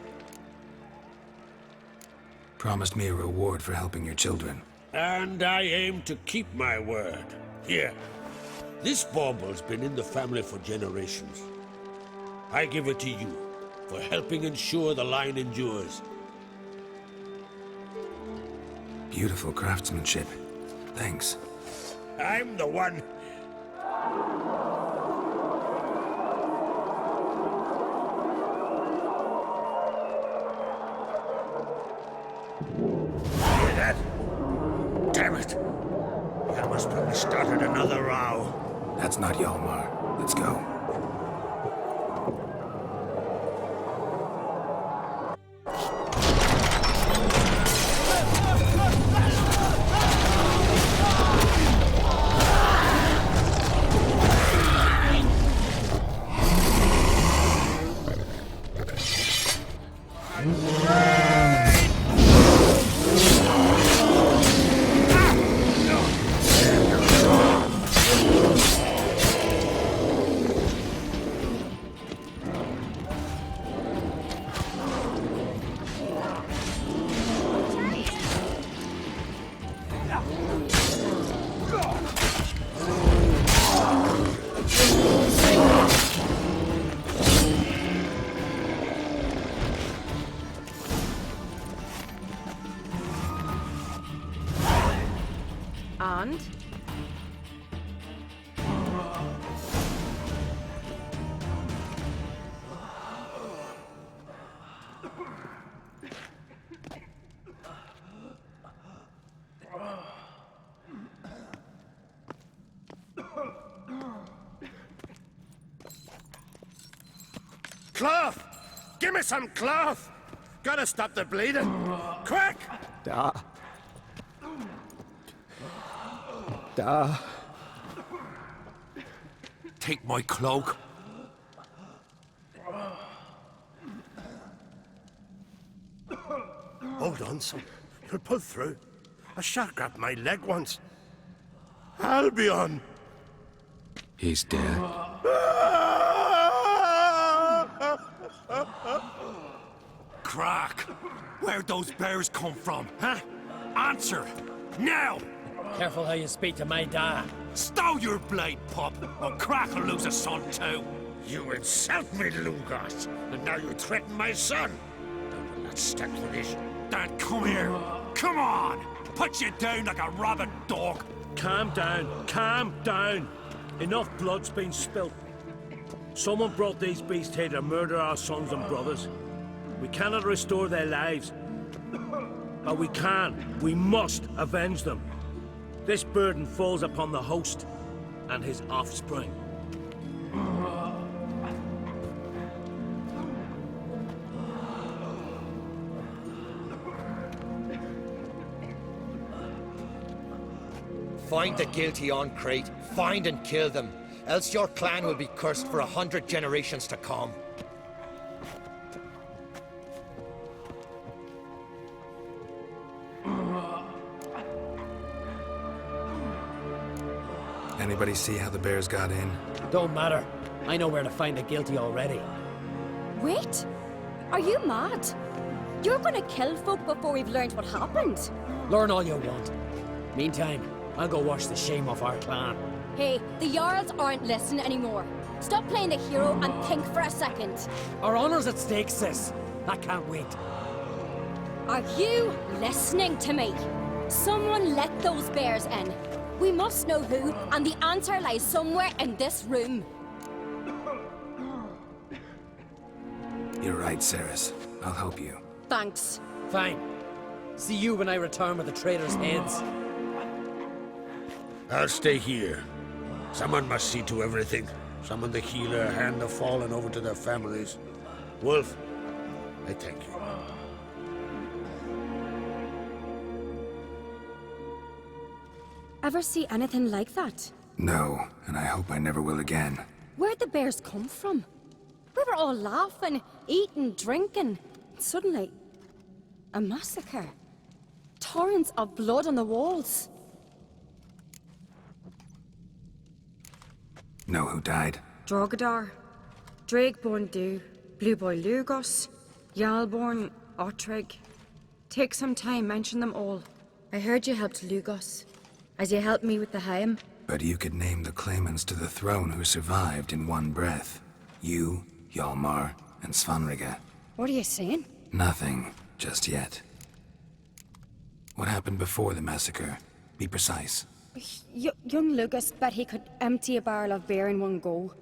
Speaker 1: Promised me a reward for helping your children.
Speaker 7: And I aim to keep my word. Here. This bauble's been in the family for generations. I give it to you for helping ensure the line endures.
Speaker 1: Beautiful craftsmanship. Thanks.
Speaker 7: I'm the one. Hear that? Damn it! I must have started another row.
Speaker 1: That's not Hjalmar. Let's go.
Speaker 14: And?
Speaker 7: Cloth! Give me some cloth! Gotta stop the bleeding! Quick!
Speaker 21: Da.
Speaker 11: Take my cloak.
Speaker 3: Hold on, son. You'll pull through. A shark grabbed my leg once. Albion!
Speaker 6: He's dead.
Speaker 11: Crack! Where'd those bears come from, huh? Answer! Now!
Speaker 8: Careful how you speak to my dad.
Speaker 11: Stow your blade, pup, or Crack will lose a son too.
Speaker 7: You insult me, Lugos, and now you threaten my son. I will not stand for this.
Speaker 11: Dad, come here. Come on. Put you down like a rabid dog.
Speaker 4: Calm down. Calm down. Enough blood's been spilt. Someone brought these beasts here to murder our sons and brothers. We cannot restore their lives. But we can. We must avenge them. This burden falls upon the host and his offspring.
Speaker 19: Find the guilty on Crate. Find and kill them. Else your clan will be cursed for 100 generations to come.
Speaker 1: Anybody see how the bears got in?
Speaker 8: Don't matter. I know where to find the guilty already.
Speaker 14: Wait! Are you mad? You're gonna kill folk before we've learned what happened.
Speaker 8: Learn all you want. Meantime, I'll go wash the shame off our clan.
Speaker 14: Hey, the Jarls aren't listening anymore. Stop playing the hero and think for a second.
Speaker 8: Our honor's at stake, sis. I can't wait.
Speaker 14: Are you listening to me? Someone let those bears in. We must know who, and the answer lies somewhere in this room.
Speaker 1: You're right, Ceres. I'll help you.
Speaker 14: Thanks.
Speaker 8: Fine. See you when I return with the traitors' heads.
Speaker 7: I'll stay here. Someone must see to everything. Someone to heal or hand the fallen over to their families. Wolf, I thank you.
Speaker 14: Ever see anything like that?
Speaker 1: No, and I hope I never will again.
Speaker 14: Where'd the bears come from? We were all laughing, eating, drinking. Suddenly, a massacre. Torrents of blood on the walls.
Speaker 1: Know who died?
Speaker 10: Drogadar, Drakeborn Du, Blue Boy Lugos, Jarlborn, Ottrig. Take some time, mention them all. I heard you helped Lugos, as you helped me with the Haim.
Speaker 1: But you could name the claimants to the throne who survived in one breath. You, Hjalmar, and Svanrige.
Speaker 10: What are you saying?
Speaker 1: Nothing, just yet. What happened before the massacre? Be precise.
Speaker 10: Young Lugos bet he could empty a barrel of beer in one go.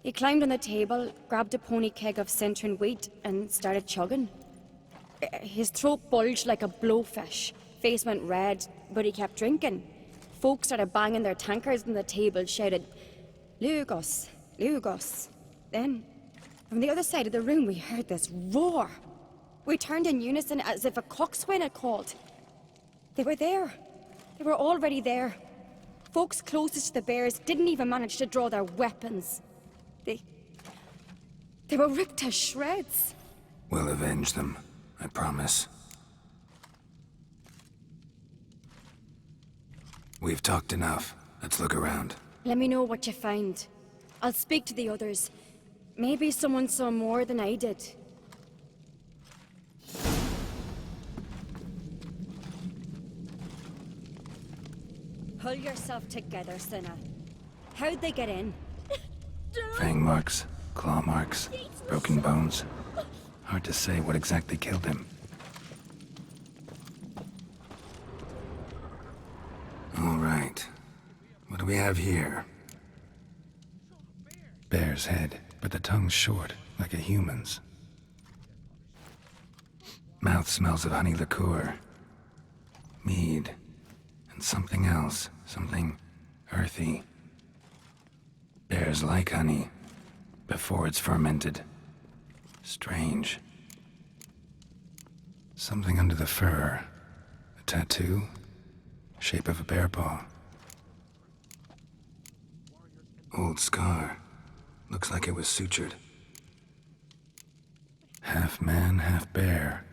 Speaker 10: He climbed on the table, grabbed a pony keg of Centron wheat, and started chugging. His throat bulged like a blowfish. Face went red, but he kept drinking. Folks started banging their tankards on the table, shouted, "Lugos, Lugos." Then, from the other side of the room, we heard this roar. We turned in unison as if a coxswain had called. They were there. They were already there. Folks closest to the bears didn't even manage to draw their weapons. They were ripped to shreds.
Speaker 1: We'll avenge them, I promise. We've talked enough. Let's look around.
Speaker 10: Let me know what you find. I'll speak to the others. Maybe someone saw more than I did. Pull yourself together, Cinna. How'd they get in?
Speaker 1: Fang marks, claw marks, broken bones. Hard to say what exactly killed him. All right. What do we have here? Bear's head, but the tongue's short, like a human's. Mouth smells of honey liqueur. Mead. And something else. Something earthy. Bears like honey, before it's fermented. Strange. Something under the fur. A tattoo? Shape of a bear paw. Old scar. Looks like it was sutured. Half man, half bear.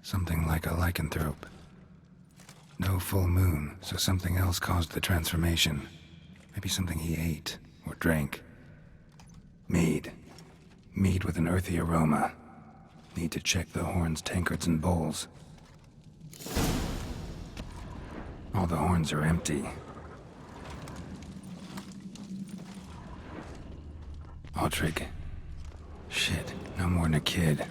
Speaker 1: Something like a lycanthrope. No full moon, so something else caused the transformation. Maybe something he ate or drank. Mead. Mead with an earthy aroma. Need to check the horns, tankards, and bowls. All the horns are empty. Patrick. Shit, no more than a kid.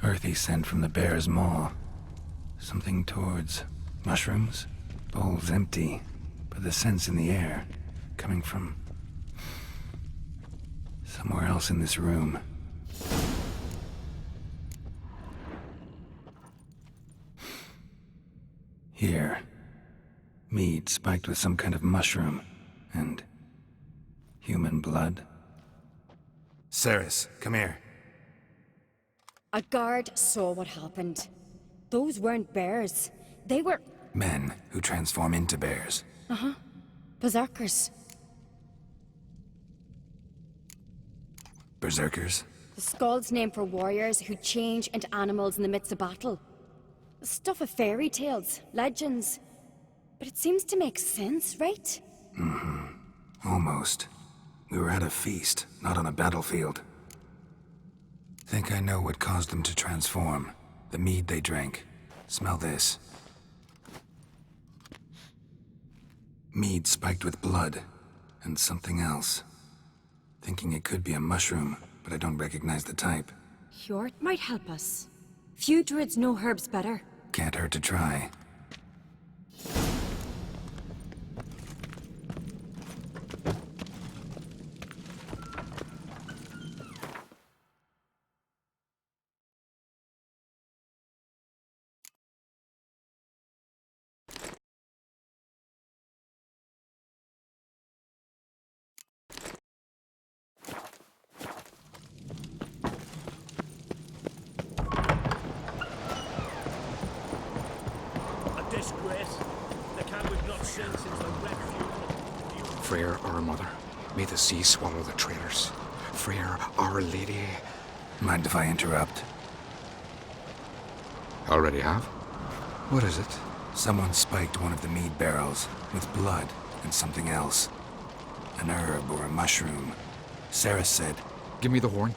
Speaker 1: Earthy scent from the bear's maw. Something towards mushrooms? Bowl's empty, but the scent's in the air. Coming from somewhere else in this room. Here. Mead spiked with some kind of mushroom. And human blood. Ceres, come here.
Speaker 10: A guard saw what happened. Those weren't bears. They were...
Speaker 1: Men who transform into bears.
Speaker 10: Uh-huh. Berserkers.
Speaker 1: Berserkers?
Speaker 10: The Skald's name for warriors who change into animals in the midst of battle. Stuff of fairy tales, legends. But it seems to make sense, right?
Speaker 1: Mm-hmm. Almost. We were at a feast, not on a battlefield. Think I know what caused them to transform. The mead they drank. Smell this. Mead spiked with blood. And something else. Thinking it could be a mushroom, but I don't recognize the type.
Speaker 10: Hjort might help us. Few druids know herbs better.
Speaker 1: Can't hurt to try.
Speaker 6: Freyr, our mother, may the sea swallow the traitors. Freyr, our lady.
Speaker 1: Mind if I interrupt?
Speaker 6: Already have? What is it?
Speaker 1: Someone spiked one of the mead barrels with blood and something else. An herb or a mushroom. Sarah said...
Speaker 6: Give me the horn.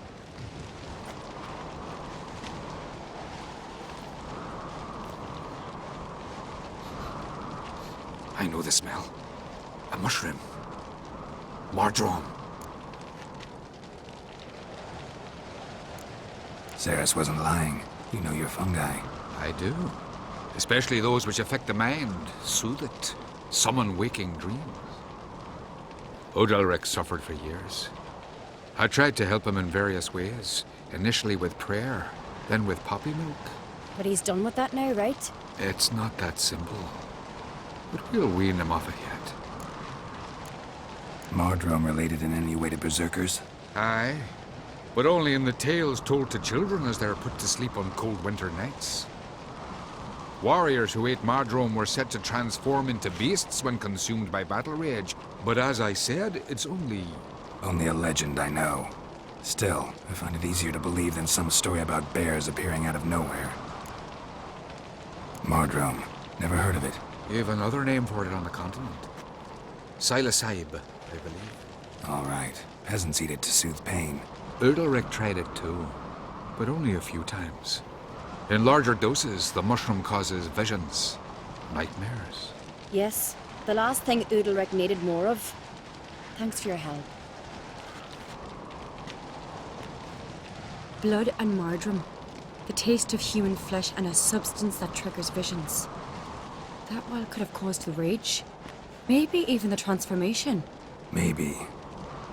Speaker 6: I know the smell. A mushroom. Mardrome.
Speaker 1: Ceres wasn't lying. You know your fungi.
Speaker 6: I do. Especially those which affect the mind, soothe it, summon waking dreams. Odalric suffered for years. I tried to help him in various ways, initially with prayer, then with poppy milk.
Speaker 10: But he's done with that now, right?
Speaker 6: It's not that simple. But we'll wean him off it yet.
Speaker 1: Mardrome related in any way to berserkers?
Speaker 6: Aye, but only in the tales told to children as they're put to sleep on cold winter nights. Warriors who ate Mardrome were said to transform into beasts when consumed by battle rage, but as I said, it's only
Speaker 1: a legend, I know. Still, I find it easier to believe than some story about bears appearing out of nowhere. Mardrome. Never heard of it.
Speaker 6: You have another name for it on the continent. Silasaib, I believe.
Speaker 1: All right. Peasants eat it to soothe pain.
Speaker 6: Udalric tried it too, but only a few times. In larger doses, the mushroom causes visions, nightmares.
Speaker 10: Yes, the last thing Udalric needed more of. Thanks for your help. Blood and Mardrome. The taste of human flesh and a substance that triggers visions. That well could have caused the rage. Maybe even the transformation.
Speaker 1: Maybe.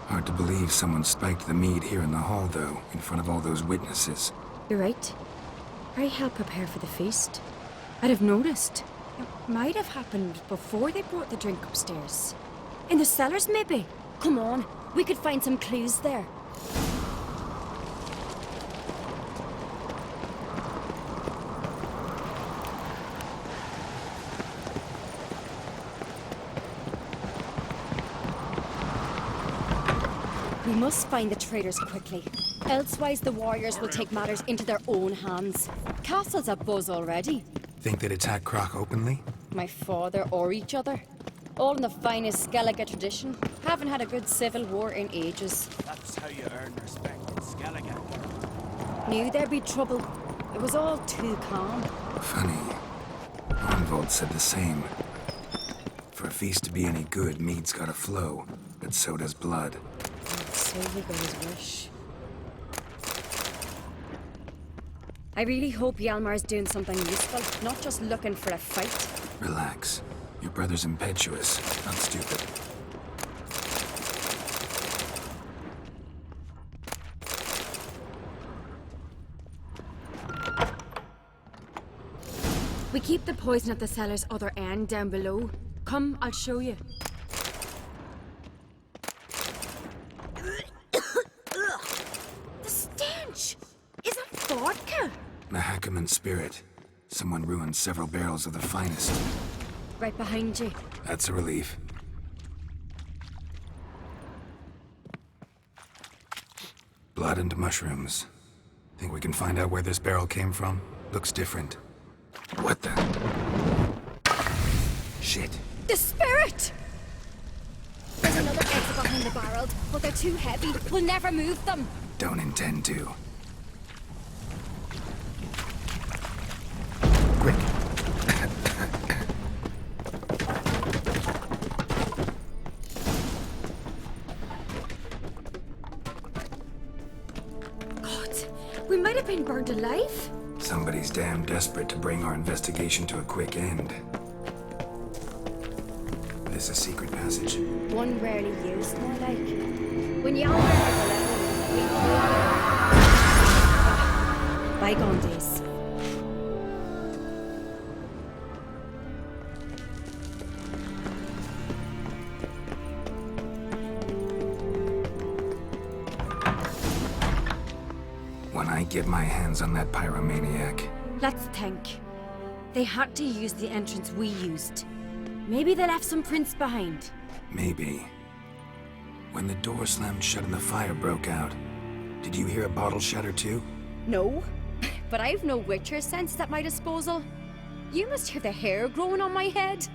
Speaker 1: Hard to believe someone spiked the mead here in the hall, though, in front of all those witnesses.
Speaker 10: You're right. I helped prepare for the feast. I'd have noticed. It might have happened before they brought the drink upstairs. In the cellars, maybe? Come on, we could find some clues there. We must find the traitors quickly. Elsewise, the warriors will take matters into their own hands. Castle's abuzz already.
Speaker 1: Think they'd attack Croc openly?
Speaker 10: My father or each other. All in the finest Skellige tradition. Haven't had a good civil war in ages.
Speaker 13: That's how you earn respect in Skellige.
Speaker 10: Knew there'd be trouble. It was all too calm.
Speaker 1: Funny. Arnvold said the same. feast to be any good, mead's gotta flow, but so does blood.
Speaker 10: So he goes wish. I really hope Hjalmar's doing something useful, not just looking for a fight.
Speaker 1: Relax. Your brother's impetuous, not stupid.
Speaker 10: We keep the poison at the cellar's other end down below. Come, I'll show you.
Speaker 14: The stench! Is that vodka?
Speaker 1: Mahakaman spirit. Someone ruined several barrels of the finest.
Speaker 10: Right behind you.
Speaker 1: That's a relief. Blood and mushrooms. Think we can find out where this barrel came from? Looks different. What the? Shit.
Speaker 10: The spirit! There's another exit behind the barrel, but they're too heavy. We'll never move them.
Speaker 1: Don't intend to. Quick.
Speaker 10: God, we might have been burned alive.
Speaker 1: Somebody's damn desperate to bring our investigation to a quick end. This a secret passage?
Speaker 10: One rarely used, more like. When Hjalmar had the level, bygone days.
Speaker 1: When I get my hands on that pyromaniac,
Speaker 10: Let's think. They had to use the entrance we used. Maybe they left some prints behind.
Speaker 1: maybe. When the door slammed shut and the fire broke out, did you hear a bottle shatter too?
Speaker 10: No, but I've no Witcher senses at my disposal. You must hear the hair growing on my head.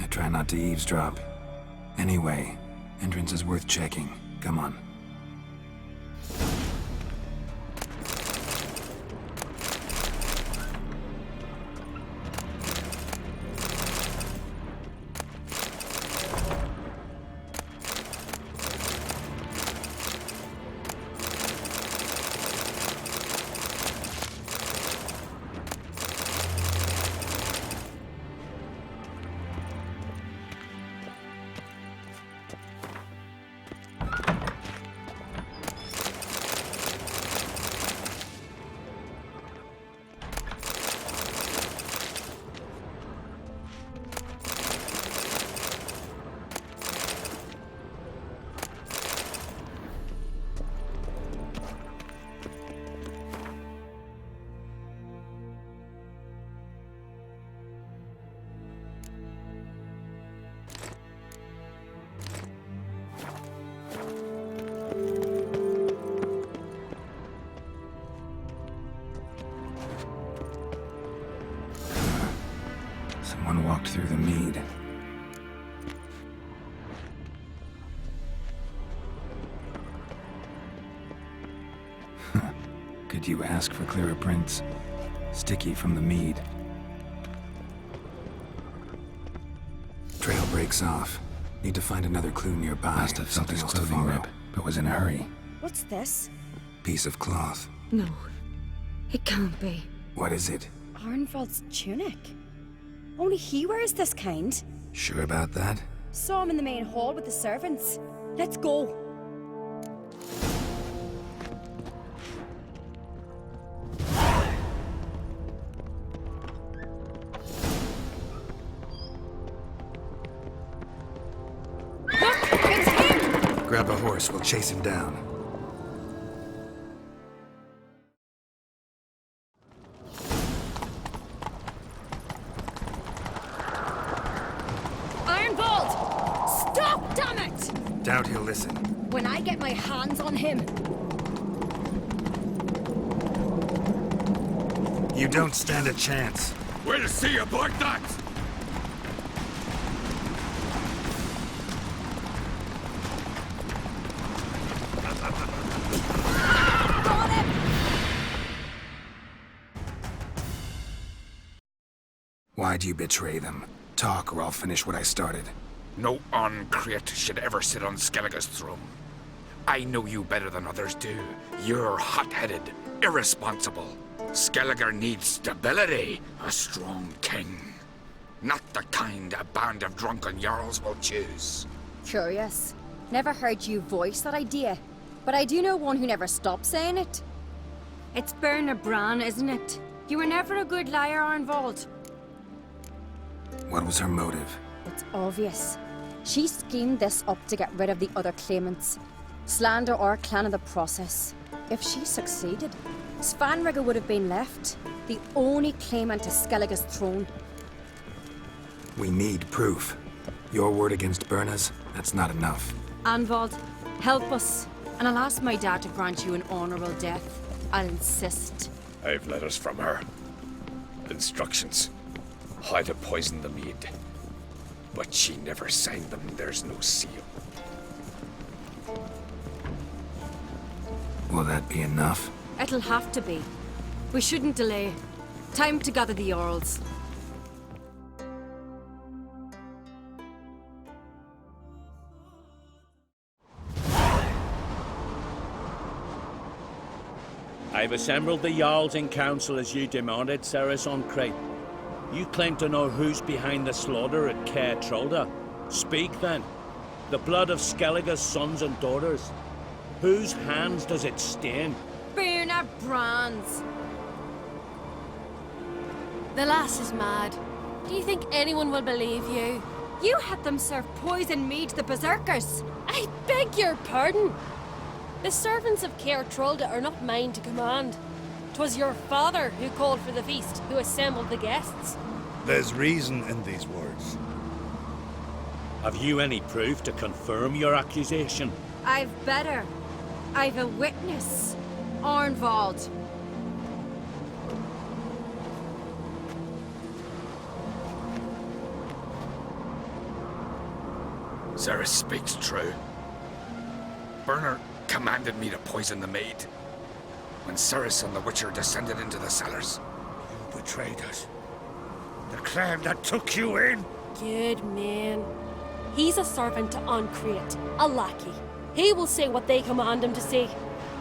Speaker 1: I try not to eavesdrop. Anyway, entrance is worth checking. Come on. Someone walked through the mead. Could you ask for clearer prints? Sticky from the mead. Trail breaks off. Need to find another clue nearby. Must have something else to follow, but was in a hurry.
Speaker 10: What's this?
Speaker 1: Piece of cloth.
Speaker 10: No, it can't be.
Speaker 1: What is it?
Speaker 10: Arnvald's tunic. Only he wears this kind.
Speaker 1: Sure about that?
Speaker 10: Saw him in the main hall with the servants. Let's go. Look, it's him!
Speaker 1: Grab a horse, we'll chase him down.
Speaker 10: Ironbolt! Stop, damn it!
Speaker 1: Doubt he'll listen.
Speaker 10: When I get my hands on him.
Speaker 1: You don't stand a chance.
Speaker 11: We'll see about that!
Speaker 10: Got him!
Speaker 1: Why'd you betray them? talk, or I'll finish what I started.
Speaker 6: No Oncreate should ever sit on Skellige's throne. I know you better than others do. You're hot-headed, irresponsible. Skellige needs stability, a strong king. Not the kind a band of drunken jarls will choose.
Speaker 14: Curious. Never heard you voice that idea, but I do know one who never stops saying it. It's Berna Bran, isn't it? You were never a good liar, Arnvald.
Speaker 1: What was her motive?
Speaker 14: It's obvious. She schemed this up to get rid of the other claimants. Slander our clan in the process. If she succeeded, Svanrige would have been left, the only claimant to Skellige's throne.
Speaker 1: We need proof. Your word against Berna's, that's not enough.
Speaker 14: Arnvald, help us, and I'll ask my dad to grant you an honourable death. I'll insist.
Speaker 11: I've letters from her. Instructions. How to poison the mead. But she never signed them, there's no seal.
Speaker 1: Will that be enough?
Speaker 14: It'll have to be. We shouldn't delay. Time to gather the Jarls.
Speaker 7: I've assembled the Jarls in council as you demanded, Ceres Oncreate. You claim to know who's behind the slaughter at Caer Trolda. Speak then. The blood of Skellige's sons and daughters. Whose hands does it stain?
Speaker 14: Berna Bran's.
Speaker 2: The lass is mad. Do you think anyone will believe you?
Speaker 14: You had them serve poison mead to the berserkers.
Speaker 2: I beg your pardon. The servants of Caer Trolda are not mine to command. 'Twas your father who called for the feast, who assembled the guests.
Speaker 17: There's reason in these words.
Speaker 7: Have you any proof to confirm your accusation?
Speaker 14: I've better. I've a witness. Arnvald.
Speaker 6: Ceres speaks true. Berna commanded me to poison the maid. When Ceres and the Witcher descended into the cellars.
Speaker 7: You betrayed us. The clan that took you in.
Speaker 2: Good man. He's a servant to Oncreate, a lackey. He will say what they command him to say.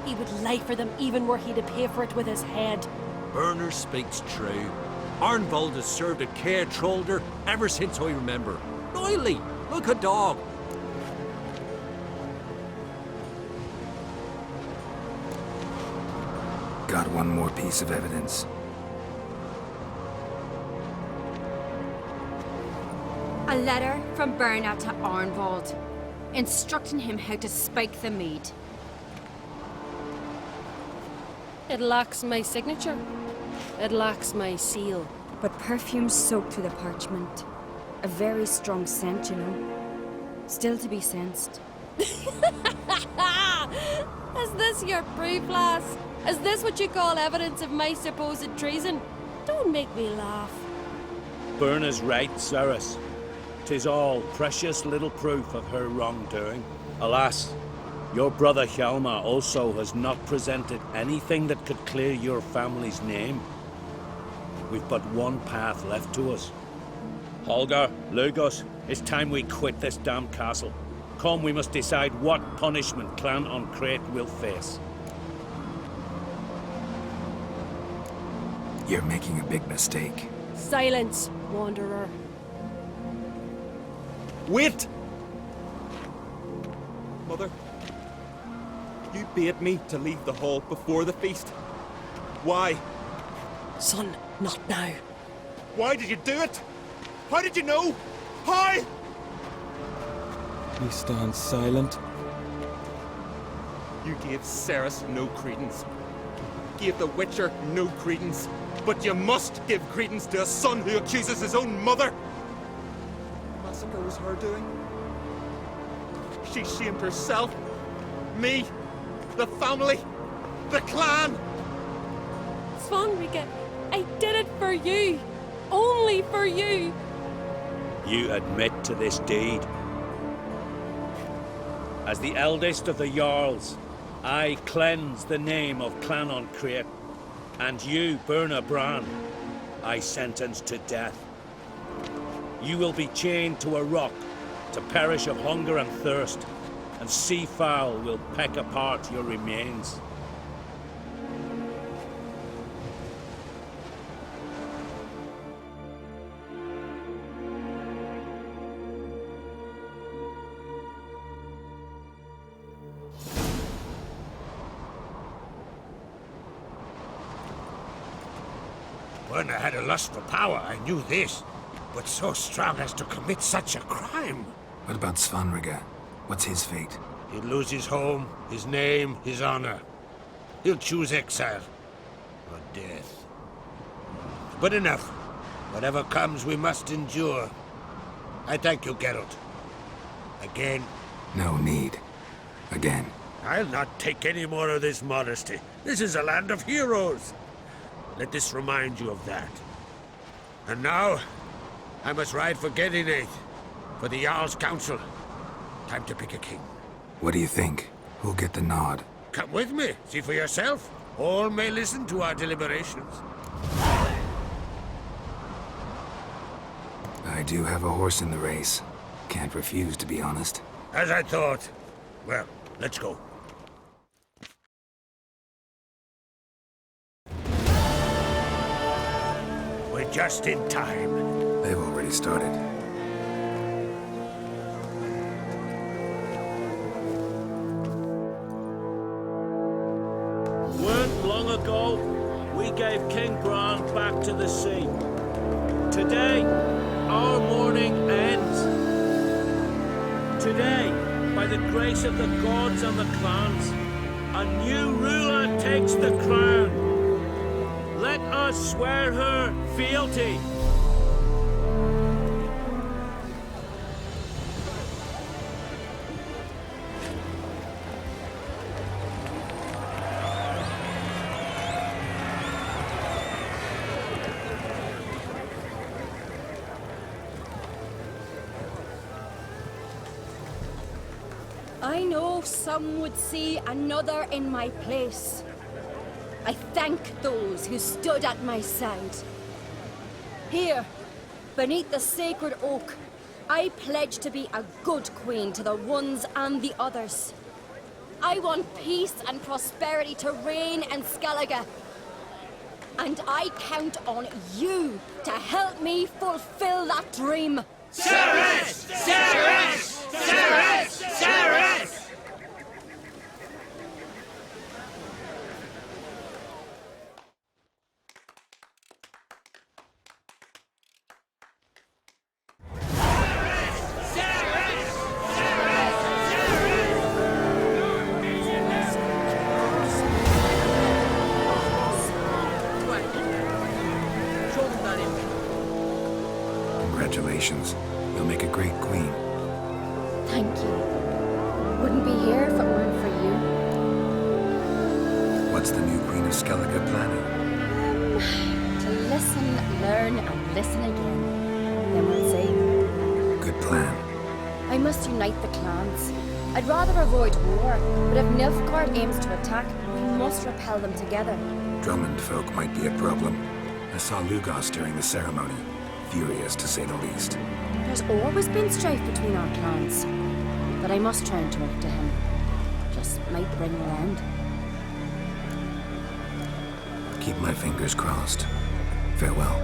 Speaker 2: He would lie for them even were he to pay for it with his head.
Speaker 11: Berner speaks true. Arnvald has served at Caer Trolder ever since I remember. Loyally, like a dog.
Speaker 1: Got one more piece of evidence.
Speaker 14: A letter from Berna to Arnvald, instructing him how to spike the mead.
Speaker 2: It lacks my signature. It lacks my seal.
Speaker 10: But perfume soaked through the parchment. A very strong scent, you know. Still to be sensed.
Speaker 2: Is this your proof, lass? Is this what you call evidence of my supposed treason? Don't make me laugh.
Speaker 7: Berna's right, Ceres. 'Tis all precious little proof of her wrongdoing. Alas, your brother Hjalmar also has not presented anything that could clear your family's name. We've but one path left to us. Holger, Lugos, it's time we quit this damn castle. Come, we must decide what punishment Clan Oncreate will face.
Speaker 1: You're making a big mistake.
Speaker 2: Silence, wanderer.
Speaker 20: Wait! Mother, you bade me to leave the hall before the feast. Why?
Speaker 2: Son, not now.
Speaker 20: Why did you do it? How did you know? How?
Speaker 23: We stand silent.
Speaker 20: You gave Ceres no credence. Gave the Witcher no credence. But you must give credence to a son who accuses his own mother. The massacre was her doing. She shamed herself, me, the family, the clan.
Speaker 2: Svanrige, I did it for you. Only for you.
Speaker 7: You admit to this deed. As the eldest of the Jarls, I cleanse the name of Clan Oncreate, and you, Berna Bran, I sentence to death. you will be chained to a rock to perish of hunger and thirst, and sea fowl will peck apart your remains. When I had a lust for power, I knew this. But so strong as to commit such a crime.
Speaker 1: What about Svanrige? What's his fate?
Speaker 7: He'll lose his home, his name, his honor. He'll choose exile. Or death. But enough. Whatever comes, we must endure. I thank you, Geralt. Again.
Speaker 1: No need. Again.
Speaker 7: I'll not take any more of this modesty. This is a land of heroes. Let this remind you of that. And now, I must ride for Gedinath, for the Jarl's Council. Time to pick a king.
Speaker 1: What do you think? Who'll get the nod?
Speaker 7: Come with me, see for yourself. All may listen to our deliberations.
Speaker 1: I do have a horse in the race. Can't refuse, to be honest.
Speaker 7: As I thought. Well, let's go. We're just in time.
Speaker 1: They've already started.
Speaker 7: Weren't long ago, we gave King Bran back to the sea. Today, our mourning ends. Today, by the grace of the gods and the clans, a new ruler takes the crown. Let us swear her fealty.
Speaker 14: I know some would see another in my place. I thank those who stood at my side. Here, beneath the sacred oak, I pledge to be a good queen to the ones and the others. I want peace and prosperity to reign in Skellige. And I count on you to help me fulfill that dream.
Speaker 22: Ceres! Ceres! Ceres! Ceres!
Speaker 1: Congratulations. You'll make a great queen.
Speaker 10: Thank you. Wouldn't be here if it weren't for you.
Speaker 1: What's the new Queen of Skellige planning?
Speaker 10: To listen, learn, and listen again. Then we'll see.
Speaker 1: Good plan.
Speaker 10: I must unite the clans. I'd rather avoid war, but if Nilfgaard aims to attack, we must repel them together.
Speaker 1: Drummond folk might be a problem. I saw Lugos during the ceremony. Furious, to say the least.
Speaker 10: There's always been strife between our clans. But I must try and talk to him. Just might bring around.
Speaker 1: Keep my fingers crossed. Farewell.